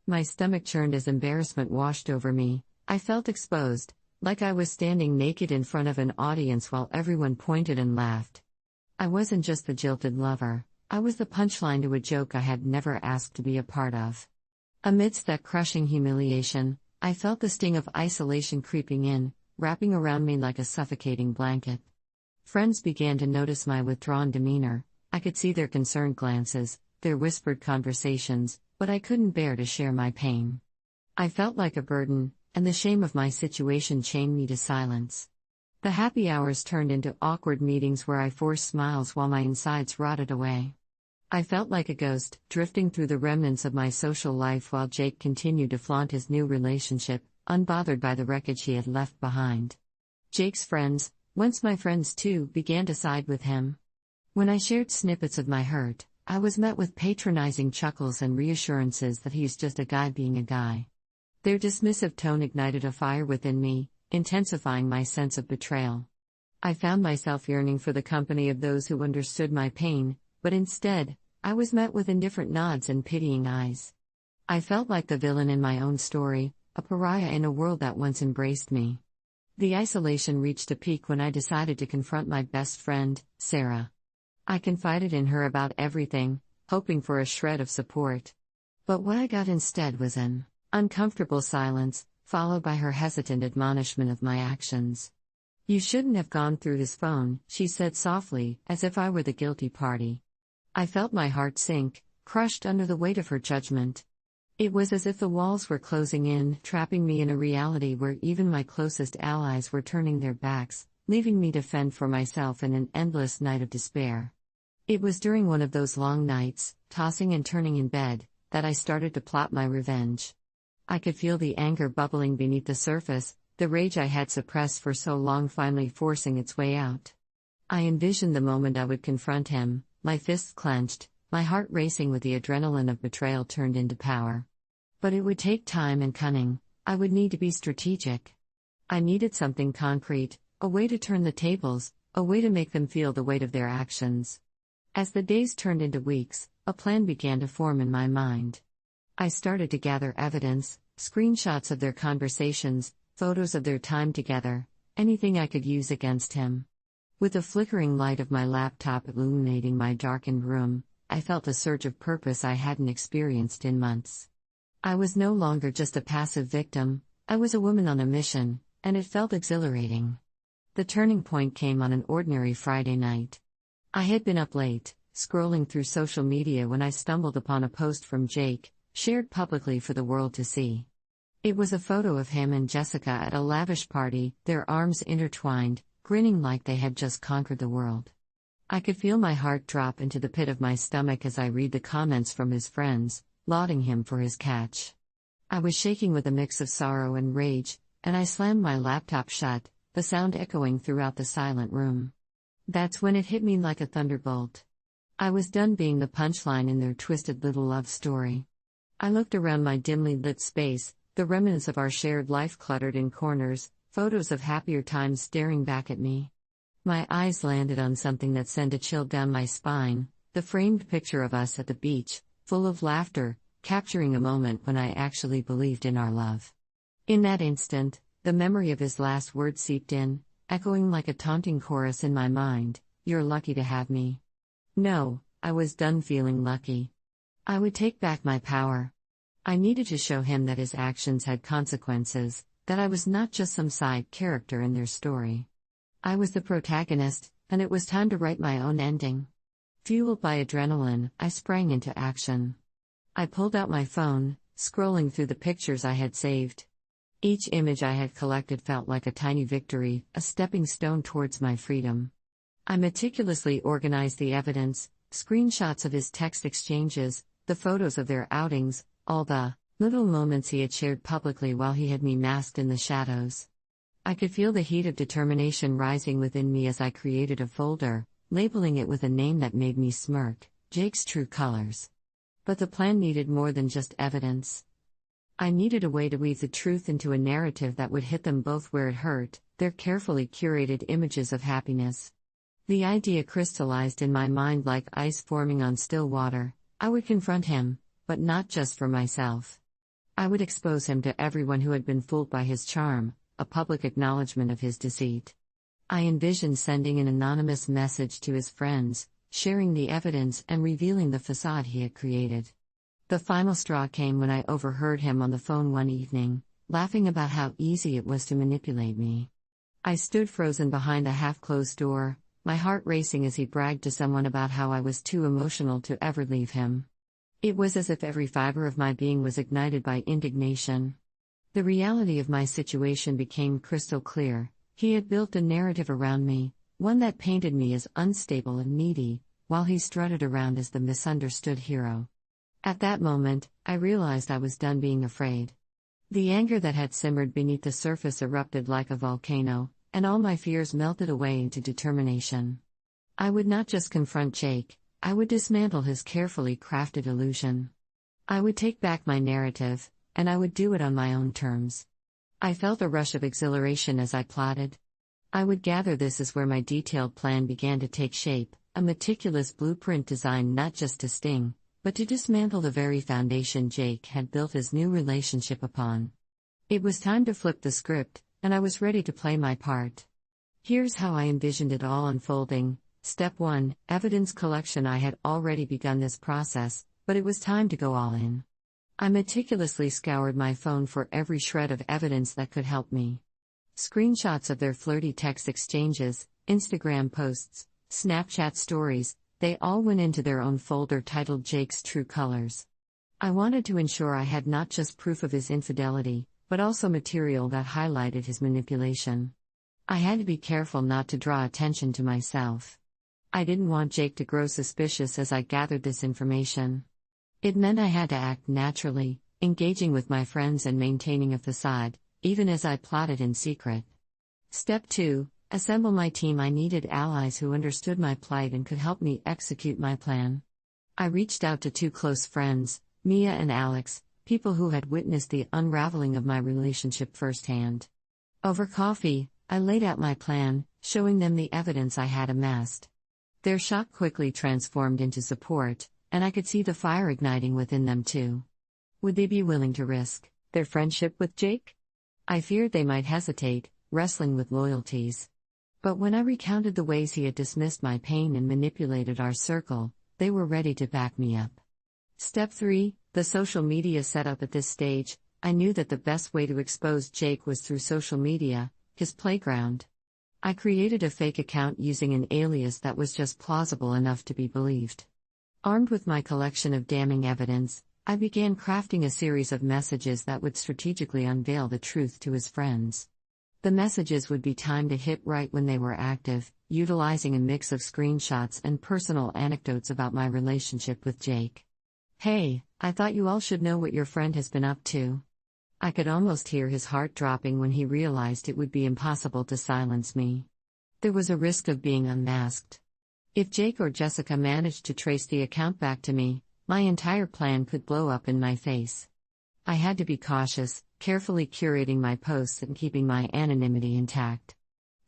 My stomach churned as embarrassment washed over me. I felt exposed, like I was standing naked in front of an audience while everyone pointed and laughed. I wasn't just the jilted lover, I was the punchline to a joke I had never asked to be a part of. Amidst that crushing humiliation, I felt the sting of isolation creeping in, wrapping around me like a suffocating blanket. Friends began to notice my withdrawn demeanor. I could see their concerned glances, their whispered conversations, but I couldn't bear to share my pain. I felt like a burden, and the shame of my situation chained me to silence. The happy hours turned into awkward meetings where I forced smiles while my insides rotted away. I felt like a ghost, drifting through the remnants of my social life while Jake continued to flaunt his new relationship, unbothered by the wreckage he had left behind. Jake's friends, once my friends too, began to side with him. When I shared snippets of my hurt, I was met with patronizing chuckles and reassurances that he's just a guy being a guy. Their dismissive tone ignited a fire within me, intensifying my sense of betrayal. I found myself yearning for the company of those who understood my pain, but instead, I was met with indifferent nods and pitying eyes. I felt like the villain in my own story, a pariah in a world that once embraced me. The isolation reached a peak when I decided to confront my best friend, Sarah. I confided in her about everything, hoping for a shred of support. But what I got instead was an uncomfortable silence, followed by her hesitant admonishment of my actions. "You shouldn't have gone through his phone," she said softly, as if I were the guilty party. I felt my heart sink, crushed under the weight of her judgment. It was as if the walls were closing in, trapping me in a reality where even my closest allies were turning their backs, leaving me to fend for myself in an endless night of despair. It was during one of those long nights, tossing and turning in bed, that I started to plot my revenge. I could feel the anger bubbling beneath the surface, the rage I had suppressed for so long finally forcing its way out. I envisioned the moment I would confront him, my fists clenched, my heart racing with the adrenaline of betrayal turned into power. But it would take time and cunning. I would need to be strategic. I needed something concrete, a way to turn the tables, a way to make them feel the weight of their actions. As the days turned into weeks, a plan began to form in my mind. I started to gather evidence, screenshots of their conversations, photos of their time together, anything I could use against him. With the flickering light of my laptop illuminating my darkened room, I felt a surge of purpose I hadn't experienced in months. I was no longer just a passive victim, I was a woman on a mission, and it felt exhilarating. The turning point came on an ordinary Friday night. I had been up late, scrolling through social media when I stumbled upon a post from Jake, shared publicly for the world to see. It was a photo of him and Jessica at a lavish party, their arms intertwined, grinning like they had just conquered the world. I could feel my heart drop into the pit of my stomach as I read the comments from his friends, lauding him for his catch. I was shaking with a mix of sorrow and rage, and I slammed my laptop shut, the sound echoing throughout the silent room. That's when it hit me like a thunderbolt. I was done being the punchline in their twisted little love story. I looked around my dimly lit space, the remnants of our shared life cluttered in corners, photos of happier times staring back at me. My eyes landed on something that sent a chill down my spine, the framed picture of us at the beach, full of laughter, capturing a moment when I actually believed in our love. In that instant, the memory of his last words seeped in, echoing like a taunting chorus in my mind, "You're lucky to have me." No, I was done feeling lucky. I would take back my power. I needed to show him that his actions had consequences, that I was not just some side character in their story. I was the protagonist, and it was time to write my own ending. Fueled by adrenaline, I sprang into action. I pulled out my phone, scrolling through the pictures I had saved. Each image I had collected felt like a tiny victory, a stepping stone towards my freedom. I meticulously organized the evidence, screenshots of his text exchanges, the photos of their outings, all the little moments he had shared publicly while he had me masked in the shadows. I could feel the heat of determination rising within me as I created a folder, labeling it with a name that made me smirk, Jake's True Colors. But the plan needed more than just evidence. I needed a way to weave the truth into a narrative that would hit them both where it hurt, their carefully curated images of happiness. The idea crystallized in my mind like ice forming on still water. I would confront him, but not just for myself. I would expose him to everyone who had been fooled by his charm, a public acknowledgement of his deceit. I envisioned sending an anonymous message to his friends, sharing the evidence and revealing the facade he had created. The final straw came when I overheard him on the phone one evening, laughing about how easy it was to manipulate me. I stood frozen behind the half-closed door, my heart racing as he bragged to someone about how I was too emotional to ever leave him. It was as if every fiber of my being was ignited by indignation. The reality of my situation became crystal clear. He had built a narrative around me, one that painted me as unstable and needy, while he strutted around as the misunderstood hero. At that moment, I realized I was done being afraid. The anger that had simmered beneath the surface erupted like a volcano, and all my fears melted away into determination. I would not just confront Jake, I would dismantle his carefully crafted illusion. I would take back my narrative, and I would do it on my own terms. I felt a rush of exhilaration as I plotted. I would gather this is where my detailed plan began to take shape, a meticulous blueprint designed not just to sting, but to dismantle the very foundation Jake had built his new relationship upon. It was time to flip the script, and I was ready to play my part. Here's how I envisioned it all unfolding. Step 1, Evidence collection. I had already begun this process, but it was time to go all in. I meticulously scoured my phone for every shred of evidence that could help me. Screenshots of their flirty text exchanges, Instagram posts, Snapchat stories, they all went into their own folder titled Jake's True Colors. I wanted to ensure I had not just proof of his infidelity, but also material that highlighted his manipulation. I had to be careful not to draw attention to myself. I didn't want Jake to grow suspicious as I gathered this information. It meant I had to act naturally, engaging with my friends and maintaining a facade, even as I plotted in secret. Step 2, Assemble my team. I needed allies who understood my plight and could help me execute my plan. I reached out to 2 close friends, Mia and Alex, people who had witnessed the unraveling of my relationship firsthand. Over coffee, I laid out my plan, showing them the evidence I had amassed. Their shock quickly transformed into support, and I could see the fire igniting within them too. Would they be willing to risk their friendship with Jake? I feared they might hesitate, wrestling with loyalties. But when I recounted the ways he had dismissed my pain and manipulated our circle, they were ready to back me up. Step 3, the social media setup. At this stage, I knew that the best way to expose Jake was through social media, his playground. I created a fake account using an alias that was just plausible enough to be believed. Armed with my collection of damning evidence, I began crafting a series of messages that would strategically unveil the truth to his friends. The messages would be timed to hit right when they were active, utilizing a mix of screenshots and personal anecdotes about my relationship with Jake. "Hey, I thought you all should know what your friend has been up to." I could almost hear his heart dropping when he realized it would be impossible to silence me. There was a risk of being unmasked. If Jake or Jessica managed to trace the account back to me, my entire plan could blow up in my face. I had to be cautious, carefully curating my posts and keeping my anonymity intact.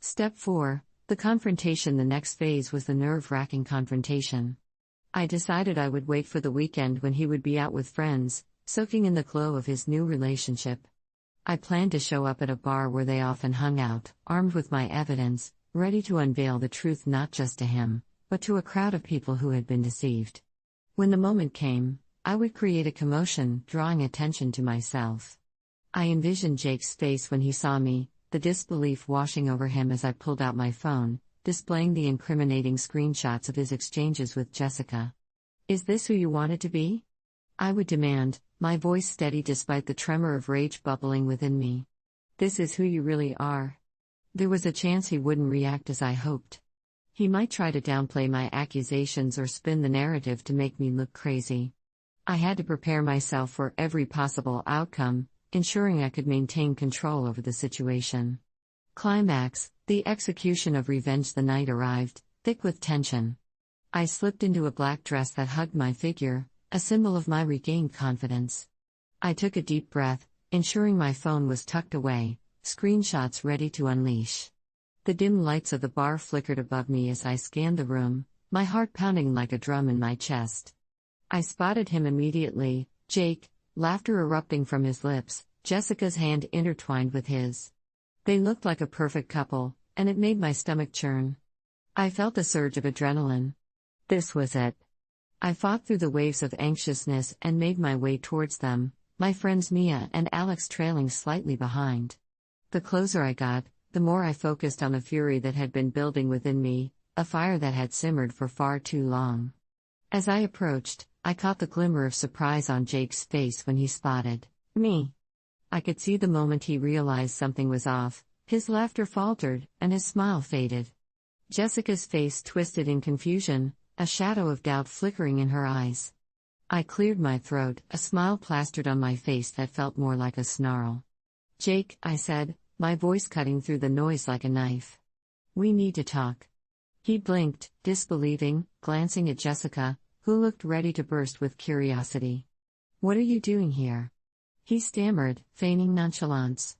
Step 4, the confrontation. The next phase was the nerve-wracking confrontation. I decided I would wait for the weekend when he would be out with friends, soaking in the glow of his new relationship. I planned to show up at a bar where they often hung out, armed with my evidence, ready to unveil the truth not just to him, but to a crowd of people who had been deceived. When the moment came, I would create a commotion, drawing attention to myself. I envisioned Jake's face when he saw me, the disbelief washing over him as I pulled out my phone, displaying the incriminating screenshots of his exchanges with Jessica. "Is this who you wanted to be?" I would demand, my voice steady despite the tremor of rage bubbling within me. "This is who you really are." There was a chance he wouldn't react as I hoped. He might try to downplay my accusations or spin the narrative to make me look crazy. I had to prepare myself for every possible outcome, ensuring I could maintain control over the situation. Climax, the execution of revenge. The night arrived, thick with tension. I slipped into a black dress that hugged my figure, a symbol of my regained confidence. I took a deep breath, ensuring my phone was tucked away, screenshots ready to unleash. The dim lights of the bar flickered above me as I scanned the room, my heart pounding like a drum in my chest. I spotted him immediately, Jake, laughter erupting from his lips, Jessica's hand intertwined with his. They looked like a perfect couple, and it made my stomach churn. I felt a surge of adrenaline. This was it. I fought through the waves of anxiousness and made my way towards them, my friends Mia and Alex trailing slightly behind. The closer I got, the more I focused on a fury that had been building within me, a fire that had simmered for far too long. As I approached, I caught the glimmer of surprise on Jake's face when he spotted me. I could see the moment he realized something was off, his laughter faltered, and his smile faded. Jessica's face twisted in confusion, a shadow of doubt flickering in her eyes. I cleared my throat, a smile plastered on my face that felt more like a snarl. "Jake," I said, my voice cutting through the noise like a knife. "We need to talk." He blinked, disbelieving, glancing at Jessica, who looked ready to burst with curiosity. "What are you doing here?" he stammered, feigning nonchalance.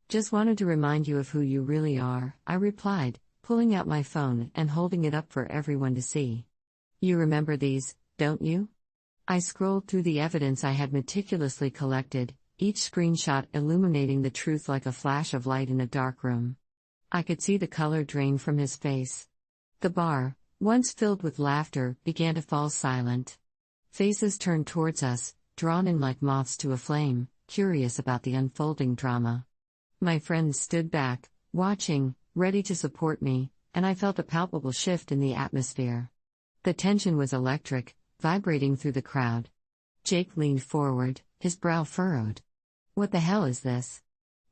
"Just wanted to remind you of who you really are," I replied, pulling out my phone and holding it up for everyone to see. "You remember these, don't you?" I scrolled through the evidence I had meticulously collected, each screenshot illuminating the truth like a flash of light in a dark room. I could see the color drain from his face. The bar, once filled with laughter, began to fall silent. Faces turned towards us, drawn in like moths to a flame, curious about the unfolding drama. My friends stood back, watching, ready to support me, and I felt a palpable shift in the atmosphere. The tension was electric, vibrating through the crowd. Jake leaned forward, his brow furrowed. "What the hell is this?"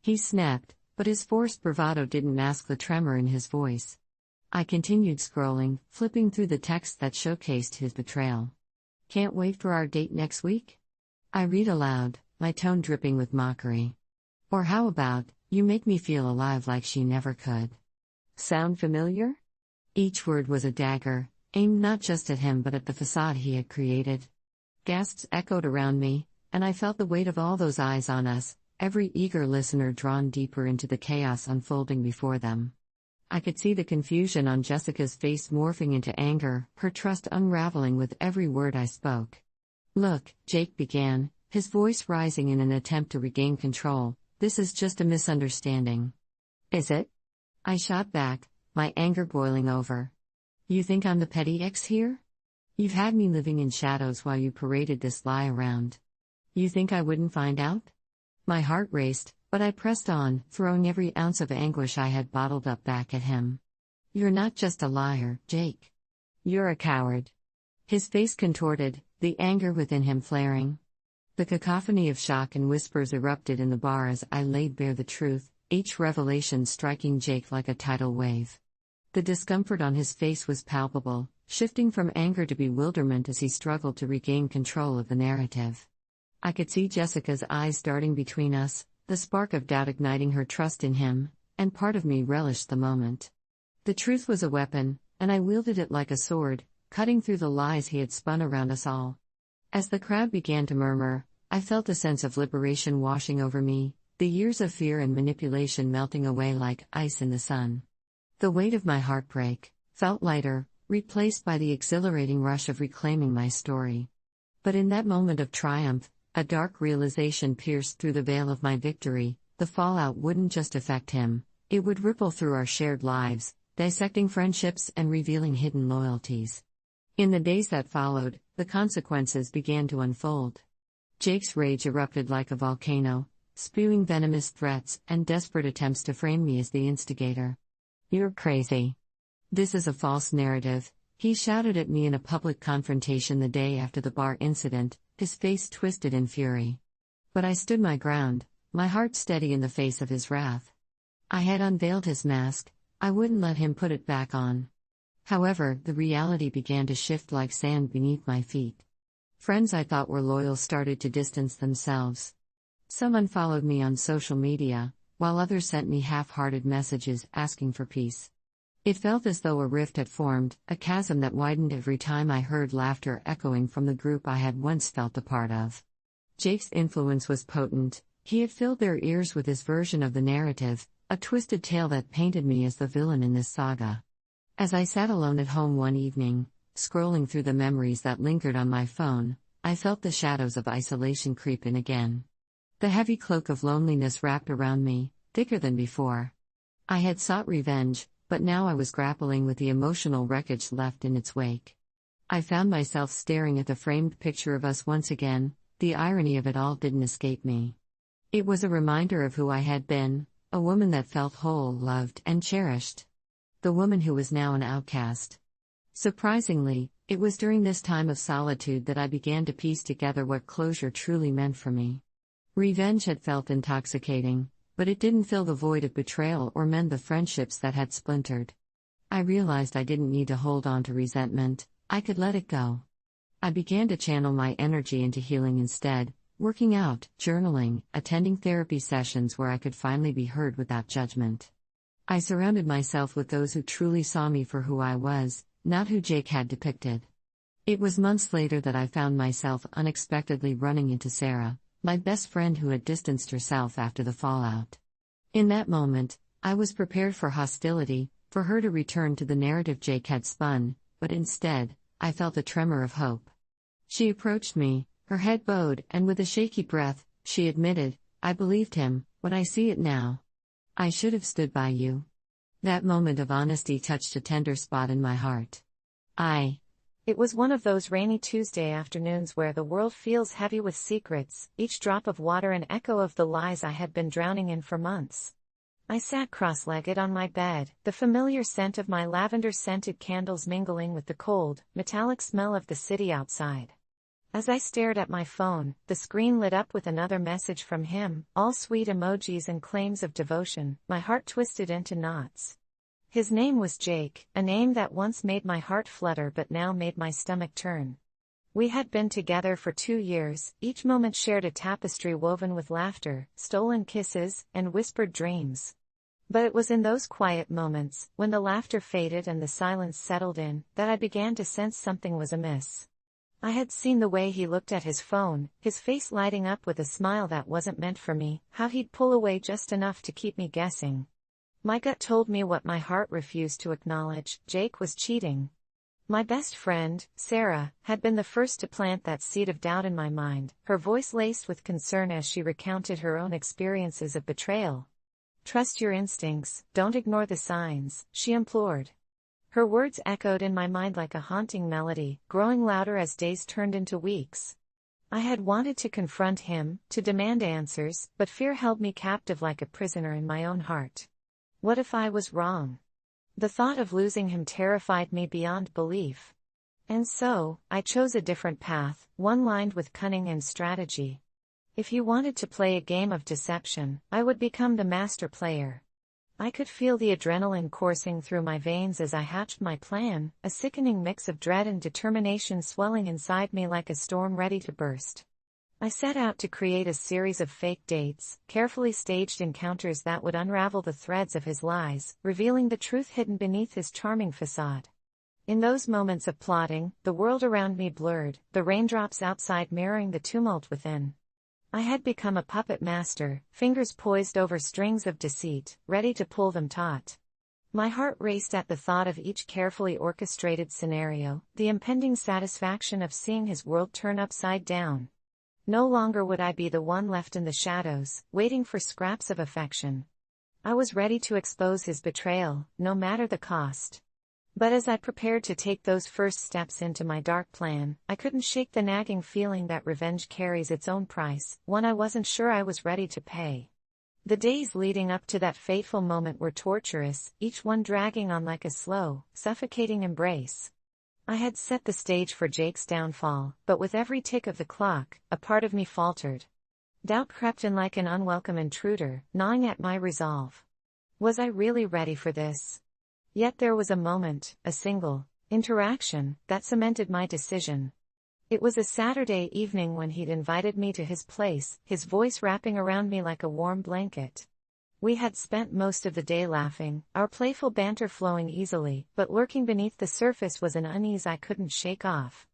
he snapped, but his forced bravado didn't mask the tremor in his voice. I continued scrolling, flipping through the text that showcased his betrayal. "Can't wait for our date next week?" I read aloud, my tone dripping with mockery. "Or how about, you make me feel alive like she never could." Sound familiar? Each word was a dagger, aimed not just at him but at the facade he had created. Gasps echoed around me, and I felt the weight of all those eyes on us, every eager listener drawn deeper into the chaos unfolding before them. I could see the confusion on Jessica's face morphing into anger, her trust unraveling with every word I spoke. "Look," Jake began, his voice rising in an attempt to regain control, "this is just a misunderstanding." "Is it?" I shot back, my anger boiling over. "You think I'm the petty ex here? You've had me living in shadows while you paraded this lie around. You think I wouldn't find out?" My heart raced, but I pressed on, throwing every ounce of anguish I had bottled up back at him. "You're not just a liar, Jake. You're a coward." His face contorted, the anger within him flaring. The cacophony of shock and whispers erupted in the bar as I laid bare the truth, each revelation striking Jake like a tidal wave. The discomfort on his face was palpable, shifting from anger to bewilderment as he struggled to regain control of the narrative. I could see Jessica's eyes darting between us, the spark of doubt igniting her trust in him, and part of me relished the moment. The truth was a weapon, and I wielded it like a sword, cutting through the lies he had spun around us all. As the crowd began to murmur, I felt a sense of liberation washing over me, the years of fear and manipulation melting away like ice in the sun. The weight of my heartbreak felt lighter, replaced by the exhilarating rush of reclaiming my story. But in that moment of triumph, a dark realization pierced through the veil of my victory. The fallout wouldn't just affect him, it would ripple through our shared lives, dissecting friendships and revealing hidden loyalties. In the days that followed, the consequences began to unfold. Jake's rage erupted like a volcano, spewing venomous threats and desperate attempts to frame me as the instigator. "You're crazy. This is a false narrative," he shouted at me in a public confrontation the day after the bar incident, his face twisted in fury. But I stood my ground, my heart steady in the face of his wrath. I had unveiled his mask, I wouldn't let him put it back on. However, the reality began to shift like sand beneath my feet. Friends I thought were loyal started to distance themselves. Some unfollowed me on social media, while others sent me half-hearted messages asking for peace. It felt as though a rift had formed, a chasm that widened every time I heard laughter echoing from the group I had once felt a part of. Jake's influence was potent, he had filled their ears with his version of the narrative, a twisted tale that painted me as the villain in this saga. As I sat alone at home one evening, scrolling through the memories that lingered on my phone, I felt the shadows of isolation creep in again. The heavy cloak of loneliness wrapped around me, thicker than before. I had sought revenge, but now I was grappling with the emotional wreckage left in its wake. I found myself staring at the framed picture of us once again. The irony of it all didn't escape me. It was a reminder of who I had been, a woman that felt whole, loved, and cherished. The woman who was now an outcast. Surprisingly, It was during this time of solitude that I began to piece together what closure truly meant for me. Revenge had felt intoxicating, but it didn't fill the void of betrayal or mend the friendships that had splintered. I realized I didn't need to hold on to resentment, I could let it go. I began to channel my energy into healing instead, working out, journaling, attending therapy sessions where I could finally be heard without judgment. I surrounded myself with those who truly saw me for who I was, not who Jake had depicted. It was months later that I found myself unexpectedly running into Sarah, my best friend who had distanced herself after the fallout. In that moment, I was prepared for hostility, for her to return to the narrative Jake had spun, but instead, I felt a tremor of hope. She approached me, her head bowed, and with a shaky breath, she admitted, "I believed him, but I see it now. I should have stood by you." That moment of honesty touched a tender spot in my heart. It was one of those rainy Tuesday afternoons where the world feels heavy with secrets, each drop of water an echo of the lies I had been drowning in for months. I sat cross-legged on my bed, the familiar scent of my lavender-scented candles mingling with the cold, metallic smell of the city outside. As I stared at my phone, the screen lit up with another message from him, all sweet emojis and claims of devotion, my heart twisted into knots. His name was Jake, a name that once made my heart flutter but now made my stomach turn. We had been together for 2 years, each moment shared a tapestry woven with laughter, stolen kisses, and whispered dreams. But it was in those quiet moments, when the laughter faded and the silence settled in, that I began to sense something was amiss. I had seen the way he looked at his phone, his face lighting up with a smile that wasn't meant for me, how he'd pull away just enough to keep me guessing. My gut told me what my heart refused to acknowledge: Jake was cheating. My best friend, Sarah, had been the first to plant that seed of doubt in my mind, her voice laced with concern as she recounted her own experiences of betrayal. "Trust your instincts, don't ignore the signs," she implored. Her words echoed in my mind like a haunting melody, growing louder as days turned into weeks. I had wanted to confront him, to demand answers, but fear held me captive like a prisoner in my own heart. What if I was wrong? The thought of losing him terrified me beyond belief. And so, I chose a different path, one lined with cunning and strategy. If he wanted to play a game of deception, I would become the master player. I could feel the adrenaline coursing through my veins as I hatched my plan, a sickening mix of dread and determination swelling inside me like a storm ready to burst. I set out to create a series of fake dates, carefully staged encounters that would unravel the threads of his lies, revealing the truth hidden beneath his charming facade. In those moments of plotting, the world around me blurred, the raindrops outside mirroring the tumult within. I had become a puppet master, fingers poised over strings of deceit, ready to pull them taut. My heart raced at the thought of each carefully orchestrated scenario, the impending satisfaction of seeing his world turn upside down. No longer would I be the one left in the shadows, waiting for scraps of affection. I was ready to expose his betrayal, no matter the cost. But as I prepared to take those first steps into my dark plan, I couldn't shake the nagging feeling that revenge carries its own price, one I wasn't sure I was ready to pay. The days leading up to that fateful moment were torturous, each one dragging on like a slow, suffocating embrace. I had set the stage for Jake's downfall, but with every tick of the clock, a part of me faltered. Doubt crept in like an unwelcome intruder, gnawing at my resolve. Was I really ready for this? Yet there was a moment, a single interaction, that cemented my decision. It was a Saturday evening when he'd invited me to his place, his voice wrapping around me like a warm blanket. We had spent most of the day laughing, our playful banter flowing easily, but lurking beneath the surface was an unease I couldn't shake off.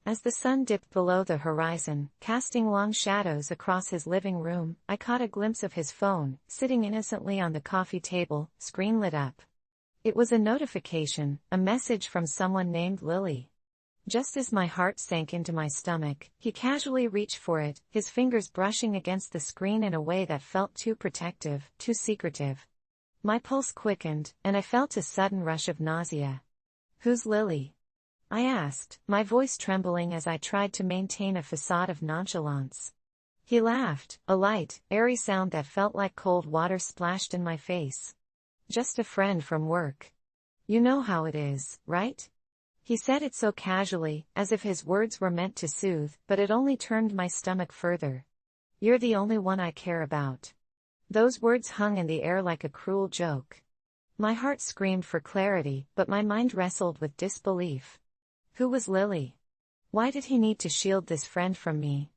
As the sun dipped below the horizon, casting long shadows across his living room, I caught a glimpse of his phone, sitting innocently on the coffee table, screen lit up. It was a notification, a message from someone named Lily. Just as my heart sank into my stomach, he casually reached for it, his fingers brushing against the screen in a way that felt too protective, too secretive. My pulse quickened, and I felt a sudden rush of nausea. "Who's Lily?" I asked, my voice trembling as I tried to maintain a facade of nonchalance. He laughed, a light, airy sound that felt like cold water splashed in my face. "Just a friend from work. You know how it is, right? He said it so casually, as if his words were meant to soothe, but it only turned my stomach further. "You're the only one I care about." Those words hung in the air like a cruel joke. My heart screamed for clarity, but my mind wrestled with disbelief. Who was Lily? Why did he need to shield this friend from me?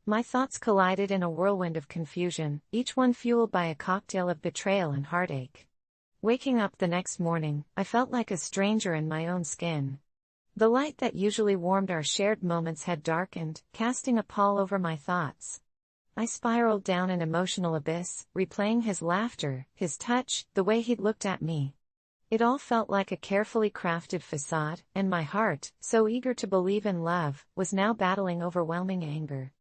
My thoughts collided in a whirlwind of confusion, each one fueled by a cocktail of betrayal and heartache. Waking up the next morning, I felt like a stranger in my own skin. The light that usually warmed our shared moments had darkened, casting a pall over my thoughts. I spiraled down an emotional abyss, replaying his laughter, his touch, the way he'd looked at me. It all felt like a carefully crafted facade, and my heart, so eager to believe in love, was now battling overwhelming anger.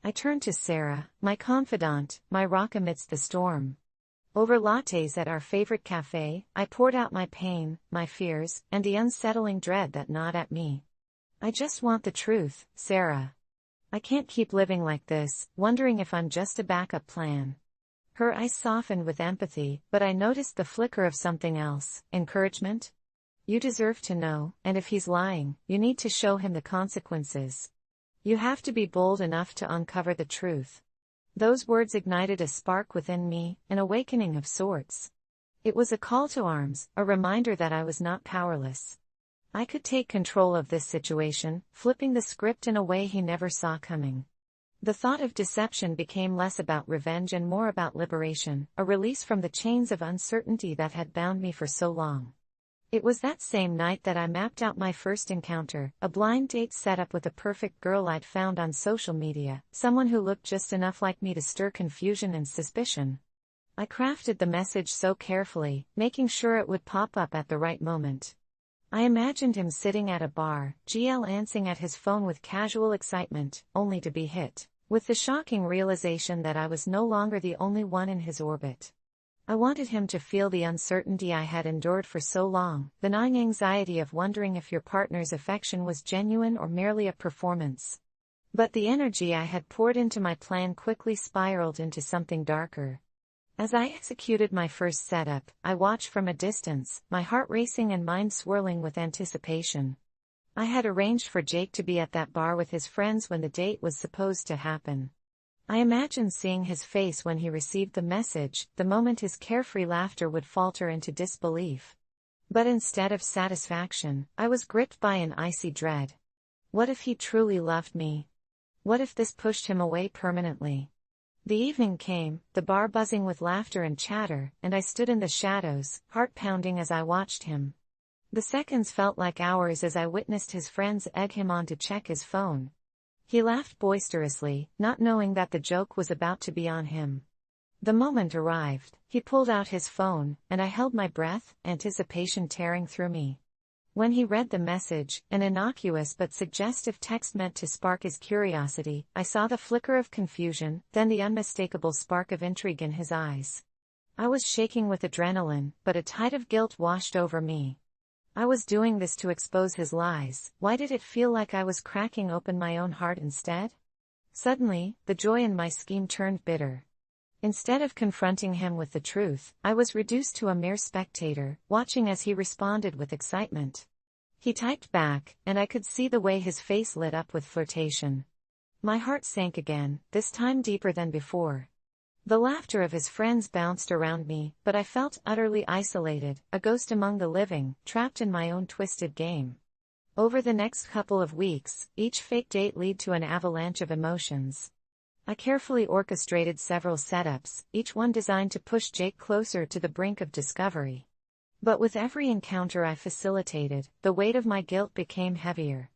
I turned to Sarah, my confidant, my rock amidst the storm. Over lattes at our favorite cafe, I poured out my pain, my fears, and the unsettling dread that gnawed at me. "I just want the truth, Sarah. I can't keep living like this, wondering if I'm just a backup plan." Her eyes softened with empathy, but I noticed the flicker of something else, encouragement. "You deserve to know, and if he's lying, you need to show him the consequences. You have to be bold enough to uncover the truth." Those words ignited a spark within me, an awakening of sorts. It was a call to arms, a reminder that I was not powerless. I could take control of this situation, flipping the script in a way he never saw coming. The thought of deception became less about revenge and more about liberation, a release from the chains of uncertainty that had bound me for so long. It was that same night that I mapped out my first encounter, a blind date set up with a perfect girl I'd found on social media, someone who looked just enough like me to stir confusion and suspicion. I crafted the message so carefully, making sure it would pop up at the right moment. I imagined him sitting at a bar, glancing at his phone with casual excitement, only to be hit with the shocking realization that I was no longer the only one in his orbit. I wanted him to feel the uncertainty I had endured for so long, the gnawing anxiety of wondering if your partner's affection was genuine or merely a performance. But the energy I had poured into my plan quickly spiraled into something darker. As I executed my first setup, I watched from a distance, my heart racing and mind swirling with anticipation. I had arranged for Jake to be at that bar with his friends when the date was supposed to happen. I imagined seeing his face when he received the message, the moment his carefree laughter would falter into disbelief. But instead of satisfaction, I was gripped by an icy dread. What if he truly loved me? What if this pushed him away permanently? The evening came, the bar buzzing with laughter and chatter, and I stood in the shadows, heart pounding as I watched him. The seconds felt like hours as I witnessed his friends egg him on to check his phone. He laughed boisterously, not knowing that the joke was about to be on him. The moment arrived, he pulled out his phone, and I held my breath, anticipation tearing through me. When he read the message, an innocuous but suggestive text meant to spark his curiosity, I saw the flicker of confusion, then the unmistakable spark of intrigue in his eyes. I was shaking with adrenaline, but a tide of guilt washed over me. I was doing this to expose his lies. Why did it feel like I was cracking open my own heart instead? Suddenly, the joy in my scheme turned bitter. Instead of confronting him with the truth, I was reduced to a mere spectator, watching as he responded with excitement. He typed back, and I could see the way his face lit up with flirtation. My heart sank again, this time deeper than before. The laughter of his friends bounced around me, but I felt utterly isolated, a ghost among the living, trapped in my own twisted game. Over the next couple of weeks, each fake date led to an avalanche of emotions. I carefully orchestrated several setups, each one designed to push Jake closer to the brink of discovery. But with every encounter I facilitated, the weight of my guilt became heavier.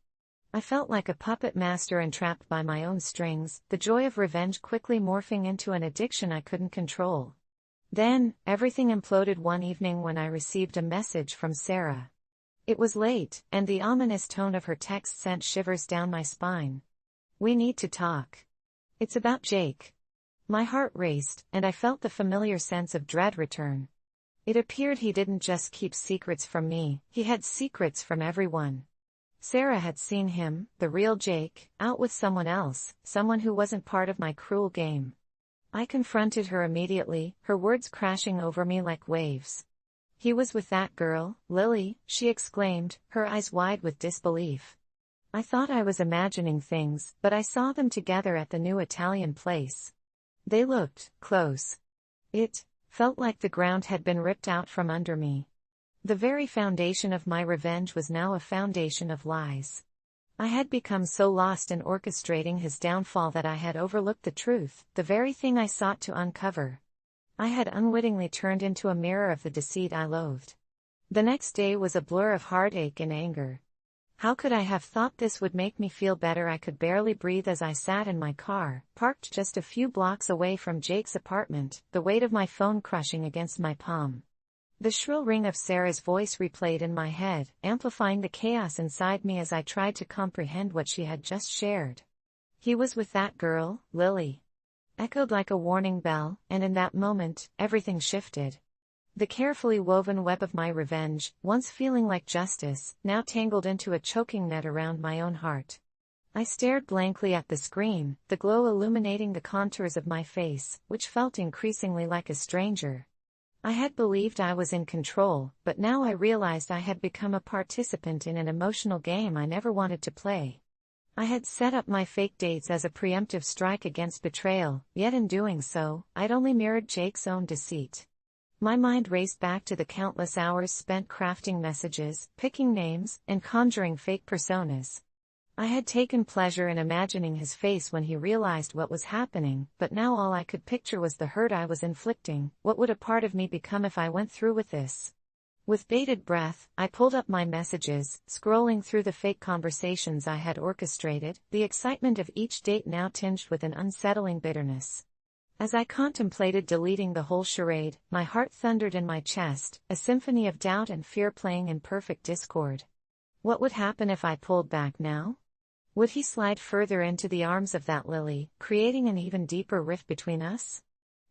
I felt like a puppet master entrapped by my own strings, the joy of revenge quickly morphing into an addiction I couldn't control. Then, everything imploded one evening when I received a message from Sarah. It was late, and the ominous tone of her text sent shivers down my spine. "We need to talk. It's about Jake." My heart raced, and I felt the familiar sense of dread return. It appeared he didn't just keep secrets from me, he had secrets from everyone. Sarah had seen him, the real Jake, out with someone else, someone who wasn't part of my cruel game. I confronted her immediately, her words crashing over me like waves. He was with that girl, Lily, she exclaimed, her eyes wide with disbelief. I thought I was imagining things, but I saw them together at the new Italian place. They looked close. It felt like the ground had been ripped out from under me. The very foundation of my revenge was now a foundation of lies. I had become so lost in orchestrating his downfall that I had overlooked the truth, the very thing I sought to uncover. I had unwittingly turned into a mirror of the deceit I loathed. The next day was a blur of heartache and anger. How could I have thought this would make me feel better? I could barely breathe as I sat in my car, parked just a few blocks away from Jake's apartment, the weight of my phone crushing against my palm. The shrill ring of Sarah's voice replayed in my head, amplifying the chaos inside me as I tried to comprehend what she had just shared. He was with that girl, Lily. Echoed like a warning bell, and in that moment, everything shifted. The carefully woven web of my revenge, once feeling like justice, now tangled into a choking net around my own heart. I stared blankly at the screen, the glow illuminating the contours of my face, which felt increasingly like a stranger. I had believed I was in control, but now I realized I had become a participant in an emotional game I never wanted to play. I had set up my fake dates as a preemptive strike against betrayal, yet in doing so, I'd only mirrored Jake's own deceit. My mind raced back to the countless hours spent crafting messages, picking names, and conjuring fake personas. I had taken pleasure in imagining his face when he realized what was happening, but now all I could picture was the hurt I was inflicting. What would a part of me become if I went through with this? With bated breath, I pulled up my messages, scrolling through the fake conversations I had orchestrated, the excitement of each date now tinged with an unsettling bitterness. As I contemplated deleting the whole charade, my heart thundered in my chest, a symphony of doubt and fear playing in perfect discord. What would happen if I pulled back now? Would he slide further into the arms of that Lily, creating an even deeper rift between us?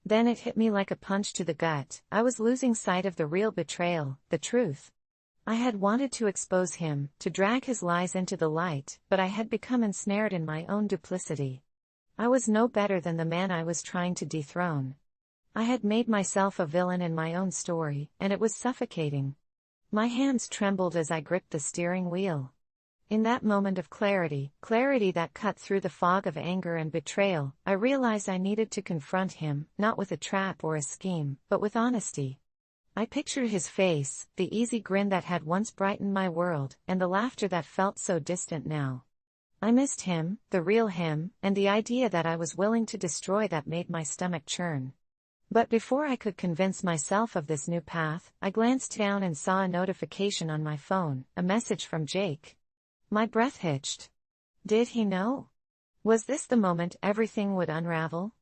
Then it hit me like a punch to the gut. I was losing sight of the real betrayal, the truth. I had wanted to expose him, to drag his lies into the light, but I had become ensnared in my own duplicity. I was no better than the man I was trying to dethrone. I had made myself a villain in my own story, and it was suffocating. My hands trembled as I gripped the steering wheel. In that moment of clarity that cut through the fog of anger and betrayal, I realized I needed to confront him, not with a trap or a scheme, but with honesty. I pictured his face, the easy grin that had once brightened my world, and the laughter that felt so distant now. I missed him, the real him, and the idea that I was willing to destroy that made my stomach churn. But before I could convince myself of this new path, I glanced down and saw a notification on my phone, a message from Jake. My breath hitched. Did he know? Was this the moment everything would unravel?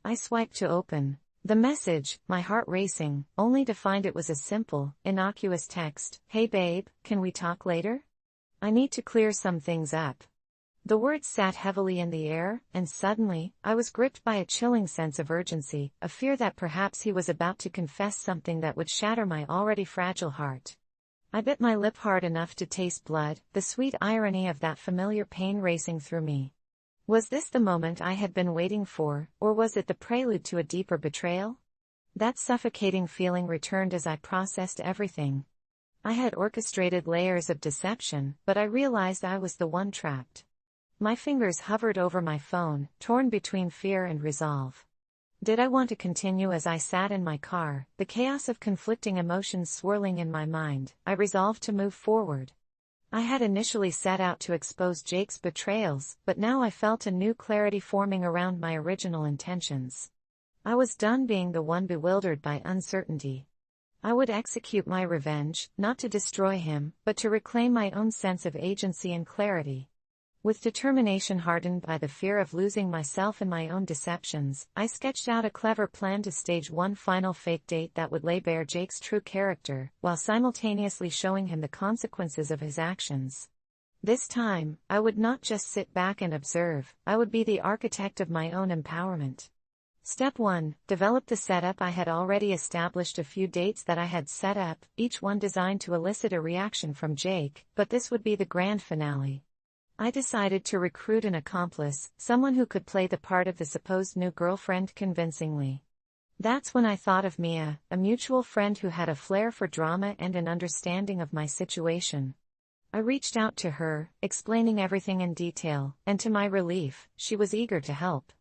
I swiped to open the message, my heart racing, only to find it was a simple, innocuous text. Hey babe, can we talk later? I need to clear some things up. The words sat heavily in the air, and suddenly, I was gripped by a chilling sense of urgency, a fear that perhaps he was about to confess something that would shatter my already fragile heart. I bit my lip hard enough to taste blood, the sweet irony of that familiar pain racing through me. Was this the moment I had been waiting for, or was it the prelude to a deeper betrayal? That suffocating feeling returned as I processed everything. I had orchestrated layers of deception, but I realized I was the one trapped. My fingers hovered over my phone, torn between fear and resolve. Did I want to continue? As I sat in my car, the chaos of conflicting emotions swirling in my mind, I resolved to move forward. I had initially set out to expose Jake's betrayals, but now I felt a new clarity forming around my original intentions. I was done being the one bewildered by uncertainty. I would execute my revenge, not to destroy him, but to reclaim my own sense of agency and clarity. With determination hardened by the fear of losing myself in my own deceptions, I sketched out a clever plan to stage one final fake date that would lay bare Jake's true character, while simultaneously showing him the consequences of his actions. This time, I would not just sit back and observe, I would be the architect of my own empowerment. Step 1. Develop the setup. I had already established a few dates that I had set up, each one designed to elicit a reaction from Jake, but this would be the grand finale. I decided to recruit an accomplice, someone who could play the part of the supposed new girlfriend convincingly. That's when I thought of Mia, a mutual friend who had a flair for drama and an understanding of my situation. I reached out to her, explaining everything in detail, and to my relief, she was eager to help.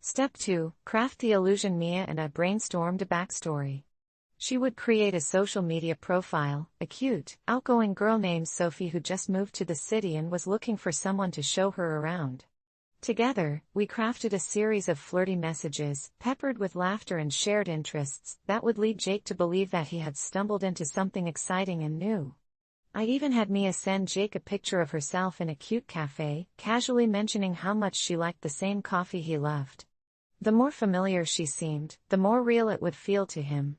Step 2, craft the illusion. Mia and I brainstormed a backstory. She would create a social media profile, a cute, outgoing girl named Sophie who just moved to the city and was looking for someone to show her around. Together, we crafted a series of flirty messages, peppered with laughter and shared interests, that would lead Jake to believe that he had stumbled into something exciting and new. I even had Mia send Jake a picture of herself in a cute cafe, casually mentioning how much she liked the same coffee he loved. The more familiar she seemed, the more real it would feel to him.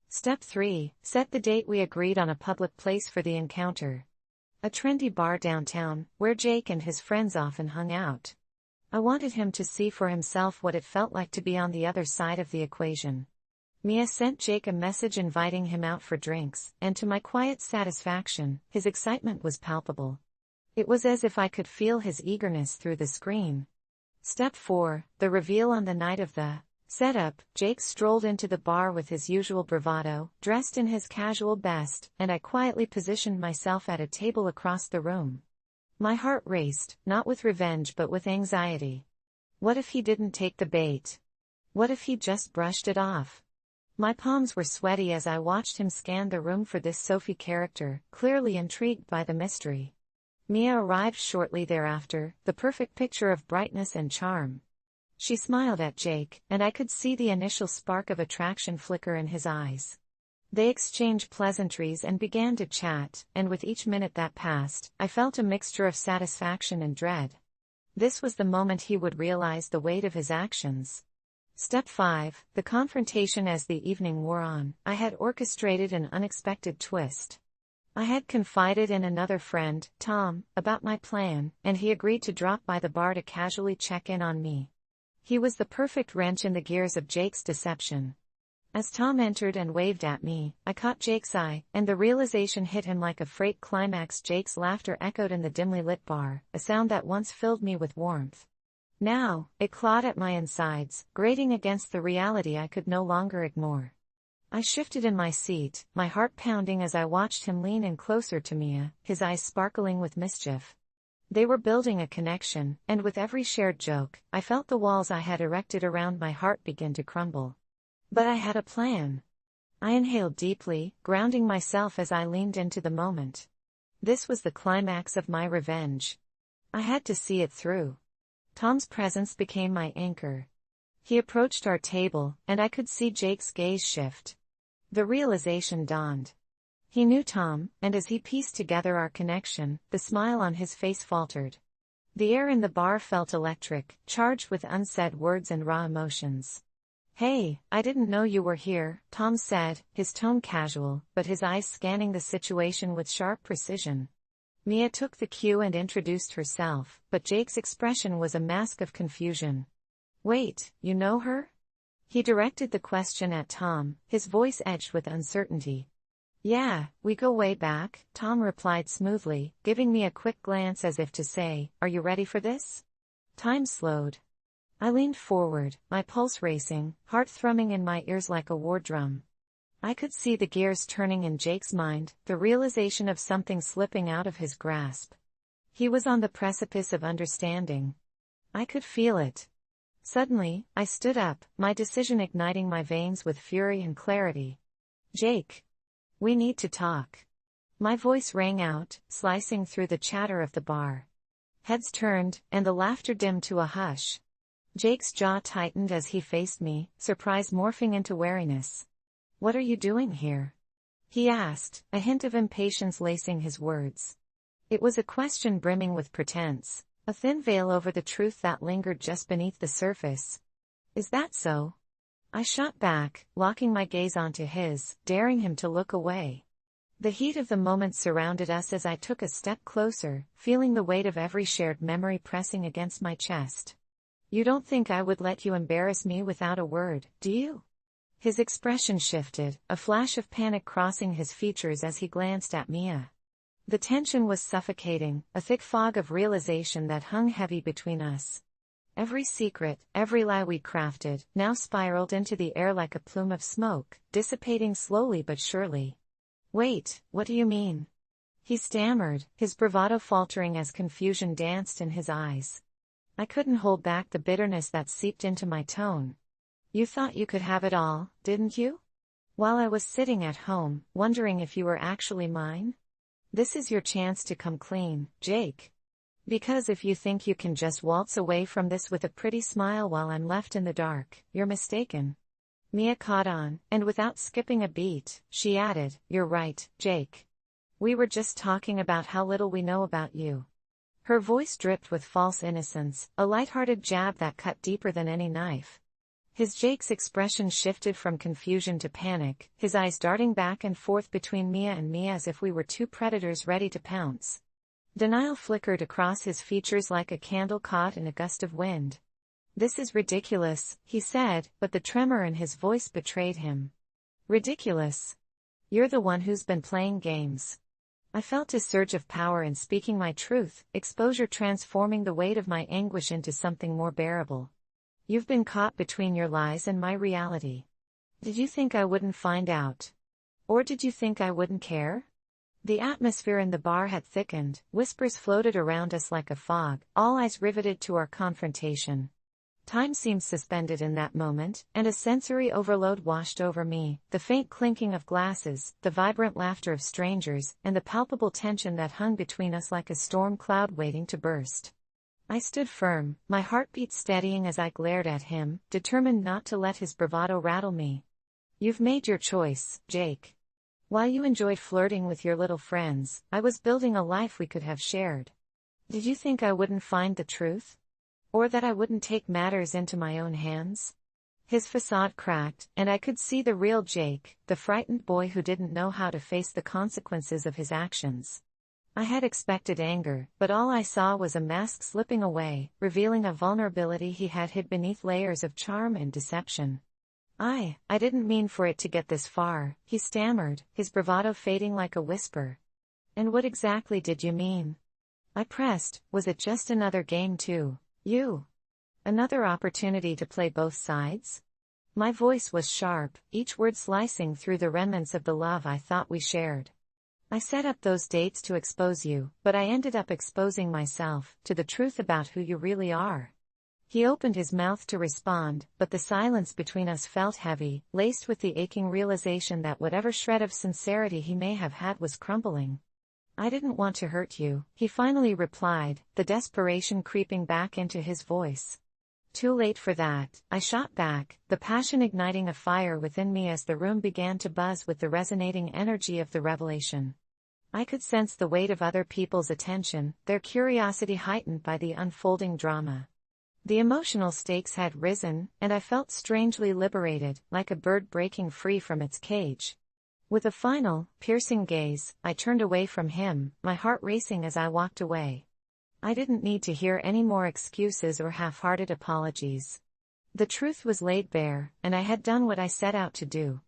Step 3, set the date. We agreed on a public place for the encounter. A trendy bar downtown, where Jake and his friends often hung out. I wanted him to see for himself what it felt like to be on the other side of the equation. Mia sent Jake a message inviting him out for drinks, and to my quiet satisfaction, his excitement was palpable. It was as if I could feel his eagerness through the screen. Step 4, the reveal. On the night of the setup, Jake strolled into the bar with his usual bravado, dressed in his casual best, and I quietly positioned myself at a table across the room. My heart raced, not with revenge but with anxiety. What if he didn't take the bait? What if he just brushed it off? My palms were sweaty as I watched him scan the room for this Sophie character, clearly intrigued by the mystery. Mia arrived shortly thereafter, the perfect picture of brightness and charm. She smiled at Jake, and I could see the initial spark of attraction flicker in his eyes. They exchanged pleasantries and began to chat, and with each minute that passed, I felt a mixture of satisfaction and dread. This was the moment he would realize the weight of his actions. Step 5, the confrontation. As the evening wore on, I had orchestrated an unexpected twist. I had confided in another friend, Tom, about my plan, and he agreed to drop by the bar to casually check in on me. He was the perfect wrench in the gears of Jake's deception. As Tom entered and waved at me, I caught Jake's eye, and the realization hit him like a freight climax. Jake's laughter echoed in the dimly lit bar, a sound that once filled me with warmth. Now, it clawed at my insides, grating against the reality I could no longer ignore. I shifted in my seat, my heart pounding as I watched him lean in closer to Mia, his eyes sparkling with mischief. They were building a connection, and with every shared joke, I felt the walls I had erected around my heart begin to crumble. But I had a plan. I inhaled deeply, grounding myself as I leaned into the moment. This was the climax of my revenge. I had to see it through. Tom's presence became my anchor. He approached our table, and I could see Jake's gaze shift. The realization dawned. He knew Tom, and as he pieced together our connection, the smile on his face faltered. The air in the bar felt electric, charged with unsaid words and raw emotions. "Hey, I didn't know you were here," Tom said, his tone casual, but his eyes scanning the situation with sharp precision. Mia took the cue and introduced herself, but Jake's expression was a mask of confusion. "Wait, you know her?" He directed the question at Tom, his voice edged with uncertainty. "Yeah, we go way back," Tom replied smoothly, giving me a quick glance as if to say, "Are you ready for this?" Time slowed. I leaned forward, my pulse racing, heart thrumming in my ears like a war drum. I could see the gears turning in Jake's mind, the realization of something slipping out of his grasp. He was on the precipice of understanding. I could feel it. Suddenly, I stood up, my decision igniting my veins with fury and clarity. "Jake, we need to talk." My voice rang out, slicing through the chatter of the bar. Heads turned, and the laughter dimmed to a hush. Jake's jaw tightened as he faced me, surprise morphing into wariness. "What are you doing here?" he asked, a hint of impatience lacing his words. It was a question brimming with pretense, a thin veil over the truth that lingered just beneath the surface. "Is that so?" I shot back, locking my gaze onto his, daring him to look away. The heat of the moment surrounded us as I took a step closer, feeling the weight of every shared memory pressing against my chest. "You don't think I would let you embarrass me without a word, do you?" His expression shifted, a flash of panic crossing his features as he glanced at Mia. The tension was suffocating, a thick fog of realization that hung heavy between us. Every secret, every lie we crafted, now spiraled into the air like a plume of smoke, dissipating slowly but surely. "Wait, what do you mean?" he stammered, his bravado faltering as confusion danced in his eyes. I couldn't hold back the bitterness that seeped into my tone. "You thought you could have it all, didn't you? While I was sitting at home, wondering if you were actually mine? This is your chance to come clean, Jake. Because if you think you can just waltz away from this with a pretty smile while I'm left in the dark, you're mistaken." Mia caught on, and without skipping a beat, she added, "You're right, Jake. We were just talking about how little we know about you." Her voice dripped with false innocence, a light-hearted jab that cut deeper than any knife. Jake's expression shifted from confusion to panic, his eyes darting back and forth between Mia and me as if we were two predators ready to pounce. Denial flickered across his features like a candle caught in a gust of wind. "This is ridiculous," he said, but the tremor in his voice betrayed him. "Ridiculous? You're the one who's been playing games." I felt a surge of power in speaking my truth, exposure transforming the weight of my anguish into something more bearable. "You've been caught between your lies and my reality. Did you think I wouldn't find out? Or did you think I wouldn't care?" The atmosphere in the bar had thickened, whispers floated around us like a fog, all eyes riveted to our confrontation. Time seemed suspended in that moment, and a sensory overload washed over me, the faint clinking of glasses, the vibrant laughter of strangers, and the palpable tension that hung between us like a storm cloud waiting to burst. I stood firm, my heartbeat steadying as I glared at him, determined not to let his bravado rattle me. "You've made your choice, Jake. While you enjoyed flirting with your little friends, I was building a life we could have shared. Did you think I wouldn't find the truth? Or that I wouldn't take matters into my own hands?" His facade cracked, and I could see the real Jake, the frightened boy who didn't know how to face the consequences of his actions. I had expected anger, but all I saw was a mask slipping away, revealing a vulnerability he had hid beneath layers of charm and deception. I didn't mean for it to get this far," he stammered, his bravado fading like a whisper. "And what exactly did you mean?" I pressed. "Was it just another game too, you? Another opportunity to play both sides?" My voice was sharp, each word slicing through the remnants of the love I thought we shared. "I set up those dates to expose you, but I ended up exposing myself, to the truth about who you really are." He opened his mouth to respond, but the silence between us felt heavy, laced with the aching realization that whatever shred of sincerity he may have had was crumbling. "I didn't want to hurt you," he finally replied, the desperation creeping back into his voice. "Too late for that," I shot back, the passion igniting a fire within me as the room began to buzz with the resonating energy of the revelation. I could sense the weight of other people's attention, their curiosity heightened by the unfolding drama. The emotional stakes had risen, and I felt strangely liberated, like a bird breaking free from its cage. With a final, piercing gaze, I turned away from him, my heart racing as I walked away. I didn't need to hear any more excuses or half-hearted apologies. The truth was laid bare, and I had done what I set out to do.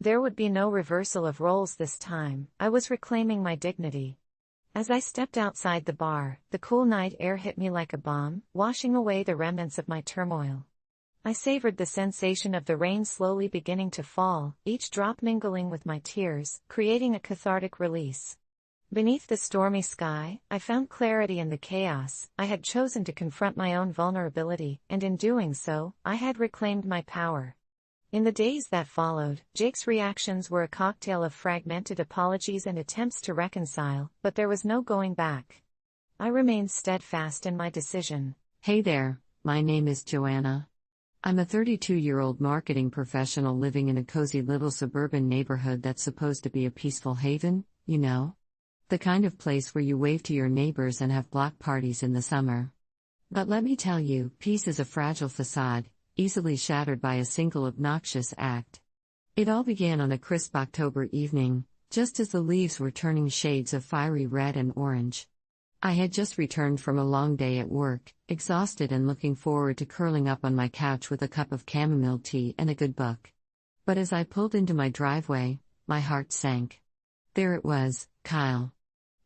There would be no reversal of roles this time. I was reclaiming my dignity. As I stepped outside the bar, the cool night air hit me like a bomb, washing away the remnants of my turmoil. I savored the sensation of the rain slowly beginning to fall, each drop mingling with my tears, creating a cathartic release. Beneath the stormy sky, I found clarity in the chaos. I had chosen to confront my own vulnerability, and in doing so, I had reclaimed my power. In the days that followed, Jake's reactions were a cocktail of fragmented apologies and attempts to reconcile, but there was no going back. I remained steadfast in my decision. Hey there, my name is Joanna. I'm a 32-year-old marketing professional living in a cozy little suburban neighborhood that's supposed to be a peaceful haven, you know? The kind of place where you wave to your neighbors and have block parties in the summer. But let me tell you, peace is a fragile facade, easily shattered by a single obnoxious act. It all began on a crisp October evening, just as the leaves were turning shades of fiery red and orange. I had just returned from a long day at work, exhausted and looking forward to curling up on my couch with a cup of chamomile tea and a good book. But as I pulled into my driveway, my heart sank. There it was, Kyle.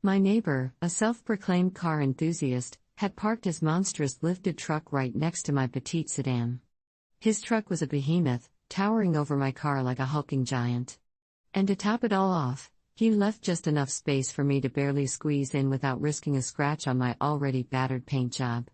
My neighbor, a self-proclaimed car enthusiast, had parked his monstrous lifted truck right next to my petite sedan. His truck was a behemoth, towering over my car like a hulking giant. And to top it all off, he left just enough space for me to barely squeeze in without risking a scratch on my already battered paint job.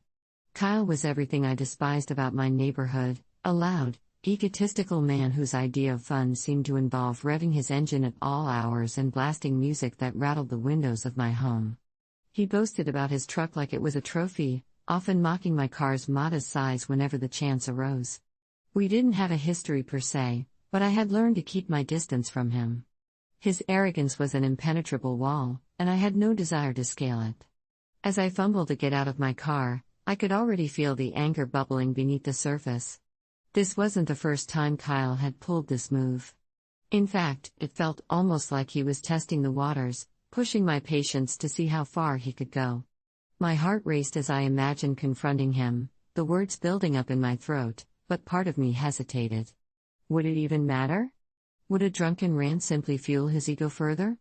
Kyle was everything I despised about my neighborhood, a loud, egotistical man whose idea of fun seemed to involve revving his engine at all hours and blasting music that rattled the windows of my home. He boasted about his truck like it was a trophy, often mocking my car's modest size whenever the chance arose. We didn't have a history per se, but I had learned to keep my distance from him. His arrogance was an impenetrable wall, and I had no desire to scale it. As I fumbled to get out of my car, I could already feel the anger bubbling beneath the surface. This wasn't the first time Kyle had pulled this move. In fact, it felt almost like he was testing the waters, pushing my patience to see how far he could go. My heart raced as I imagined confronting him, the words building up in my throat, but part of me hesitated. Would it even matter? Would a drunken rant simply fuel his ego further?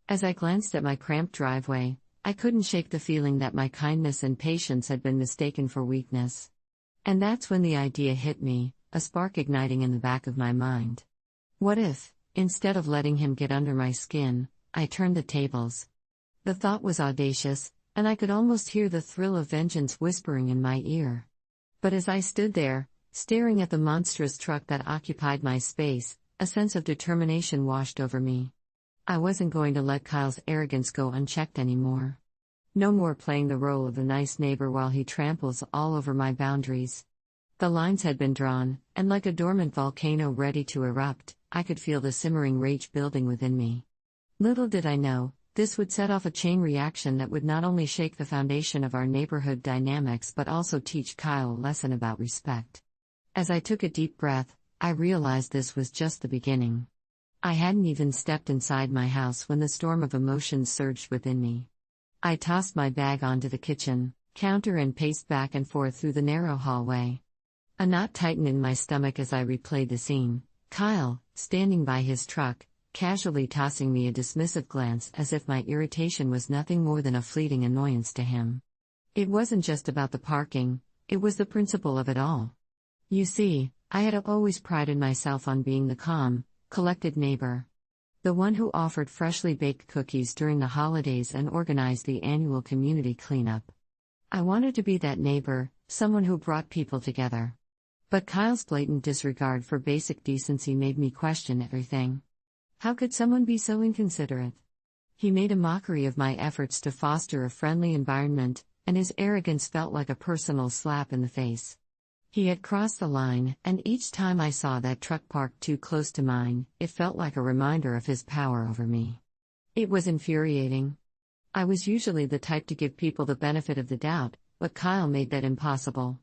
As I glanced at my cramped driveway, I couldn't shake the feeling that my kindness and patience had been mistaken for weakness. And that's when the idea hit me, a spark igniting in the back of my mind. What if, instead of letting him get under my skin, I turned the tables? The thought was audacious, and I could almost hear the thrill of vengeance whispering in my ear. But as I stood there, staring at the monstrous truck that occupied my space, a sense of determination washed over me. I wasn't going to let Kyle's arrogance go unchecked anymore. No more playing the role of the nice neighbor while he tramples all over my boundaries. The lines had been drawn, and like a dormant volcano ready to erupt, I could feel the simmering rage building within me. Little did I know, this would set off a chain reaction that would not only shake the foundation of our neighborhood dynamics but also teach Kyle a lesson about respect. As I took a deep breath, I realized this was just the beginning. I hadn't even stepped inside my house when the storm of emotions surged within me. I tossed my bag onto the kitchen counter and paced back and forth through the narrow hallway. A knot tightened in my stomach as I replayed the scene, Kyle, standing by his truck, casually tossing me a dismissive glance as if my irritation was nothing more than a fleeting annoyance to him. It wasn't just about the parking, it was the principle of it all. You see, I had always prided myself on being the calm, collected neighbor. The one who offered freshly baked cookies during the holidays and organized the annual community cleanup. I wanted to be that neighbor, someone who brought people together. But Kyle's blatant disregard for basic decency made me question everything. How could someone be so inconsiderate? He made a mockery of my efforts to foster a friendly environment, and his arrogance felt like a personal slap in the face. He had crossed the line, and each time I saw that truck parked too close to mine, it felt like a reminder of his power over me. It was infuriating. I was usually the type to give people the benefit of the doubt, but Kyle made that impossible.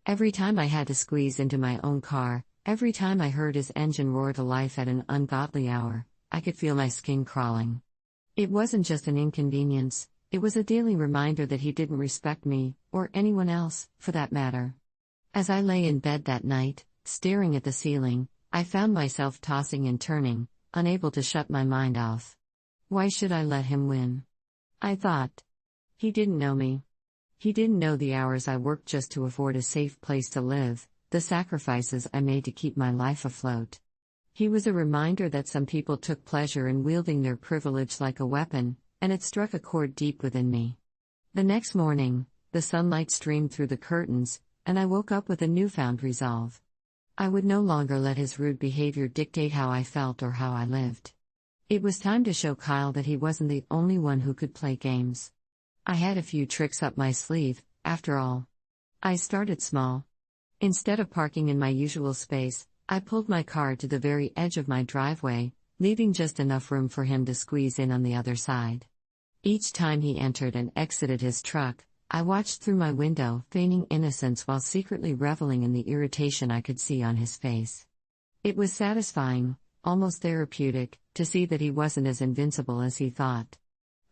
Every time I had to squeeze into my own car, every time I heard his engine roar to life at an ungodly hour, I could feel my skin crawling. It wasn't just an inconvenience, it was a daily reminder that he didn't respect me, or anyone else, for that matter. As I lay in bed that night, staring at the ceiling, I found myself tossing and turning, unable to shut my mind off. Why should I let him win? I thought. He didn't know me. He didn't know the hours I worked just to afford a safe place to live, the sacrifices I made to keep my life afloat. He was a reminder that some people took pleasure in wielding their privilege like a weapon, and it struck a chord deep within me. The next morning, the sunlight streamed through the curtains, and I woke up with a newfound resolve. I would no longer let his rude behavior dictate how I felt or how I lived. It was time to show Kyle that he wasn't the only one who could play games. I had a few tricks up my sleeve, after all. I started small. Instead of parking in my usual space, I pulled my car to the very edge of my driveway, leaving just enough room for him to squeeze in on the other side. Each time he entered and exited his truck, I watched through my window, feigning innocence while secretly reveling in the irritation I could see on his face. It was satisfying, almost therapeutic, to see that he wasn't as invincible as he thought.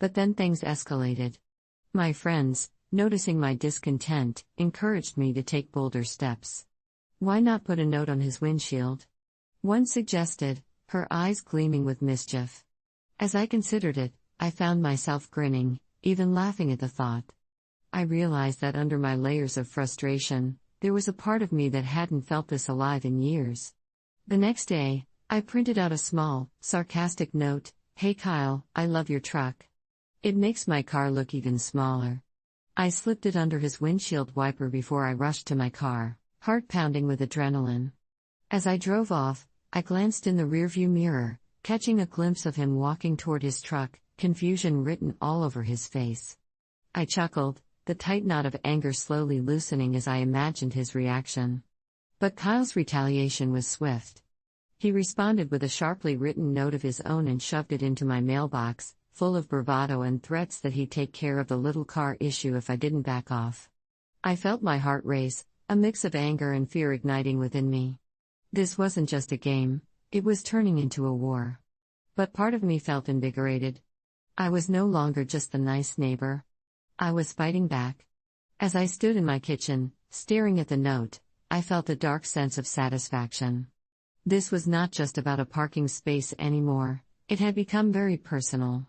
But then things escalated. My friends, noticing my discontent, encouraged me to take bolder steps. Why not put a note on his windshield? One suggested, her eyes gleaming with mischief. As I considered it, I found myself grinning, even laughing at the thought. I realized that under my layers of frustration, there was a part of me that hadn't felt this alive in years. The next day, I printed out a small, sarcastic note: "Hey Kyle, I love your truck. It makes my car look even smaller." I slipped it under his windshield wiper before I rushed to my car, heart pounding with adrenaline. As I drove off, I glanced in the rearview mirror, catching a glimpse of him walking toward his truck, confusion written all over his face. I chuckled, the tight knot of anger slowly loosening as I imagined his reaction. But Kyle's retaliation was swift. He responded with a sharply written note of his own and shoved it into my mailbox, full of bravado and threats that he'd take care of the little car issue if I didn't back off. I felt my heart race, a mix of anger and fear igniting within me. This wasn't just a game, it was turning into a war. But part of me felt invigorated. I was no longer just the nice neighbor. I was fighting back. As I stood in my kitchen, staring at the note, I felt a dark sense of satisfaction. This was not just about a parking space anymore, it had become very personal.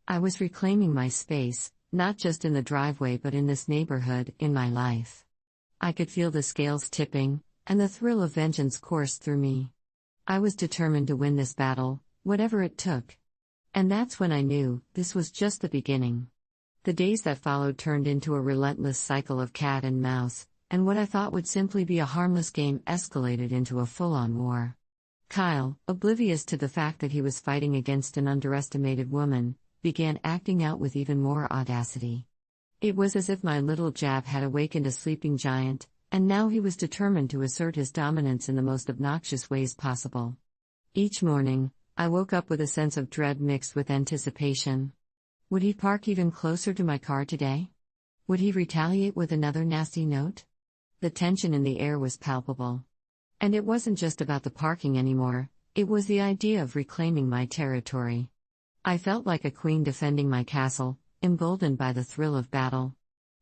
I was reclaiming my space, not just in the driveway but in this neighborhood, in my life. I could feel the scales tipping, and the thrill of vengeance coursed through me. I was determined to win this battle, whatever it took. And that's when I knew, this was just the beginning. The days that followed turned into a relentless cycle of cat and mouse, and what I thought would simply be a harmless game escalated into a full-on war. Kyle, oblivious to the fact that he was fighting against an underestimated woman, began acting out with even more audacity. It was as if my little jab had awakened a sleeping giant, and now he was determined to assert his dominance in the most obnoxious ways possible. Each morning, I woke up with a sense of dread mixed with anticipation. Would he park even closer to my car today? Would he retaliate with another nasty note? The tension in the air was palpable. And it wasn't just about the parking anymore, it was the idea of reclaiming my territory. I felt like a queen defending my castle, emboldened by the thrill of battle.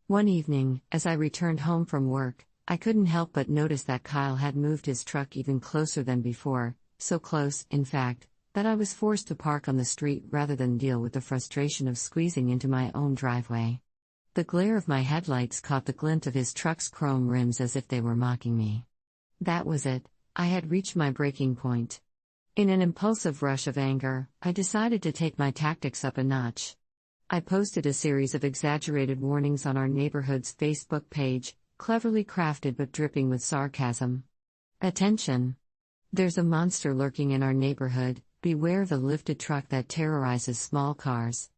One evening, as I returned home from work, I couldn't help but notice that Kyle had moved his truck even closer than before, so close, in fact, that I was forced to park on the street rather than deal with the frustration of squeezing into my own driveway. The glare of my headlights caught the glint of his truck's chrome rims as if they were mocking me. That was it, I had reached my breaking point. In an impulsive rush of anger, I decided to take my tactics up a notch. I posted a series of exaggerated warnings on our neighborhood's Facebook page, cleverly crafted but dripping with sarcasm. Attention! There's a monster lurking in our neighborhood, beware the lifted truck that terrorizes small cars.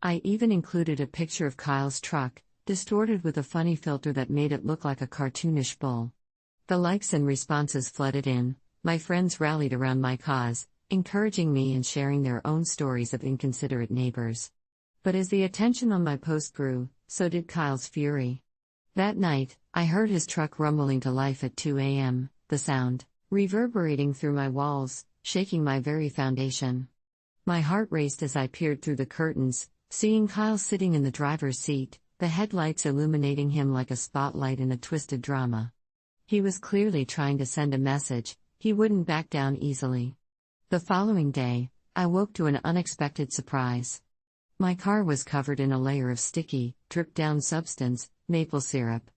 I even included a picture of Kyle's truck, distorted with a funny filter that made it look like a cartoonish bull. The likes and responses flooded in, my friends rallied around my cause, encouraging me and sharing their own stories of inconsiderate neighbors. But as the attention on my post grew, so did Kyle's fury. That night, I heard his truck rumbling to life at 2 a.m., the sound reverberating through my walls, shaking my very foundation. My heart raced as I peered through the curtains, seeing Kyle sitting in the driver's seat, the headlights illuminating him like a spotlight in a twisted drama. He was clearly trying to send a message, he wouldn't back down easily. The following day, I woke to an unexpected surprise. My car was covered in a layer of sticky, dripped-down substance, maple syrup.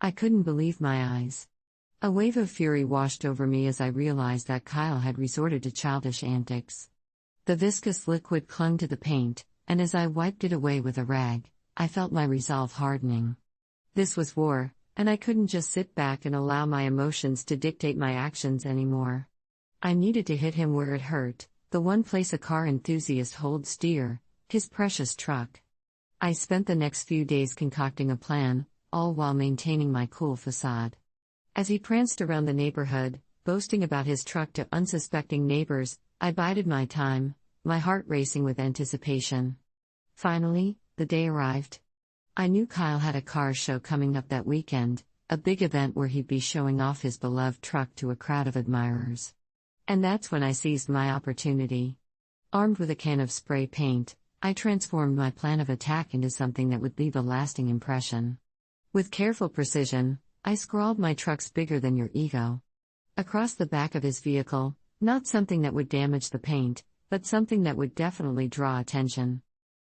I couldn't believe my eyes. A wave of fury washed over me as I realized that Kyle had resorted to childish antics. The viscous liquid clung to the paint, and as I wiped it away with a rag, I felt my resolve hardening. This was war, and I couldn't just sit back and allow my emotions to dictate my actions anymore. I needed to hit him where it hurt, the one place a car enthusiast holds dear, his precious truck. I spent the next few days concocting a plan, all while maintaining my cool facade. As he pranced around the neighborhood, boasting about his truck to unsuspecting neighbors, I bided my time, my heart racing with anticipation. Finally, the day arrived. I knew Kyle had a car show coming up that weekend, a big event where he'd be showing off his beloved truck to a crowd of admirers. And that's when I seized my opportunity. Armed with a can of spray paint, I transformed my plan of attack into something that would leave a lasting impression. With careful precision, I scrawled my truck's bigger than your ego across the back of his vehicle, not something that would damage the paint, but something that would definitely draw attention.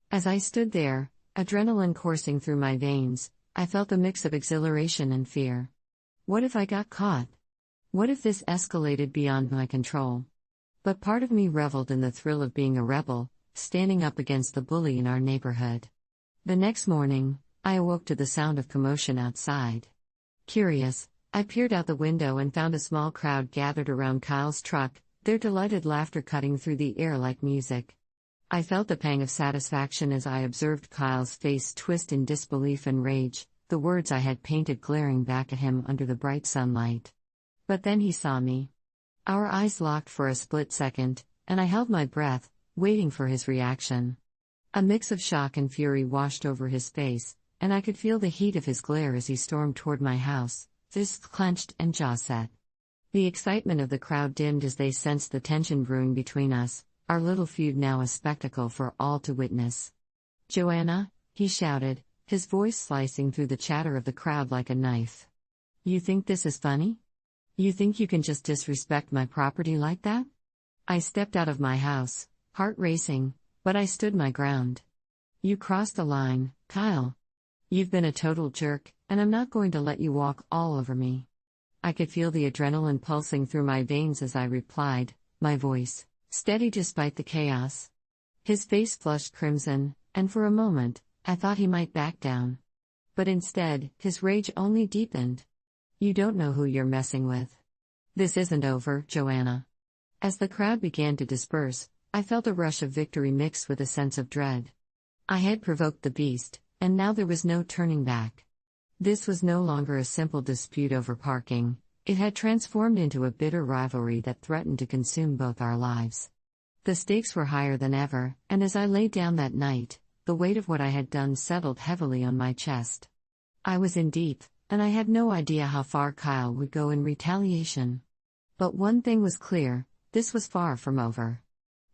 As I stood there, adrenaline coursing through my veins, I felt a mix of exhilaration and fear. What if I got caught? What if this escalated beyond my control? But part of me reveled in the thrill of being a rebel, standing up against the bully in our neighborhood. The next morning, I awoke to the sound of commotion outside. Curious, I peered out the window and found a small crowd gathered around Kyle's truck, their delighted laughter cutting through the air like music. I felt a pang of satisfaction as I observed Kyle's face twist in disbelief and rage, the words I had painted glaring back at him under the bright sunlight. But then he saw me. Our eyes locked for a split second, and I held my breath, waiting for his reaction. A mix of shock and fury washed over his face, and I could feel the heat of his glare as he stormed toward my house, fists clenched and jaw set. The excitement of the crowd dimmed as they sensed the tension brewing between us, our little feud now a spectacle for all to witness. "Joanna," he shouted, his voice slicing through the chatter of the crowd like a knife. "You think this is funny? You think you can just disrespect my property like that?" I stepped out of my house, heart racing, but I stood my ground. "You crossed the line, Kyle. You've been a total jerk, and I'm not going to let you walk all over me." I could feel the adrenaline pulsing through my veins as I replied, my voice steady despite the chaos. His face flushed crimson, and for a moment, I thought he might back down. But instead, his rage only deepened. "You don't know who you're messing with. This isn't over, Joanna." As the crowd began to disperse, I felt a rush of victory mixed with a sense of dread. I had provoked the beast, and now there was no turning back. This was no longer a simple dispute over parking, it had transformed into a bitter rivalry that threatened to consume both our lives. The stakes were higher than ever, and as I lay down that night, the weight of what I had done settled heavily on my chest. I was in deep, and I had no idea how far Kyle would go in retaliation. But one thing was clear, this was far from over.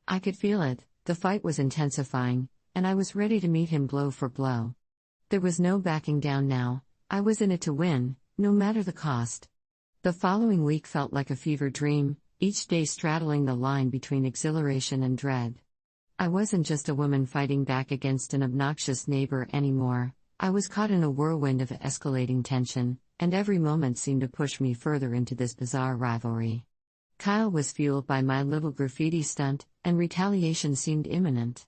I could feel it, the fight was intensifying, and I was ready to meet him blow for blow. There was no backing down now, I was in it to win, no matter the cost. The following week felt like a fever dream, each day straddling the line between exhilaration and dread. I wasn't just a woman fighting back against an obnoxious neighbor anymore, I was caught in a whirlwind of escalating tension, and every moment seemed to push me further into this bizarre rivalry. Kyle was fueled by my little graffiti stunt, and retaliation seemed imminent.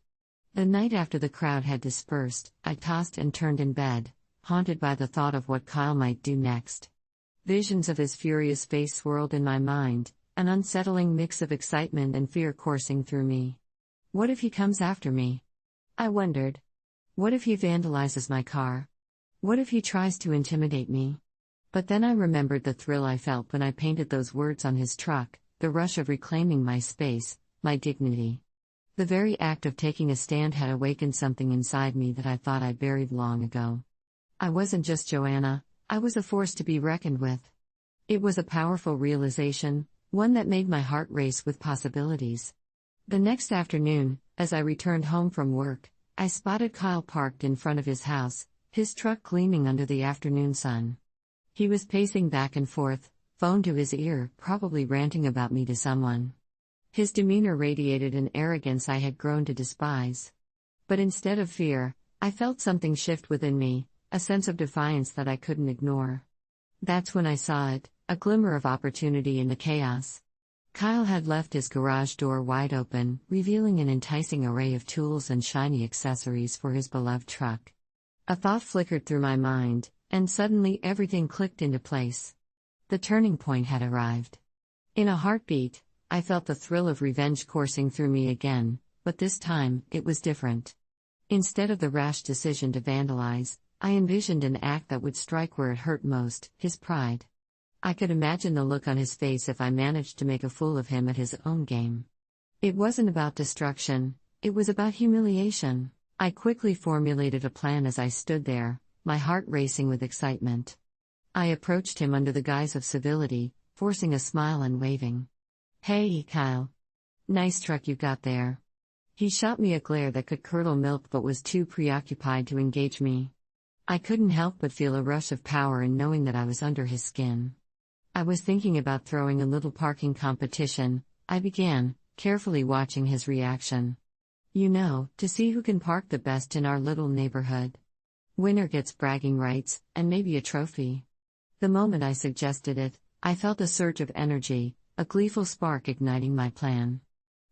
The night after the crowd had dispersed, I tossed and turned in bed, haunted by the thought of what Kyle might do next. Visions of his furious face swirled in my mind, an unsettling mix of excitement and fear coursing through me. What if he comes after me? I wondered. What if he vandalizes my car? What if he tries to intimidate me? But then I remembered the thrill I felt when I painted those words on his truck, the rush of reclaiming my space, my dignity. The very act of taking a stand had awakened something inside me that I thought I'd buried long ago. I wasn't just Joanna, I was a force to be reckoned with. It was a powerful realization, one that made my heart race with possibilities. The next afternoon, as I returned home from work, I spotted Kyle parked in front of his house, his truck gleaming under the afternoon sun. He was pacing back and forth, phone to his ear, probably ranting about me to someone. His demeanor radiated an arrogance I had grown to despise. But instead of fear, I felt something shift within me, a sense of defiance that I couldn't ignore. That's when I saw it, a glimmer of opportunity in the chaos. Kyle had left his garage door wide open, revealing an enticing array of tools and shiny accessories for his beloved truck. A thought flickered through my mind, and suddenly everything clicked into place. The turning point had arrived. In a heartbeat, I felt the thrill of revenge coursing through me again, but this time, it was different. Instead of the rash decision to vandalize, I envisioned an act that would strike where it hurt most, his pride. I could imagine the look on his face if I managed to make a fool of him at his own game. It wasn't about destruction, it was about humiliation. I quickly formulated a plan as I stood there, my heart racing with excitement. I approached him under the guise of civility, forcing a smile and waving. "Hey, Kyle. Nice truck you got there." He shot me a glare that could curdle milk but was too preoccupied to engage me. I couldn't help but feel a rush of power in knowing that I was under his skin. I was thinking about throwing a little parking competition, I began, carefully watching his reaction. To see who can park the best in our little neighborhood. Winner gets bragging rights, and maybe a trophy. The moment I suggested it, I felt a surge of energy, a gleeful spark igniting my plan.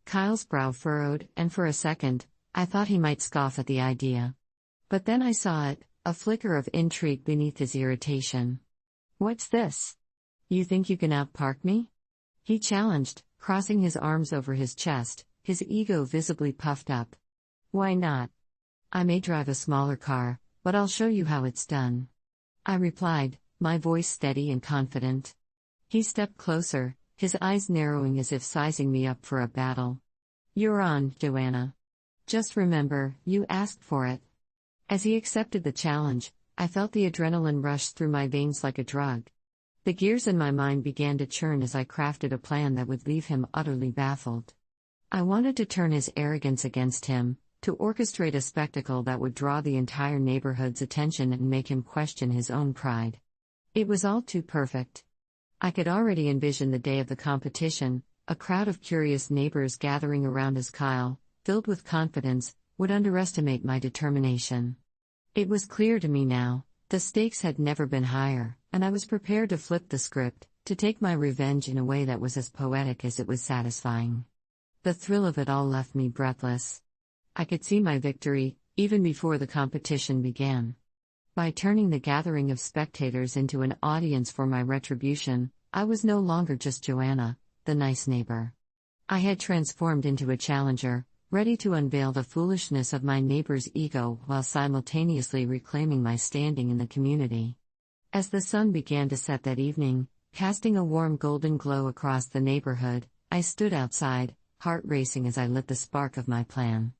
Kyle's brow furrowed, and for a second, I thought he might scoff at the idea. But then I saw it, a flicker of intrigue beneath his irritation. "What's this? You think you can outpark me?" he challenged, crossing his arms over his chest, his ego visibly puffed up. "Why not? I may drive a smaller car, but I'll show you how it's done," I replied, my voice steady and confident. He stepped closer, his eyes narrowing as if sizing me up for a battle. "You're on, Joanna. Just remember, you asked for it." As he accepted the challenge, I felt the adrenaline rush through my veins like a drug. The gears in my mind began to churn as I crafted a plan that would leave him utterly baffled. I wanted to turn his arrogance against him, to orchestrate a spectacle that would draw the entire neighborhood's attention and make him question his own pride. It was all too perfect. I could already envision the day of the competition, a crowd of curious neighbors gathering around as Kyle, filled with confidence, would underestimate my determination. It was clear to me now, the stakes had never been higher, and I was prepared to flip the script, to take my revenge in a way that was as poetic as it was satisfying. The thrill of it all left me breathless. I could see my victory, even before the competition began. By turning the gathering of spectators into an audience for my retribution, I was no longer just Joanna, the nice neighbor. I had transformed into a challenger, ready to unveil the foolishness of my neighbor's ego while simultaneously reclaiming my standing in the community. As the sun began to set that evening, casting a warm golden glow across the neighborhood, I stood outside, heart racing as I lit the spark of my plan.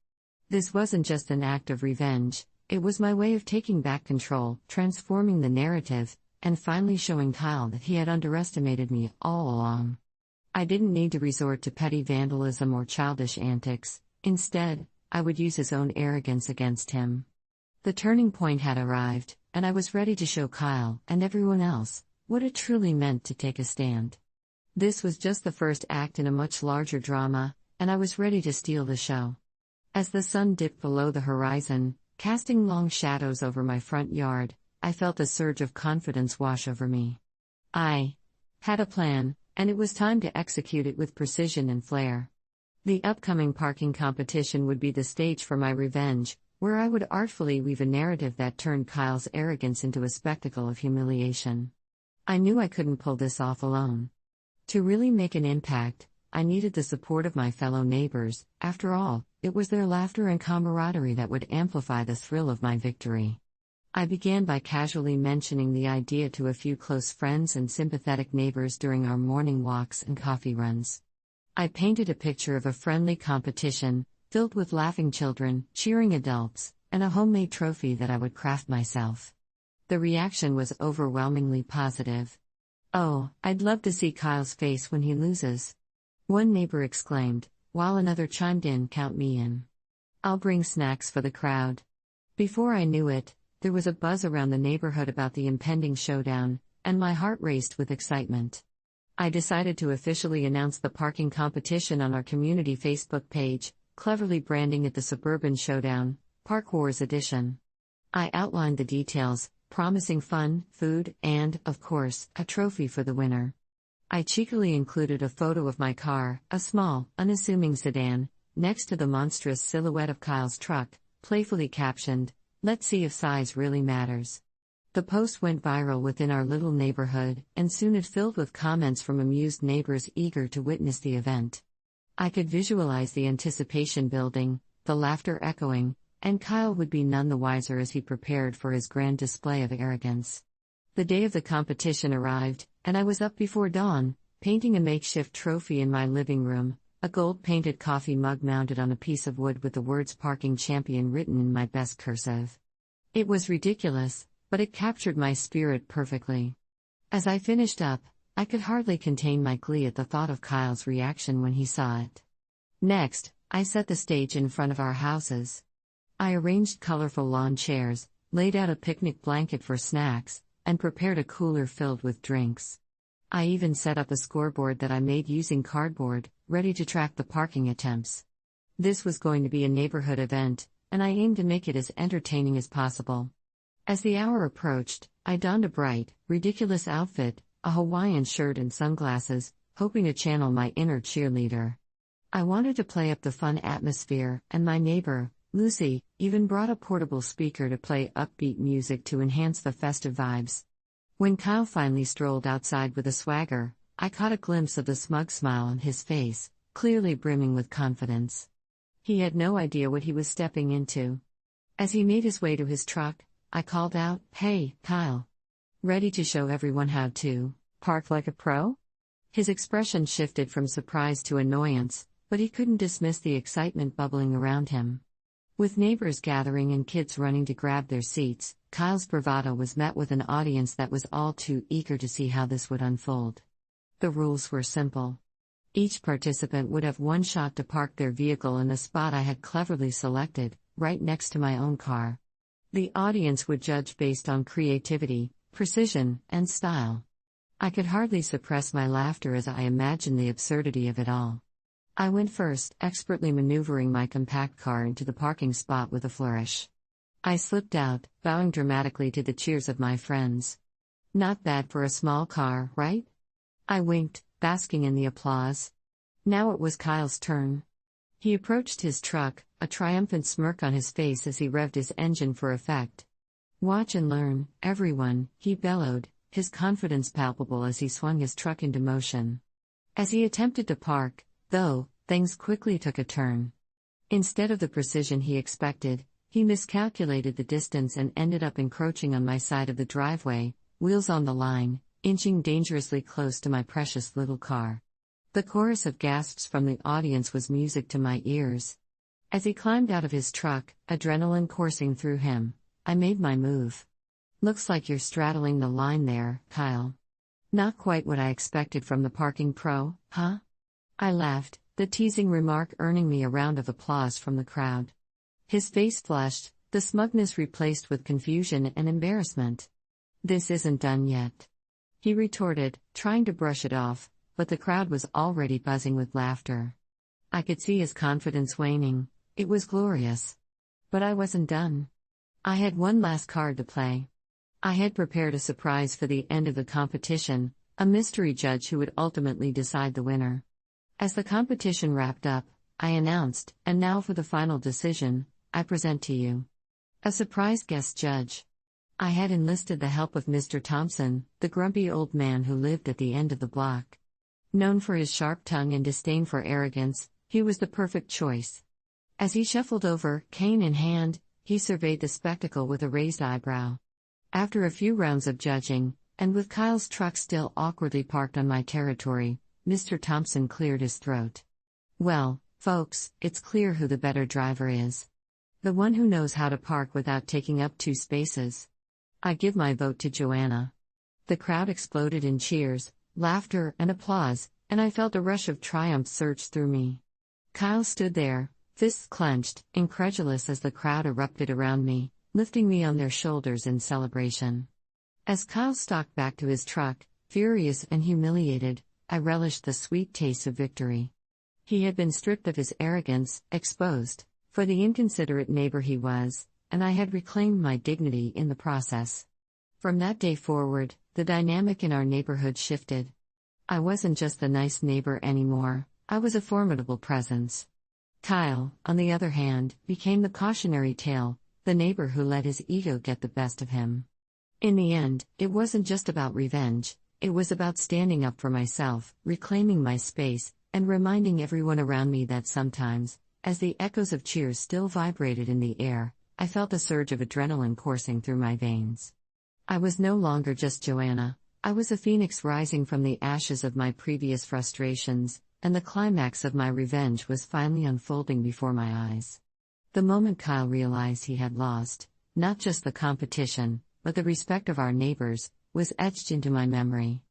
This wasn't just an act of revenge, it was my way of taking back control, transforming the narrative, and finally showing Kyle that he had underestimated me all along. I didn't need to resort to petty vandalism or childish antics. Instead, I would use his own arrogance against him. The turning point had arrived, and I was ready to show Kyle, and everyone else, what it truly meant to take a stand. This was just the first act in a much larger drama, and I was ready to steal the show. As the sun dipped below the horizon, casting long shadows over my front yard, I felt a surge of confidence wash over me. I had a plan, and it was time to execute it with precision and flair. The upcoming parking competition would be the stage for my revenge, where I would artfully weave a narrative that turned Kyle's arrogance into a spectacle of humiliation. I knew I couldn't pull this off alone. To really make an impact, I needed the support of my fellow neighbors. After all, it was their laughter and camaraderie that would amplify the thrill of my victory. I began by casually mentioning the idea to a few close friends and sympathetic neighbors during our morning walks and coffee runs. I painted a picture of a friendly competition, filled with laughing children, cheering adults, and a homemade trophy that I would craft myself. The reaction was overwhelmingly positive. "Oh, I'd love to see Kyle's face when he loses," one neighbor exclaimed, while another chimed in, "Count me in. I'll bring snacks for the crowd." Before I knew it, there was a buzz around the neighborhood about the impending showdown, and my heart raced with excitement. I decided to officially announce the parking competition on our community Facebook page, cleverly branding it the Suburban Showdown, Park Wars Edition. I outlined the details, promising fun, food, and, of course, a trophy for the winner. I cheekily included a photo of my car, a small, unassuming sedan, next to the monstrous silhouette of Kyle's truck, playfully captioned, "Let's see if size really matters." The post went viral within our little neighborhood, and soon it filled with comments from amused neighbors eager to witness the event. I could visualize the anticipation building, the laughter echoing, and Kyle would be none the wiser as he prepared for his grand display of arrogance. The day of the competition arrived, and I was up before dawn, painting a makeshift trophy in my living room, a gold-painted coffee mug mounted on a piece of wood with the words "Parking Champion" written in my best cursive. It was ridiculous, but it captured my spirit perfectly. As I finished up, I could hardly contain my glee at the thought of Kyle's reaction when he saw it. Next, I set the stage in front of our houses. I arranged colorful lawn chairs, laid out a picnic blanket for snacks, and prepared a cooler filled with drinks. I even set up a scoreboard that I made using cardboard, ready to track the parking attempts. This was going to be a neighborhood event, and I aimed to make it as entertaining as possible. As the hour approached, I donned a bright, ridiculous outfit, a Hawaiian shirt and sunglasses, hoping to channel my inner cheerleader. I wanted to play up the fun atmosphere, and my neighbor, Lucy, even brought a portable speaker to play upbeat music to enhance the festive vibes. When Kyle finally strolled outside with a swagger, I caught a glimpse of the smug smile on his face, clearly brimming with confidence. He had no idea what he was stepping into. As he made his way to his truck, I called out, "Hey, Kyle. Ready to show everyone how to park like a pro?" His expression shifted from surprise to annoyance, but he couldn't dismiss the excitement bubbling around him. With neighbors gathering and kids running to grab their seats, Kyle's bravado was met with an audience that was all too eager to see how this would unfold. The rules were simple. Each participant would have one shot to park their vehicle in a spot I had cleverly selected, right next to my own car. The audience would judge based on creativity, precision, and style. I could hardly suppress my laughter as I imagined the absurdity of it all. I went first, expertly maneuvering my compact car into the parking spot with a flourish. I slipped out, bowing dramatically to the cheers of my friends. Not bad for a small car, right? I winked, basking in the applause. Now it was Kyle's turn. He approached his truck, a triumphant smirk on his face as he revved his engine for effect. "Watch and learn, everyone," he bellowed, his confidence palpable as he swung his truck into motion. As he attempted to park, though, things quickly took a turn. Instead of the precision he expected, he miscalculated the distance and ended up encroaching on my side of the driveway, wheels on the line, inching dangerously close to my precious little car. The chorus of gasps from the audience was music to my ears. As he climbed out of his truck, adrenaline coursing through him, I made my move. "Looks like you're straddling the line there, Kyle." Not quite what I expected from the parking pro, huh? I laughed, the teasing remark earning me a round of applause from the crowd. His face flushed, the smugness replaced with confusion and embarrassment. "This isn't done yet," he retorted, trying to brush it off, but the crowd was already buzzing with laughter. I could see his confidence waning. It was glorious. But I wasn't done. I had one last card to play. I had prepared a surprise for the end of the competition, a mystery judge who would ultimately decide the winner. As the competition wrapped up, I announced, "And now for the final decision, I present to you a surprise guest judge." I had enlisted the help of Mr. Thompson, the grumpy old man who lived at the end of the block. Known for his sharp tongue and disdain for arrogance, he was the perfect choice. As he shuffled over, cane in hand, he surveyed the spectacle with a raised eyebrow. After a few rounds of judging, and with Kyle's truck still awkwardly parked on my territory, Mr. Thompson cleared his throat. "Well, folks, it's clear who the better driver is. The one who knows how to park without taking up 2 spaces. I give my vote to Joanna." The crowd exploded in cheers, laughter, and applause, and I felt a rush of triumph surge through me. Kyle stood there, fists clenched, incredulous as the crowd erupted around me, lifting me on their shoulders in celebration. As Kyle stalked back to his truck, furious and humiliated, I relished the sweet taste of victory. He had been stripped of his arrogance, exposed, for the inconsiderate neighbor he was, and I had reclaimed my dignity in the process. From that day forward, the dynamic in our neighborhood shifted. I wasn't just the nice neighbor anymore, I was a formidable presence. Kyle, on the other hand, became the cautionary tale, the neighbor who let his ego get the best of him. In the end, it wasn't just about revenge, it was about standing up for myself, reclaiming my space, and reminding everyone around me that sometimes, as the echoes of cheers still vibrated in the air, I felt a surge of adrenaline coursing through my veins. I was no longer just Joanna, I was a phoenix rising from the ashes of my previous frustrations, and the climax of my revenge was finally unfolding before my eyes. The moment Kyle realized he had lost, not just the competition, but the respect of our neighbors, was etched into my memory.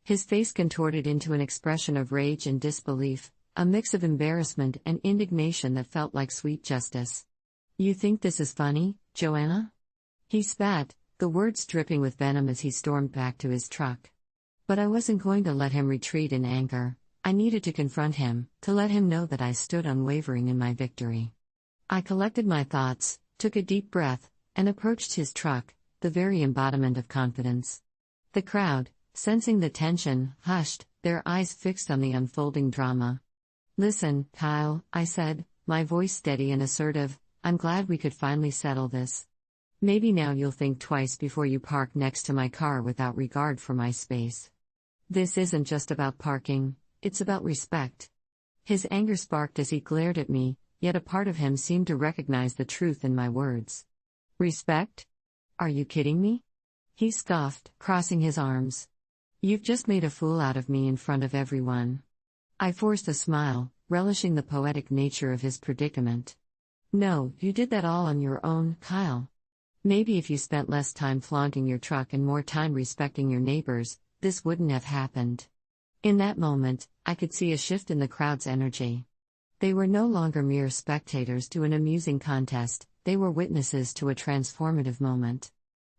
His face contorted into an expression of rage and disbelief, a mix of embarrassment and indignation that felt like sweet justice. "You think this is funny, Joanna?" He spat, the words dripping with venom as he stormed back to his truck. But I wasn't going to let him retreat in anger. I needed to confront him, to let him know that I stood unwavering in my victory. I collected my thoughts, took a deep breath, and approached his truck, the very embodiment of confidence. The crowd, sensing the tension, hushed, their eyes fixed on the unfolding drama. "Listen, Kyle," I said, my voice steady and assertive, "I'm glad we could finally settle this. Maybe now you'll think twice before you park next to my car without regard for my space. This isn't just about parking, it's about respect." His anger sparked as he glared at me, yet a part of him seemed to recognize the truth in my words. "Respect? Are you kidding me?" He scoffed, crossing his arms. "You've just made a fool out of me in front of everyone." I forced a smile, relishing the poetic nature of his predicament. "No, you did that all on your own, Kyle. Maybe if you spent less time flaunting your truck and more time respecting your neighbors, this wouldn't have happened." In that moment, I could see a shift in the crowd's energy. They were no longer mere spectators to an amusing contest, they were witnesses to a transformative moment.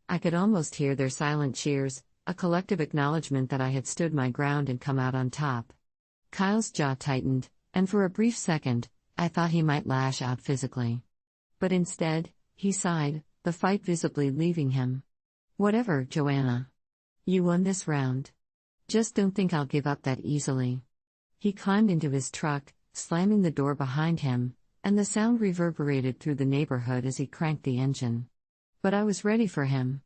I could almost hear their silent cheers, a collective acknowledgement that I had stood my ground and come out on top. Kyle's jaw tightened, and for a brief second, I thought he might lash out physically. But instead, he sighed, the fight visibly leaving him. "Whatever, Joanna. You won this round. Just don't think I'll give up that easily." He climbed into his truck, slamming the door behind him, and the sound reverberated through the neighborhood as he cranked the engine. But I was ready for him.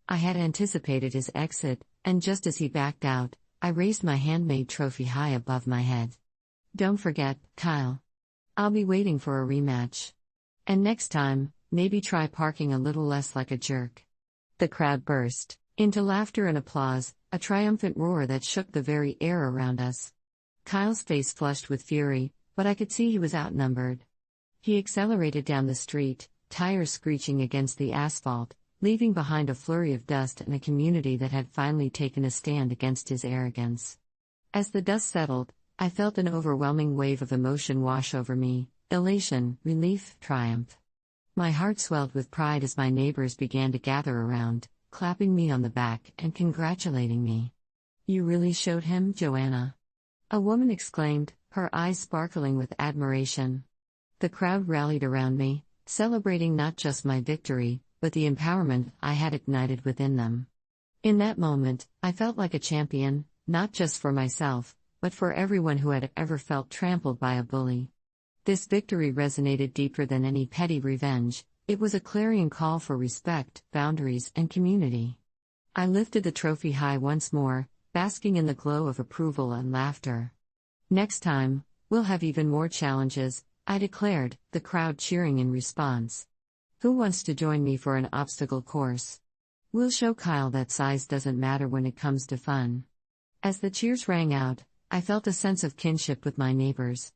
I had anticipated his exit, and just as he backed out, I raised my handmade trophy high above my head. "Don't forget, Kyle. I'll be waiting for a rematch. And next time, maybe try parking a little less like a jerk." The crowd burst into laughter and applause, a triumphant roar that shook the very air around us. Kyle's face flushed with fury, but I could see he was outnumbered. He accelerated down the street, tires screeching against the asphalt, leaving behind a flurry of dust and a community that had finally taken a stand against his arrogance. As the dust settled, I felt an overwhelming wave of emotion wash over me: elation, relief, triumph. My heart swelled with pride as my neighbors began to gather around, clapping me on the back and congratulating me. "You really showed him, Joanna," a woman exclaimed, her eyes sparkling with admiration. The crowd rallied around me, celebrating not just my victory, but the empowerment I had ignited within them. In that moment, I felt like a champion, not just for myself, but for everyone who had ever felt trampled by a bully. This victory resonated deeper than any petty revenge. It was a clarion call for respect, boundaries, and community. I lifted the trophy high once more, basking in the glow of approval and laughter. "Next time, we'll have even more challenges," I declared, the crowd cheering in response. "Who wants to join me for an obstacle course? We'll show Kyle that size doesn't matter when it comes to fun." As the cheers rang out, I felt a sense of kinship with my neighbors.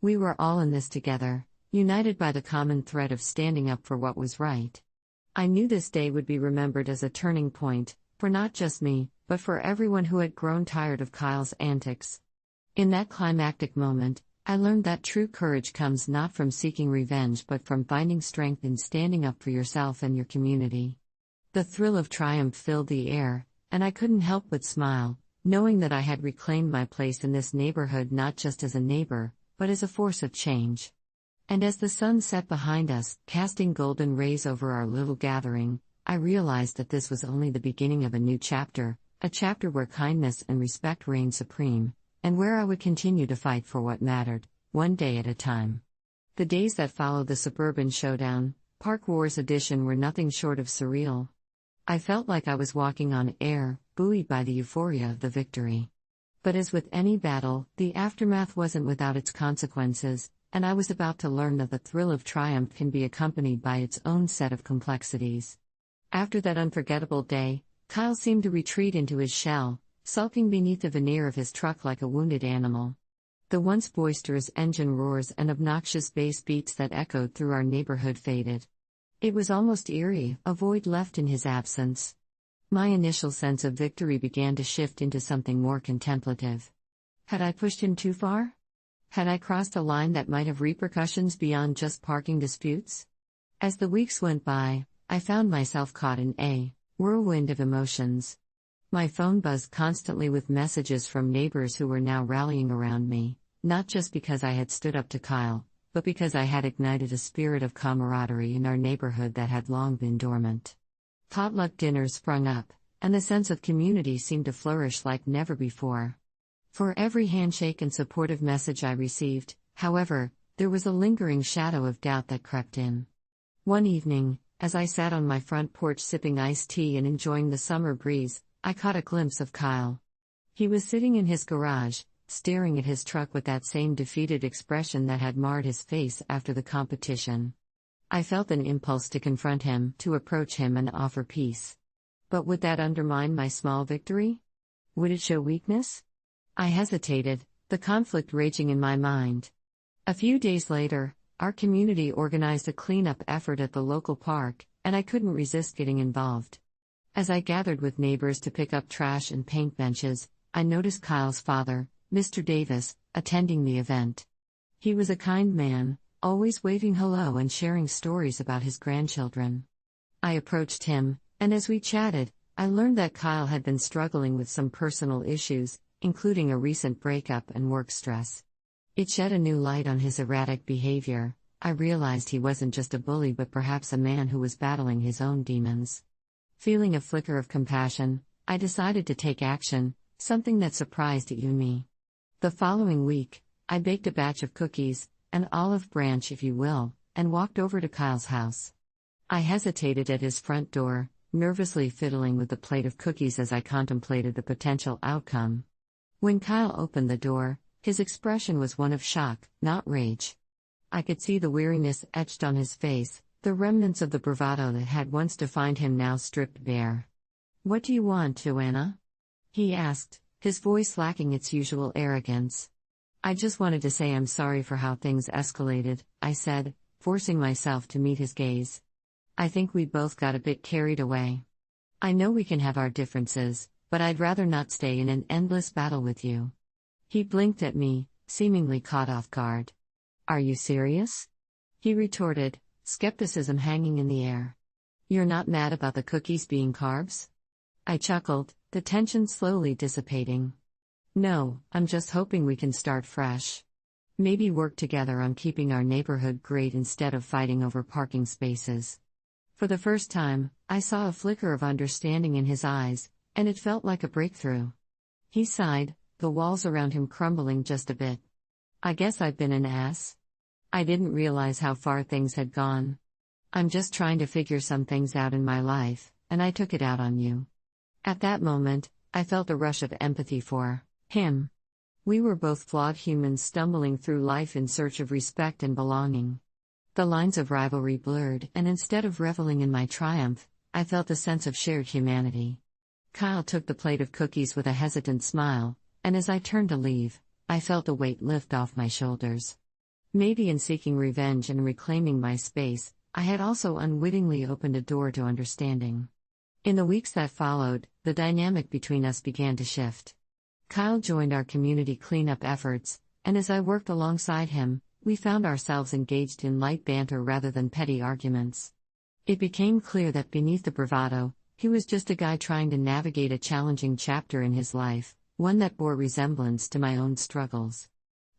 We were all in this together, united by the common thread of standing up for what was right. I knew this day would be remembered as a turning point, for not just me, but for everyone who had grown tired of Kyle's antics. In that climactic moment, I learned that true courage comes not from seeking revenge but from finding strength in standing up for yourself and your community. The thrill of triumph filled the air, and I couldn't help but smile, knowing that I had reclaimed my place in this neighborhood not just as a neighbor, but as a force of change. And as the sun set behind us, casting golden rays over our little gathering, I realized that this was only the beginning of a new chapter, a chapter where kindness and respect reigned supreme, and where I would continue to fight for what mattered, one day at a time. The days that followed the suburban showdown, Park Wars edition, were nothing short of surreal. I felt like I was walking on air, buoyed by the euphoria of the victory. But as with any battle, the aftermath wasn't without its consequences, and I was about to learn that the thrill of triumph can be accompanied by its own set of complexities. After that unforgettable day, Kyle seemed to retreat into his shell, sulking beneath the veneer of his truck like a wounded animal. The once boisterous engine roars and obnoxious bass beats that echoed through our neighborhood faded. It was almost eerie, a void left in his absence. My initial sense of victory began to shift into something more contemplative. Had I pushed him too far? Had I crossed a line that might have repercussions beyond just parking disputes? As the weeks went by, I found myself caught in a whirlwind of emotions. My phone buzzed constantly with messages from neighbors who were now rallying around me, not just because I had stood up to Kyle, but because I had ignited a spirit of camaraderie in our neighborhood that had long been dormant. Potluck dinners sprung up, and the sense of community seemed to flourish like never before. For every handshake and supportive message I received, however, there was a lingering shadow of doubt that crept in. One evening, as I sat on my front porch sipping iced tea and enjoying the summer breeze, I caught a glimpse of Kyle. He was sitting in his garage, staring at his truck with that same defeated expression that had marred his face after the competition. I felt an impulse to confront him, to approach him and offer peace. But would that undermine my small victory? Would it show weakness? I hesitated, the conflict raging in my mind. A few days later, our community organized a cleanup effort at the local park, and I couldn't resist getting involved. As I gathered with neighbors to pick up trash and paint benches, I noticed Kyle's father, Mr. Davis, attending the event. He was a kind man, always waving hello and sharing stories about his grandchildren. I approached him, and as we chatted, I learned that Kyle had been struggling with some personal issues, including a recent breakup and work stress. It shed a new light on his erratic behavior. I realized he wasn't just a bully but perhaps a man who was battling his own demons. Feeling a flicker of compassion, I decided to take action, something that surprised even me. The following week, I baked a batch of cookies, an olive branch if you will, and walked over to Kyle's house. I hesitated at his front door, nervously fiddling with the plate of cookies as I contemplated the potential outcome. When Kyle opened the door, his expression was one of shock, not rage. I could see the weariness etched on his face, the remnants of the bravado that had once defined him now stripped bare. "What do you want, Joanna?" he asked, his voice lacking its usual arrogance. "I just wanted to say I'm sorry for how things escalated," I said, forcing myself to meet his gaze. "I think we both got a bit carried away. I know we can have our differences, but I'd rather not stay in an endless battle with you." He blinked at me, seemingly caught off guard. "Are you serious?" he retorted, skepticism hanging in the air. "You're not mad about the cookies being carbs?" I chuckled, the tension slowly dissipating. "No, I'm just hoping we can start fresh. Maybe work together on keeping our neighborhood great instead of fighting over parking spaces." For the first time, I saw a flicker of understanding in his eyes, and it felt like a breakthrough. He sighed, the walls around him crumbling just a bit. "I guess I've been an ass. I didn't realize how far things had gone. I'm just trying to figure some things out in my life, and I took it out on you." At that moment, I felt a rush of empathy for him. We were both flawed humans stumbling through life in search of respect and belonging. The lines of rivalry blurred, and instead of reveling in my triumph, I felt a sense of shared humanity. Kyle took the plate of cookies with a hesitant smile, and as I turned to leave, I felt a weight lift off my shoulders. Maybe in seeking revenge and reclaiming my space, I had also unwittingly opened a door to understanding. In the weeks that followed, the dynamic between us began to shift. Kyle joined our community cleanup efforts, and as I worked alongside him, we found ourselves engaged in light banter rather than petty arguments. It became clear that beneath the bravado, he was just a guy trying to navigate a challenging chapter in his life, one that bore resemblance to my own struggles.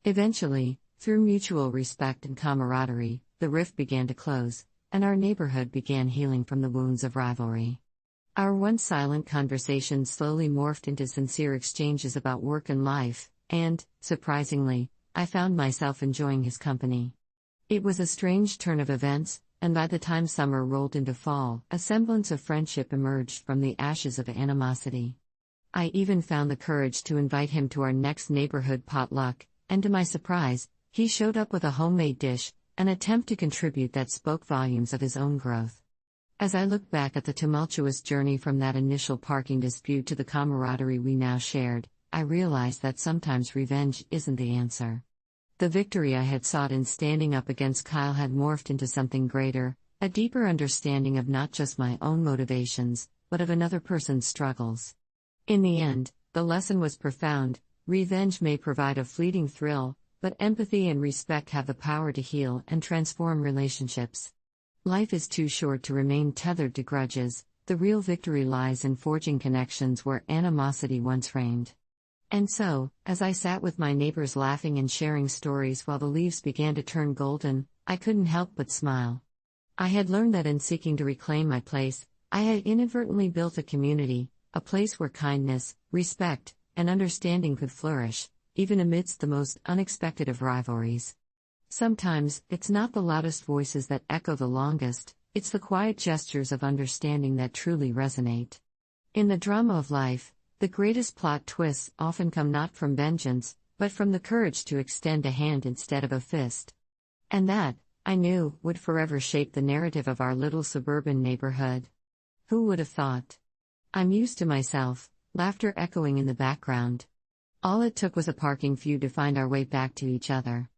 Eventually, through mutual respect and camaraderie, the rift began to close, and our neighborhood began healing from the wounds of rivalry. Our once silent conversations slowly morphed into sincere exchanges about work and life, and, surprisingly, I found myself enjoying his company. It was a strange turn of events, and by the time summer rolled into fall, a semblance of friendship emerged from the ashes of animosity. I even found the courage to invite him to our next neighborhood potluck, and to my surprise, he showed up with a homemade dish, an attempt to contribute that spoke volumes of his own growth. As I look back at the tumultuous journey from that initial parking dispute to the camaraderie we now shared, I realized that sometimes revenge isn't the answer. The victory I had sought in standing up against Kyle had morphed into something greater, a deeper understanding of not just my own motivations, but of another person's struggles. In the end, the lesson was profound. Revenge may provide a fleeting thrill, but empathy and respect have the power to heal and transform relationships. Life is too short to remain tethered to grudges. The real victory lies in forging connections where animosity once reigned. And so, as I sat with my neighbors laughing and sharing stories while the leaves began to turn golden, I couldn't help but smile. I had learned that in seeking to reclaim my place, I had inadvertently built a community, a place where kindness, respect, and understanding could flourish, even amidst the most unexpected of rivalries. Sometimes, it's not the loudest voices that echo the longest, it's the quiet gestures of understanding that truly resonate. In the drama of life, the greatest plot twists often come not from vengeance, but from the courage to extend a hand instead of a fist. And that, I knew, would forever shape the narrative of our little suburban neighborhood. Who would have thought? I'm used to myself, laughter echoing in the background. All it took was a parking feud to find our way back to each other.